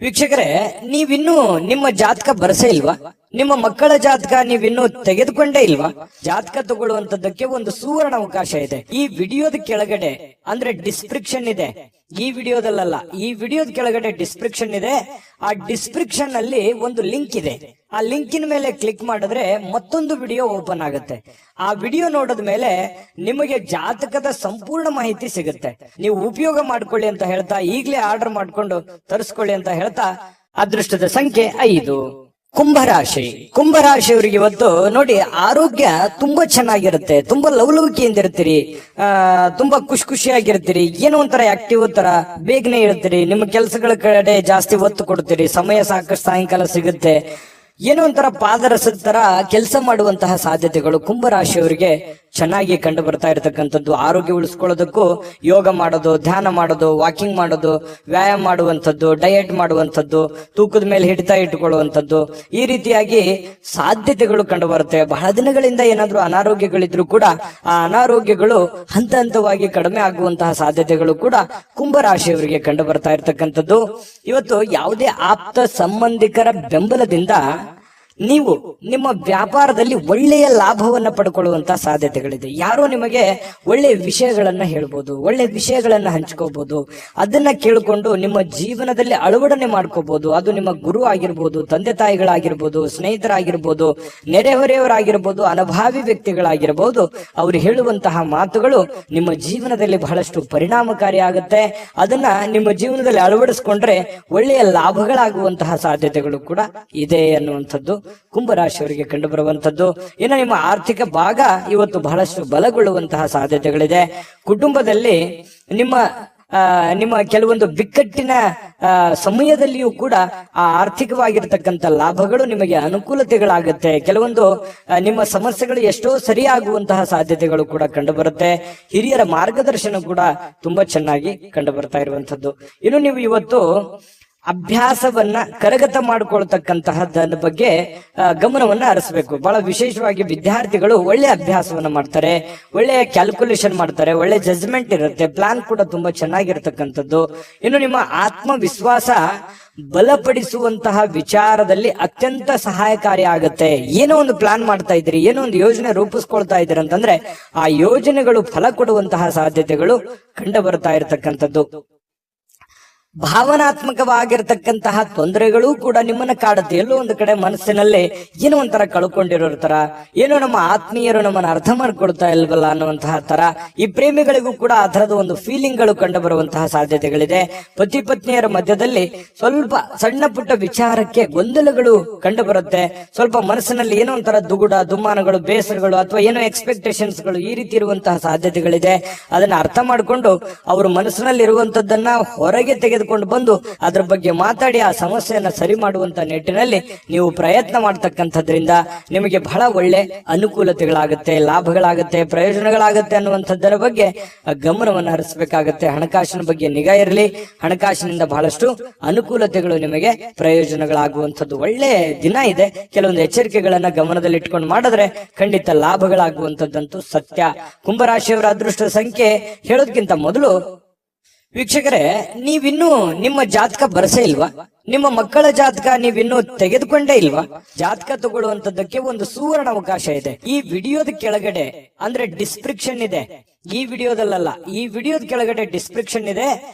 ವೀಕ್ಷಕರೇ, ನೀವಿನ್ನೂ ನಿಮ್ಮ ಜಾತಕ ಬರಸೇ ಇಲ್ವಾ? ನಿಮ್ಮ ಮಕ್ಕಳ ಜಾತಕ ನೀವಿನ್ನೂ ತೆಗೆದುಕೊಂಡೇ ಇಲ್ವಾ? ಜಾತಕ ತಗೊಳ್ಳುವಂತದ್ದಕ್ಕೆ ಒಂದು ಸುವರ್ಣ ಅವಕಾಶ ಇದೆ. ಈ ವಿಡಿಯೋದ ಕೆಳಗಡೆ ಅಂದ್ರೆ ಡಿಸ್ಕ್ರಿಪ್ಷನ್ ಇದೆ. ಈ ವಿಡಿಯೋದಲ್ಲ, ಈ ವಿಡಿಯೋದ ಕೆಳಗಡೆ ಡಿಸ್ಕ್ರಿಪ್ಷನ್ ಇದೆ. ಆ ಡಿಸ್ಕ್ರಿಪ್ಷನ್ ಅಲ್ಲಿ ಒಂದು ಲಿಂಕ್ ಇದೆ. ಆ ಲಿಂಕಿನ ಮೇಲೆ ಕ್ಲಿಕ್ ಮಾಡಿದ್ರೆ ಮತ್ತೊಂದು ವಿಡಿಯೋ ಓಪನ್ ಆಗುತ್ತೆ. ಆ ವಿಡಿಯೋ ನೋಡಿದ ಮೇಲೆ ನಿಮಗೆ ಜಾತಕದ ಸಂಪೂರ್ಣ ಮಾಹಿತಿ ಸಿಗುತ್ತೆ. ನೀವು ಉಪಯೋಗ ಮಾಡ್ಕೊಳ್ಳಿ ಅಂತ ಹೇಳ್ತಾ, ಈಗಲೇ ಆರ್ಡರ್ ಮಾಡ್ಕೊಂಡು ತರಿಸ್ಕೊಳ್ಳಿ ಅಂತ ಹೇಳ್ತಾ, ಅದೃಷ್ಟದ ಸಂಖ್ಯೆ 5. ಕುಂಭರಾಶಿ. ಕುಂಭರಾಶಿಯವರಿಗೆ ಇವತ್ತು ನೋಡಿ, ಆರೋಗ್ಯ ತುಂಬಾ ಚೆನ್ನಾಗಿರುತ್ತೆ. ತುಂಬಾ ಲವಲವಿಕೆಯಿಂದ ಇರ್ತೀರಿ, ತುಂಬಾ ಖುಷಿಯಾಗಿರ್ತೀರಿ. ಏನೋ ಒಂಥರ ಆಕ್ಟಿವ್ ತರ ಬೇಗನೆ ಇರ್ತೀರಿ. ನಿಮ್ಮ ಕೆಲಸಗಳ ಕಡೆ ಜಾಸ್ತಿ ಒತ್ತು ಕೊಡ್ತೀರಿ. ಸಮಯ ಸಾಕಷ್ಟು ಸಾಯಂಕಾಲ ಸಿಗುತ್ತೆ. ಏನೋ ಒಂಥರ ಪಾದರಸದ ತರ ಕೆಲಸ ಮಾಡುವಂತಹ ಸಾಧ್ಯತೆಗಳು ಕುಂಭರಾಶಿಯವರಿಗೆ ಚೆನ್ನಾಗಿ ಕಂಡು ಬರ್ತಾ ಇರತಕ್ಕಂಥದ್ದು. ಆರೋಗ್ಯ ಉಳಿಸ್ಕೊಳ್ಳೋದಕ್ಕೂ ಯೋಗ ಮಾಡೋದು, ಧ್ಯಾನ ಮಾಡೋದು, ವಾಕಿಂಗ್ ಮಾಡೋದು, ವ್ಯಾಯಾಮ ಮಾಡುವಂಥದ್ದು, ಡಯಟ್ ಮಾಡುವಂಥದ್ದು, ತೂಕದ ಮೇಲೆ ಹಿಡಿತ ಇಟ್ಟುಕೊಳ್ಳುವಂಥದ್ದು, ಈ ರೀತಿಯಾಗಿ ಸಾಧ್ಯತೆಗಳು ಕಂಡು ಬರುತ್ತೆ. ಬಹಳ ದಿನಗಳಿಂದ ಏನಾದ್ರೂ ಅನಾರೋಗ್ಯಗಳಿದ್ರು ಕೂಡ ಆ ಅನಾರೋಗ್ಯಗಳು ಹಂತ ಹಂತವಾಗಿ ಕಡಿಮೆ ಆಗುವಂತಹ ಸಾಧ್ಯತೆಗಳು ಕೂಡ ಕುಂಭರಾಶಿಯವರಿಗೆ ಕಂಡು ಬರ್ತಾ ಇರತಕ್ಕಂಥದ್ದು. ಇವತ್ತು ಯಾವುದೇ ಆಪ್ತ ಸಂಬಂಧಿಕರ ಬೆಂಬಲದಿಂದ ನೀವು ನಿಮ್ಮ ವ್ಯಾಪಾರದಲ್ಲಿ ಒಳ್ಳೆಯ ಲಾಭವನ್ನ ಪಡ್ಕೊಳ್ಳುವಂತಹ ಸಾಧ್ಯತೆಗಳಿದೆ. ಯಾರೋ ನಿಮಗೆ ಒಳ್ಳೆಯ ವಿಷಯಗಳನ್ನ ಹೇಳ್ಬೋದು, ಒಳ್ಳೆಯ ವಿಷಯಗಳನ್ನ ಹಂಚ್ಕೋಬಹುದು. ಅದನ್ನ ಕೇಳಿಕೊಂಡು ನಿಮ್ಮ ಜೀವನದಲ್ಲಿ ಅಳವಡನೆ ಮಾಡ್ಕೋಬಹುದು. ಅದು ನಿಮ್ಮ ಗುರು ಆಗಿರ್ಬೋದು, ತಂದೆ ತಾಯಿಗಳಾಗಿರ್ಬೋದು, ಸ್ನೇಹಿತರಾಗಿರ್ಬೋದು, ನೆರೆಹೊರೆಯವರಾಗಿರ್ಬೋದು, ಅನುಭಾವಿ ವ್ಯಕ್ತಿಗಳಾಗಿರ್ಬೋದು. ಅವರು ಹೇಳುವಂತಹ ಮಾತುಗಳು ನಿಮ್ಮ ಜೀವನದಲ್ಲಿ ಬಹಳಷ್ಟು ಪರಿಣಾಮಕಾರಿ ಆಗುತ್ತೆ. ಅದನ್ನ ನಿಮ್ಮ ಜೀವನದಲ್ಲಿ ಅಳವಡಿಸ್ಕೊಂಡ್ರೆ ಒಳ್ಳೆಯ ಲಾಭಗಳಾಗುವಂತಹ ಸಾಧ್ಯತೆಗಳು ಕೂಡ ಇದೆ ಅನ್ನುವಂಥದ್ದು ಕುಂಭರಾಶಿಯವರಿಗೆ ಕಂಡು ಬರುವಂತದ್ದು. ಇನ್ನು ನಿಮ್ಮ ಆರ್ಥಿಕ ಭಾಗ ಇವತ್ತು ಬಹಳಷ್ಟು ಬಲಗೊಳ್ಳುವಂತಹ ಸಾಧ್ಯತೆಗಳಿದೆ. ಕುಟುಂಬದಲ್ಲಿ ನಿಮ್ಮ ಕೆಲವೊಂದು ಬಿಕ್ಕಟ್ಟಿನ ಸಮಯದಲ್ಲಿಯೂ ಕೂಡ ಆ ಆರ್ಥಿಕವಾಗಿರ್ತಕ್ಕಂಥ ಲಾಭಗಳು ನಿಮಗೆ ಅನುಕೂಲತೆಗಳಾಗುತ್ತೆ. ಕೆಲವೊಂದು ನಿಮ್ಮ ಸಮಸ್ಯೆಗಳು ಎಷ್ಟೋ ಸರಿಯಾಗುವಂತಹ ಸಾಧ್ಯತೆಗಳು ಕೂಡ ಕಂಡು ಬರುತ್ತೆ. ಹಿರಿಯರ ಮಾರ್ಗದರ್ಶನ ಕೂಡ ತುಂಬಾ ಚೆನ್ನಾಗಿ ಕಂಡು ಬರ್ತಾ ಇರುವಂತದ್ದು. ಇನ್ನು ನೀವು ಇವತ್ತು ಅಭ್ಯಾಸವನ್ನ ಕರಗತ ಮಾಡಿಕೊಳ್ತಕ್ಕಂತಹದ್ದರ ಬಗ್ಗೆ ಗಮನವನ್ನ ಹರಿಸಬೇಕು. ಬಹಳ ವಿಶೇಷವಾಗಿ ವಿದ್ಯಾರ್ಥಿಗಳು ಒಳ್ಳೆ ಅಭ್ಯಾಸವನ್ನ ಮಾಡ್ತಾರೆ, ಒಳ್ಳೆಯ ಕ್ಯಾಲ್ಕುಲೇಷನ್ ಮಾಡ್ತಾರೆ, ಒಳ್ಳೆ ಜಜ್ಮೆಂಟ್ ಇರುತ್ತೆ, ಪ್ಲಾನ್ ಕೂಡ ತುಂಬಾ ಚೆನ್ನಾಗಿರ್ತಕ್ಕಂಥದ್ದು. ಇನ್ನು ನಿಮ್ಮ ಆತ್ಮವಿಶ್ವಾಸ ಬಲಪಡಿಸುವಂತಹ ವಿಚಾರದಲ್ಲಿ ಅತ್ಯಂತ ಸಹಾಯಕಾರಿ ಆಗುತ್ತೆ. ಏನೋ ಒಂದು ಪ್ಲಾನ್ ಮಾಡ್ತಾ ಇದ್ದೀರಿ, ಏನೋ ಒಂದು ಯೋಜನೆ ರೂಪಿಸ್ಕೊಳ್ತಾ ಇದ್ದೀರಿ ಅಂತಂದ್ರೆ ಆ ಯೋಜನೆಗಳು ಫಲ ಕೊಡುವಂತಹ ಸಾಧ್ಯತೆಗಳು ಕಂಡು ಬರ್ತಾ ಇರತಕ್ಕಂಥದ್ದು. ಭಾವನಾತ್ಮಕವಾಗಿರ್ತಕ್ಕಂತಹ ತೊಂದರೆಗಳು ಕೂಡ ನಿಮ್ಮನ್ನ ಕಾಡುತ್ತೆ. ಎಲ್ಲೋ ಒಂದು ಕಡೆ ಮನಸ್ಸಿನಲ್ಲಿ ಏನೋ ಒಂಥರ ಕಳ್ಕೊಂಡಿರೋ ತರ, ಏನೋ ನಮ್ಮ ಆತ್ಮೀಯರು ನಮ್ಮನ್ನ ಅರ್ಥ ಮಾಡ್ಕೊಳ್ತಾ ಇಲ್ವಲ್ಲ ಅನ್ನುವಂತಹ ತರ. ಈ ಪ್ರೇಮಿಗಳಿಗೂ ಕೂಡ ಆ ತರದ ಒಂದು ಫೀಲಿಂಗ್ ಗಳು ಕಂಡು ಬರುವಂತಹ ಸಾಧ್ಯತೆಗಳಿದೆ. ಪತಿ ಪತ್ನಿಯರ ಮಧ್ಯದಲ್ಲಿ ಸ್ವಲ್ಪ ಸಣ್ಣ ಪುಟ್ಟ ವಿಚಾರಕ್ಕೆ ಗೊಂದಲಗಳು ಕಂಡು ಬರುತ್ತೆ. ಸ್ವಲ್ಪ ಮನಸ್ಸಿನಲ್ಲಿ ಏನೋ ಒಂಥರ ದುಗುಡ, ದುಮ್ಮಾನಗಳು, ಬೇಸರಗಳು ಅಥವಾ ಏನೋ ಎಕ್ಸ್ಪೆಕ್ಟೇಷನ್ಸ್ ಗಳು ಈ ರೀತಿ ಇರುವಂತಹ ಸಾಧ್ಯತೆಗಳಿದೆ. ಅದನ್ನ ಅರ್ಥ ಮಾಡಿಕೊಂಡು ಅವರು ಮನಸ್ಸಿನಲ್ಲಿ ಇರುವಂತದ್ದನ್ನ ಹೊರಗೆ ತೆಗೆದುಕೊಂಡು ಬಂದು ಅದರ ಬಗ್ಗೆ ಮಾತಾಡಿ ಆ ಸಮಸ್ಯೆಯನ್ನ ಸರಿ ಮಾಡುವಂತ ನಿಟ್ಟಿನಲ್ಲಿ ನೀವು ಪ್ರಯತ್ನ ಮಾಡ್ತಕ್ಕಂಥದ್ರಿಂದ ನಿಮಗೆ ಬಹಳ ಒಳ್ಳೆ ಅನುಕೂಲತೆಗಳಾಗುತ್ತೆ, ಲಾಭಗಳಾಗುತ್ತೆ, ಪ್ರಯೋಜನಗಳಾಗುತ್ತೆ ಅನ್ನುವಂಥದ್ದರ ಬಗ್ಗೆ ಗಮನವನ್ನು ಹರಿಸಬೇಕಾಗತ್ತೆ. ಹಣಕಾಸಿನ ಬಗ್ಗೆ ನಿಗಾ ಇರಲಿ. ಹಣಕಾಸಿನಿಂದ ಬಹಳಷ್ಟು ಅನುಕೂಲತೆಗಳು ನಿಮಗೆ ಪ್ರಯೋಜನಗಳಾಗುವಂಥದ್ದು ಒಳ್ಳೆ ದಿನ ಇದೆ. ಕೆಲವೊಂದು ಎಚ್ಚರಿಕೆಗಳನ್ನ ಗಮನದಲ್ಲಿ ಇಟ್ಕೊಂಡು ಮಾಡಿದ್ರೆ ಖಂಡಿತ ಲಾಭಗಳಾಗುವಂಥದ್ದಂತೂ ಸತ್ಯ. ಕುಂಭರಾಶಿಯವರ ಅದೃಷ್ಟ ಸಂಖ್ಯೆ ಹೇಳೋದಕ್ಕಿಂತ ಮೊದಲು ವೀಕ್ಷಕರೇ, ನೀವಿನ್ನೂ ನಿಮ್ಮ ಜಾತಕ ಬರಸೇ ಇಲ್ವಾ? ನಿಮ್ಮ ಮಕ್ಕಳ ಜಾತಕ ನೀವಿನ್ನೂ ತೆಗೆದುಕೊಂಡೇ ಇಲ್ವಾ? ಜಾತಕ ತಗೊಳ್ಳುವಂತದ್ದಕ್ಕೆ ಒಂದು ಸುವರ್ಣ ಅವಕಾಶ ಇದೆ. ಈ ವಿಡಿಯೋದ ಕೆಳಗಡೆ ಅಂದ್ರೆ ಡಿಸ್ಕ್ರಿಪ್ಷನ್ ಇದೆ, ಈ ವಿಡಿಯೋದಲ್ಲ, ಈ ವಿಡಿಯೋದ ಕೆಳಗಡೆ ಡಿಸ್ಕ್ರಿಪ್ಷನ್ ಇದೆ.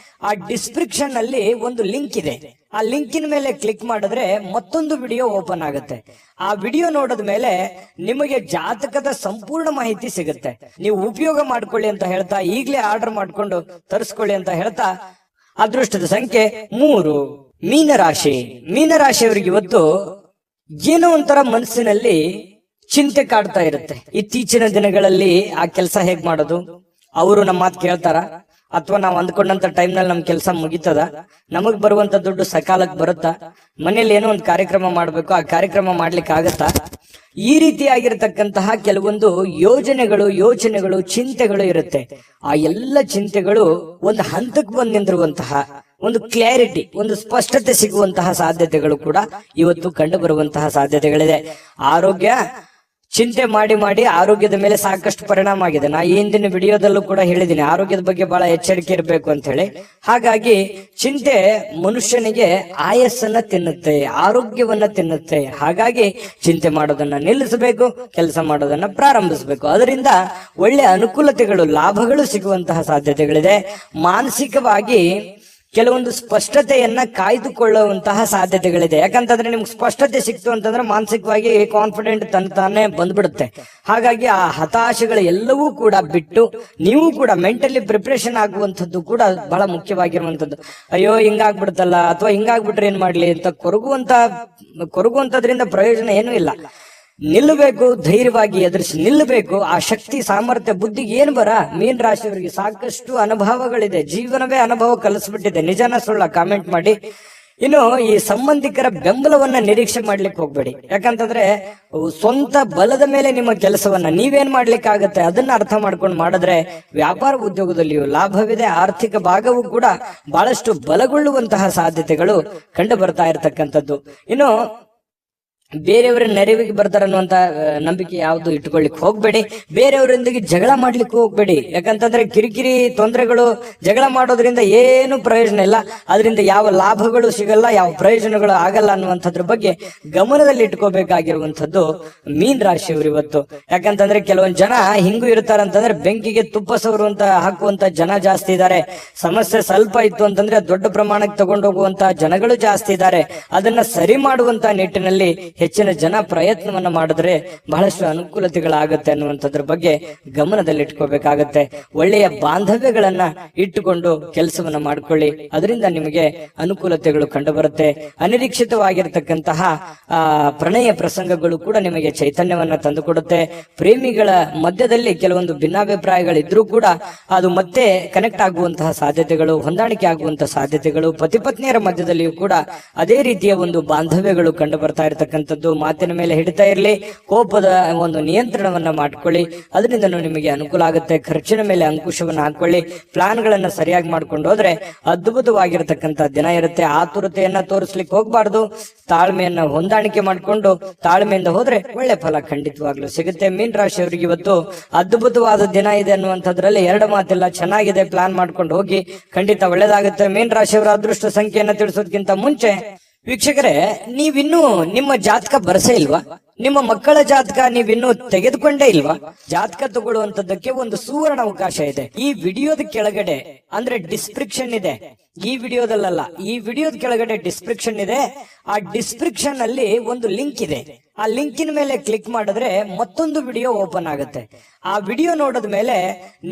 ಆ ಡಿಸ್ಕ್ರಿಪ್ಷನ್ ಅಲ್ಲಿ ಒಂದು ಲಿಂಕ್ ಇದೆ. ಆ ಲಿಂಕಿನ ಮೇಲೆ ಕ್ಲಿಕ್ ಮಾಡಿದ್ರೆ ಮತ್ತೊಂದು ವಿಡಿಯೋ ಓಪನ್ ಆಗುತ್ತೆ. ಆ ವಿಡಿಯೋ ನೋಡಿದ ಮೇಲೆ ನಿಮಗೆ ಜಾತಕದ ಸಂಪೂರ್ಣ ಮಾಹಿತಿ ಸಿಗುತ್ತೆ. ನೀವು ಉಪಯೋಗ ಮಾಡ್ಕೊಳ್ಳಿ ಅಂತ ಹೇಳ್ತಾ, ಈಗಲೇ ಆರ್ಡರ್ ಮಾಡ್ಕೊಂಡು ತರಿಸ್ಕೊಳ್ಳಿ ಅಂತ ಹೇಳ್ತಾ, ಅದೃಷ್ಟದ ಸಂಖ್ಯೆ 3. ಮೀನರಾಶಿ. ಮೀನರಾಶಿಯವರಿಗೆ ಇವತ್ತು ಏನೋ ಒಂಥರ ಮನಸ್ಸಿನಲ್ಲಿ ಚಿಂತೆ ಕಾಡ್ತಾ ಇರುತ್ತೆ. ಇತ್ತೀಚಿನ ದಿನಗಳಲ್ಲಿ ಆ ಕೆಲಸ ಹೇಗ್ ಮಾಡೋದು, ಅವರು ನಮ್ಮ ಮಾತು ಕೇಳ್ತಾರ, ಅಥವಾ ನಾವು ಅಂದ್ಕೊಂಡಂತ ಟೈಮ್ ನಲ್ಲಿ ನಮ್ ಕೆಲಸ ಮುಗಿತದ, ನಮಗ್ ಬರುವಂತ ದುಡ್ಡು ಸಕಾಲಕ್ಕೆ ಬರುತ್ತಾ, ಮನೇಲಿ ಏನೋ ಒಂದು ಕಾರ್ಯಕ್ರಮ ಮಾಡ್ಬೇಕು, ಆ ಕಾರ್ಯಕ್ರಮ ಮಾಡ್ಲಿಕ್ಕೆ ಆಗತ್ತಾ? ಈ ರೀತಿಯಾಗಿರ್ತಕ್ಕಂತಹ ಕೆಲವೊಂದು ಯೋಚನೆಗಳು ಚಿಂತೆಗಳು ಇರುತ್ತೆ. ಆ ಎಲ್ಲ ಚಿಂತೆಗಳು ಒಂದು ಹಂತಕ್ಕೆ ಬಂದು ನಿಂತಿರುವಂತಹ ಒಂದು ಕ್ಲಾರಿಟಿ, ಒಂದು ಸ್ಪಷ್ಟತೆ ಸಿಗುವಂತಹ ಸಾಧ್ಯತೆಗಳು ಕೂಡ ಇವತ್ತು ಕಂಡು ಬರುವಂತಹ ಸಾಧ್ಯತೆಗಳಿದೆ. ಆರೋಗ್ಯ ಚಿಂತೆ ಮಾಡಿ ಆರೋಗ್ಯದ ಮೇಲೆ ಸಾಕಷ್ಟು ಪರಿಣಾಮ ಆಗಿದೆ. ನಾ ಈ ಹಿಂದಿನ ವಿಡಿಯೋದಲ್ಲೂ ಕೂಡ ಹೇಳಿದ್ದೀನಿ, ಆರೋಗ್ಯದ ಬಗ್ಗೆ ಬಹಳ ಎಚ್ಚರಿಕೆ ಇರಬೇಕು ಅಂತ ಹೇಳಿ. ಹಾಗಾಗಿ ಚಿಂತೆ ಮನುಷ್ಯನಿಗೆ ಆಯಸ್ಸನ್ನ ತಿನ್ನುತ್ತೆ, ಆರೋಗ್ಯವನ್ನ ತಿನ್ನುತ್ತೆ. ಹಾಗಾಗಿ ಚಿಂತೆ ಮಾಡೋದನ್ನ ನಿಲ್ಲಿಸಬೇಕು, ಕೆಲಸ ಮಾಡೋದನ್ನ ಪ್ರಾರಂಭಿಸಬೇಕು. ಅದರಿಂದ ಒಳ್ಳೆ ಅನುಕೂಲತೆಗಳು, ಲಾಭಗಳು ಸಿಗುವಂತಹ ಸಾಧ್ಯತೆಗಳಿದೆ. ಮಾನಸಿಕವಾಗಿ ಕೆಲವೊಂದು ಸ್ಪಷ್ಟತೆಯನ್ನ ಕಾಯ್ದುಕೊಳ್ಳುವಂತಹ ಸಾಧ್ಯತೆಗಳಿದೆ. ಯಾಕಂತಂದ್ರೆ ನಿಮ್ಗೆ ಸ್ಪಷ್ಟತೆ ಸಿಕ್ತು ಅಂತಂದ್ರೆ ಮಾನಸಿಕವಾಗಿ ಕಾನ್ಫಿಡೆಂಟ್ ತಾನೇ ಬಂದ್ಬಿಡುತ್ತೆ. ಹಾಗಾಗಿ ಆ ಹತಾಶೆಗಳು ಎಲ್ಲವೂ ಕೂಡ ಬಿಟ್ಟು ನೀವು ಕೂಡ ಮೆಂಟಲಿ ಪ್ರಿಪರೇಷನ್ ಆಗುವಂಥದ್ದು ಕೂಡ ಬಹಳ ಮುಖ್ಯವಾಗಿರುವಂತದ್ದು. ಅಯ್ಯೋ ಹಿಂಗಾಗ್ಬಿಡ್ತಲ್ಲ, ಅಥವಾ ಹಿಂಗಾಗ್ಬಿಟ್ರೆ ಏನ್ ಮಾಡ್ಲಿ ಅಂತ ಕೊರಗುವಂತದ್ರಿಂದ ಪ್ರಯೋಜನ ಏನೂ ಇಲ್ಲ. ನಿಲ್ಲಬೇಕು, ಧೈರ್ಯವಾಗಿ ಎದುರಿಸಿ ನಿಲ್ಲಬೇಕು. ಆ ಶಕ್ತಿ, ಸಾಮರ್ಥ್ಯ, ಬುದ್ಧಿಗೆ ಏನ್ ಬರ. ಮೀನ್ ರಾಶಿಯವರಿಗೆ ಸಾಕಷ್ಟು ಅನುಭವಗಳಿದೆ, ಜೀವನವೇ ಅನುಭವ ಕಲಿಸ್ಬಿಟ್ಟಿದೆ. ನಿಜಾನ ಸುಳ್ಳ ಕಾಮೆಂಟ್ ಮಾಡಿ. ಇನ್ನು ಈ ಸಂಬಂಧಿಕರ ಬೆಂಬಲವನ್ನ ನಿರೀಕ್ಷೆ ಮಾಡ್ಲಿಕ್ಕೆ ಹೋಗ್ಬೇಡಿ. ಯಾಕಂತಂದ್ರೆ ಸ್ವಂತ ಬಲದ ಮೇಲೆ ನಿಮ್ಮ ಕೆಲಸವನ್ನ ನೀವೇನ್ ಮಾಡ್ಲಿಕ್ಕೆ ಆಗತ್ತೆ ಅದನ್ನ ಅರ್ಥ ಮಾಡ್ಕೊಂಡು ಮಾಡಿದ್ರೆ ವ್ಯಾಪಾರ ಉದ್ಯೋಗದಲ್ಲಿಯೂ ಲಾಭವಿದೆ. ಆರ್ಥಿಕ ಭಾಗವೂ ಕೂಡ ಬಹಳಷ್ಟು ಬಲಗೊಳ್ಳುವಂತಹ ಸಾಧ್ಯತೆಗಳು ಕಂಡು ಬರ್ತಾ ಇರತಕ್ಕಂಥದ್ದು. ಇನ್ನು ಬೇರೆಯವರ ನೆರವಿಗೆ ಬರ್ತಾರ ಅನ್ನುವಂತ ನಂಬಿಕೆ ಯಾವ್ದು ಇಟ್ಕೊಳ್ಳಿಕ್ ಹೋಗ್ಬೇಡಿ. ಬೇರೆಯವರೊಂದಿಗೆ ಜಗಳ ಮಾಡ್ಲಿಕ್ಕೆ ಹೋಗ್ಬೇಡಿ. ಯಾಕಂತಂದ್ರೆ ಕಿರಿಕಿರಿ ತೊಂದರೆಗಳು, ಜಗಳ ಮಾಡೋದ್ರಿಂದ ಏನು ಪ್ರಯೋಜನ ಇಲ್ಲ. ಅದರಿಂದ ಯಾವ ಲಾಭಗಳು ಸಿಗಲ್ಲ, ಯಾವ ಪ್ರಯೋಜನಗಳು ಆಗಲ್ಲ ಅನ್ನುವಂಥದ್ರ ಬಗ್ಗೆ ಗಮನದಲ್ಲಿ ಇಟ್ಕೋಬೇಕಾಗಿರುವಂತದ್ದು ಮೀನ್ ರಾಶಿಯವರು ಇವತ್ತು. ಯಾಕಂತಂದ್ರೆ ಕೆಲವೊಂದ್ ಜನ ಹಿಂಗೂ ಇರ್ತಾರಂತಂದ್ರೆ ಬೆಂಕಿಗೆ ತುಪ್ಪ ಸವರುವಂತ ಹಾಕುವಂತ ಜನ ಜಾಸ್ತಿ ಇದ್ದಾರೆ. ಸಮಸ್ಯೆ ಸ್ವಲ್ಪ ಇತ್ತು ಅಂತಂದ್ರೆ ದೊಡ್ಡ ಪ್ರಮಾಣಕ್ಕೆ ತಗೊಂಡೋಗುವಂತ ಜನಗಳು ಜಾಸ್ತಿ ಇದ್ದಾರೆ. ಅದನ್ನ ಸರಿ ಮಾಡುವಂತ ನಿಟ್ಟಿನಲ್ಲಿ ಹೆಚ್ಚಿನ ಜನ ಪ್ರಯತ್ನವನ್ನ ಮಾಡಿದ್ರೆ ಬಹಳಷ್ಟು ಅನುಕೂಲತೆಗಳಾಗತ್ತೆ ಅನ್ನುವಂಥದ್ರ ಬಗ್ಗೆ ಗಮನದಲ್ಲಿ ಇಟ್ಕೋಬೇಕಾಗತ್ತೆ. ಒಳ್ಳೆಯ ಬಾಂಧವ್ಯಗಳನ್ನ ಇಟ್ಟುಕೊಂಡು ಕೆಲಸವನ್ನ ಮಾಡ್ಕೊಳ್ಳಿ, ಅದರಿಂದ ನಿಮಗೆ ಅನುಕೂಲತೆಗಳು ಕಂಡು ಬರುತ್ತೆ. ಅನಿರೀಕ್ಷಿತವಾಗಿರ್ತಕ್ಕಂತಹ ಪ್ರಣಯ ಪ್ರಸಂಗಗಳು ಕೂಡ ನಿಮಗೆ ಚೈತನ್ಯವನ್ನ ತಂದುಕೊಡುತ್ತೆ. ಪ್ರೇಮಿಗಳ ಮಧ್ಯದಲ್ಲಿ ಕೆಲವೊಂದು ಭಿನ್ನಾಭಿಪ್ರಾಯಗಳಿದ್ರೂ ಕೂಡ ಅದು ಮತ್ತೆ ಕನೆಕ್ಟ್ ಆಗುವಂತಹ ಸಾಧ್ಯತೆಗಳು, ಹೊಂದಾಣಿಕೆ ಆಗುವಂತಹ ಸಾಧ್ಯತೆಗಳು, ಪತಿ ಪತ್ನಿಯರ ಮಧ್ಯದಲ್ಲಿಯೂ ಕೂಡ ಅದೇ ರೀತಿಯ ಒಂದು ಬಾಂಧವ್ಯಗಳು ಕಂಡು ಬರ್ತಾ ಇರತಕ್ಕಂಥ ಮಾತಿನ ಮೇಲೆ ಹಿಡಿತಾ ಇರಲಿ. ಕೋಪದ ಒಂದು ನಿಯಂತ್ರಣವನ್ನ ಮಾಡ್ಕೊಳ್ಳಿ, ಅದರಿಂದ ನಿಮಗೆ ಅನುಕೂಲ ಆಗುತ್ತೆ. ಖರ್ಚಿನ ಮೇಲೆ ಅಂಕುಶವನ್ನ ಹಾಕೊಳ್ಳಿ. ಪ್ಲಾನ್ ಗಳನ್ನ ಸರಿಯಾಗಿ ಮಾಡ್ಕೊಂಡು ಹೋದ್ರೆ ಅದ್ಭುತವಾಗಿರತಕ್ಕಂತ ದಿನ ಇರುತ್ತೆ. ಆತುರತೆಯನ್ನ ತೋರಿಸ್ಲಿಕ್ಕೆ ಹೋಗ್ಬಾರ್ದು. ತಾಳ್ಮೆಯನ್ನ ಹೊಂದಾಣಿಕೆ ಮಾಡ್ಕೊಂಡು ತಾಳ್ಮೆಯಿಂದ ಹೋದ್ರೆ ಒಳ್ಳೆ ಫಲ ಖಂಡಿತವಾಗ್ಲೂ ಸಿಗುತ್ತೆ. ಮೀನ್ ರಾಶಿಯವರಿಗೆ ಇವತ್ತು ಅದ್ಭುತವಾದ ದಿನ ಇದೆ ಅನ್ನುವಂಥದ್ರಲ್ಲಿ ಎರಡು ಮಾತಿಲ್ಲ. ಚೆನ್ನಾಗಿದೆ, ಪ್ಲಾನ್ ಮಾಡ್ಕೊಂಡು ಹೋಗಿ, ಖಂಡಿತ ಒಳ್ಳೇದಾಗುತ್ತೆ. ಮೀನ್ ರಾಶಿಯವರ ಅದೃಷ್ಟ ಸಂಖ್ಯೆಯನ್ನ ತಿಳಿಸೋದಕ್ಕಿಂತ ಮುಂಚೆ ವೀಕ್ಷಕರೇ, ನೀವಿನ್ನೂ ನಿಮ್ಮ ಜಾತಕ ಬರಸೇ ಇಲ್ವಾ? ನಿಮ್ಮ ಮಕ್ಕಳ ಜಾತಕ ನೀವಿನ್ನೂ ತೆಗೆದುಕೊಂಡೇ ಇಲ್ವಾ? ಜಾತಕ ತಗೊಳ್ಳುವಂತದ್ದಕ್ಕೆ ಒಂದು ಸುವರ್ಣ ಅವಕಾಶ ಇದೆ. ಈ ವಿಡಿಯೋದ ಕೆಳಗಡೆ ಅಂದ್ರೆ ಡಿಸ್ಕ್ರಿಪ್ಷನ್ ಇದೆ, ಈ ವಿಡಿಯೋದಲ್ಲ, ಈ ವಿಡಿಯೋದ ಕೆಳಗಡೆ ಡಿಸ್ಕ್ರಿಪ್ಷನ್ ಇದೆ. ಆ ಡಿಸ್ಕ್ರಿಪ್ಷನ್ ಅಲ್ಲಿ ಒಂದು ಲಿಂಕ್ ಇದೆ. ಆ ಲಿಂಕಿನ ಮೇಲೆ ಕ್ಲಿಕ್ ಮಾಡಿದ್ರೆ ಮತ್ತೊಂದು ವಿಡಿಯೋ ಓಪನ್ ಆಗುತ್ತೆ. ಆ ವಿಡಿಯೋ ನೋಡಿದ ಮೇಲೆ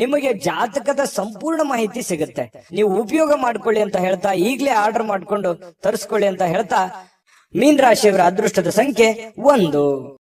ನಿಮಗೆ ಜಾತಕದ ಸಂಪೂರ್ಣ ಮಾಹಿತಿ ಸಿಗುತ್ತೆ. ನೀವು ಉಪಯೋಗ ಮಾಡ್ಕೊಳ್ಳಿ ಅಂತ ಹೇಳ್ತಾ, ಈಗಲೇ ಆರ್ಡರ್ ಮಾಡ್ಕೊಂಡು ತರಿಸ್ಕೊಳ್ಳಿ ಅಂತ ಹೇಳ್ತಾ, ಮೀನ್ ರಾಶಿಯವರ ಅದೃಷ್ಟದ ಸಂಖ್ಯೆ 1.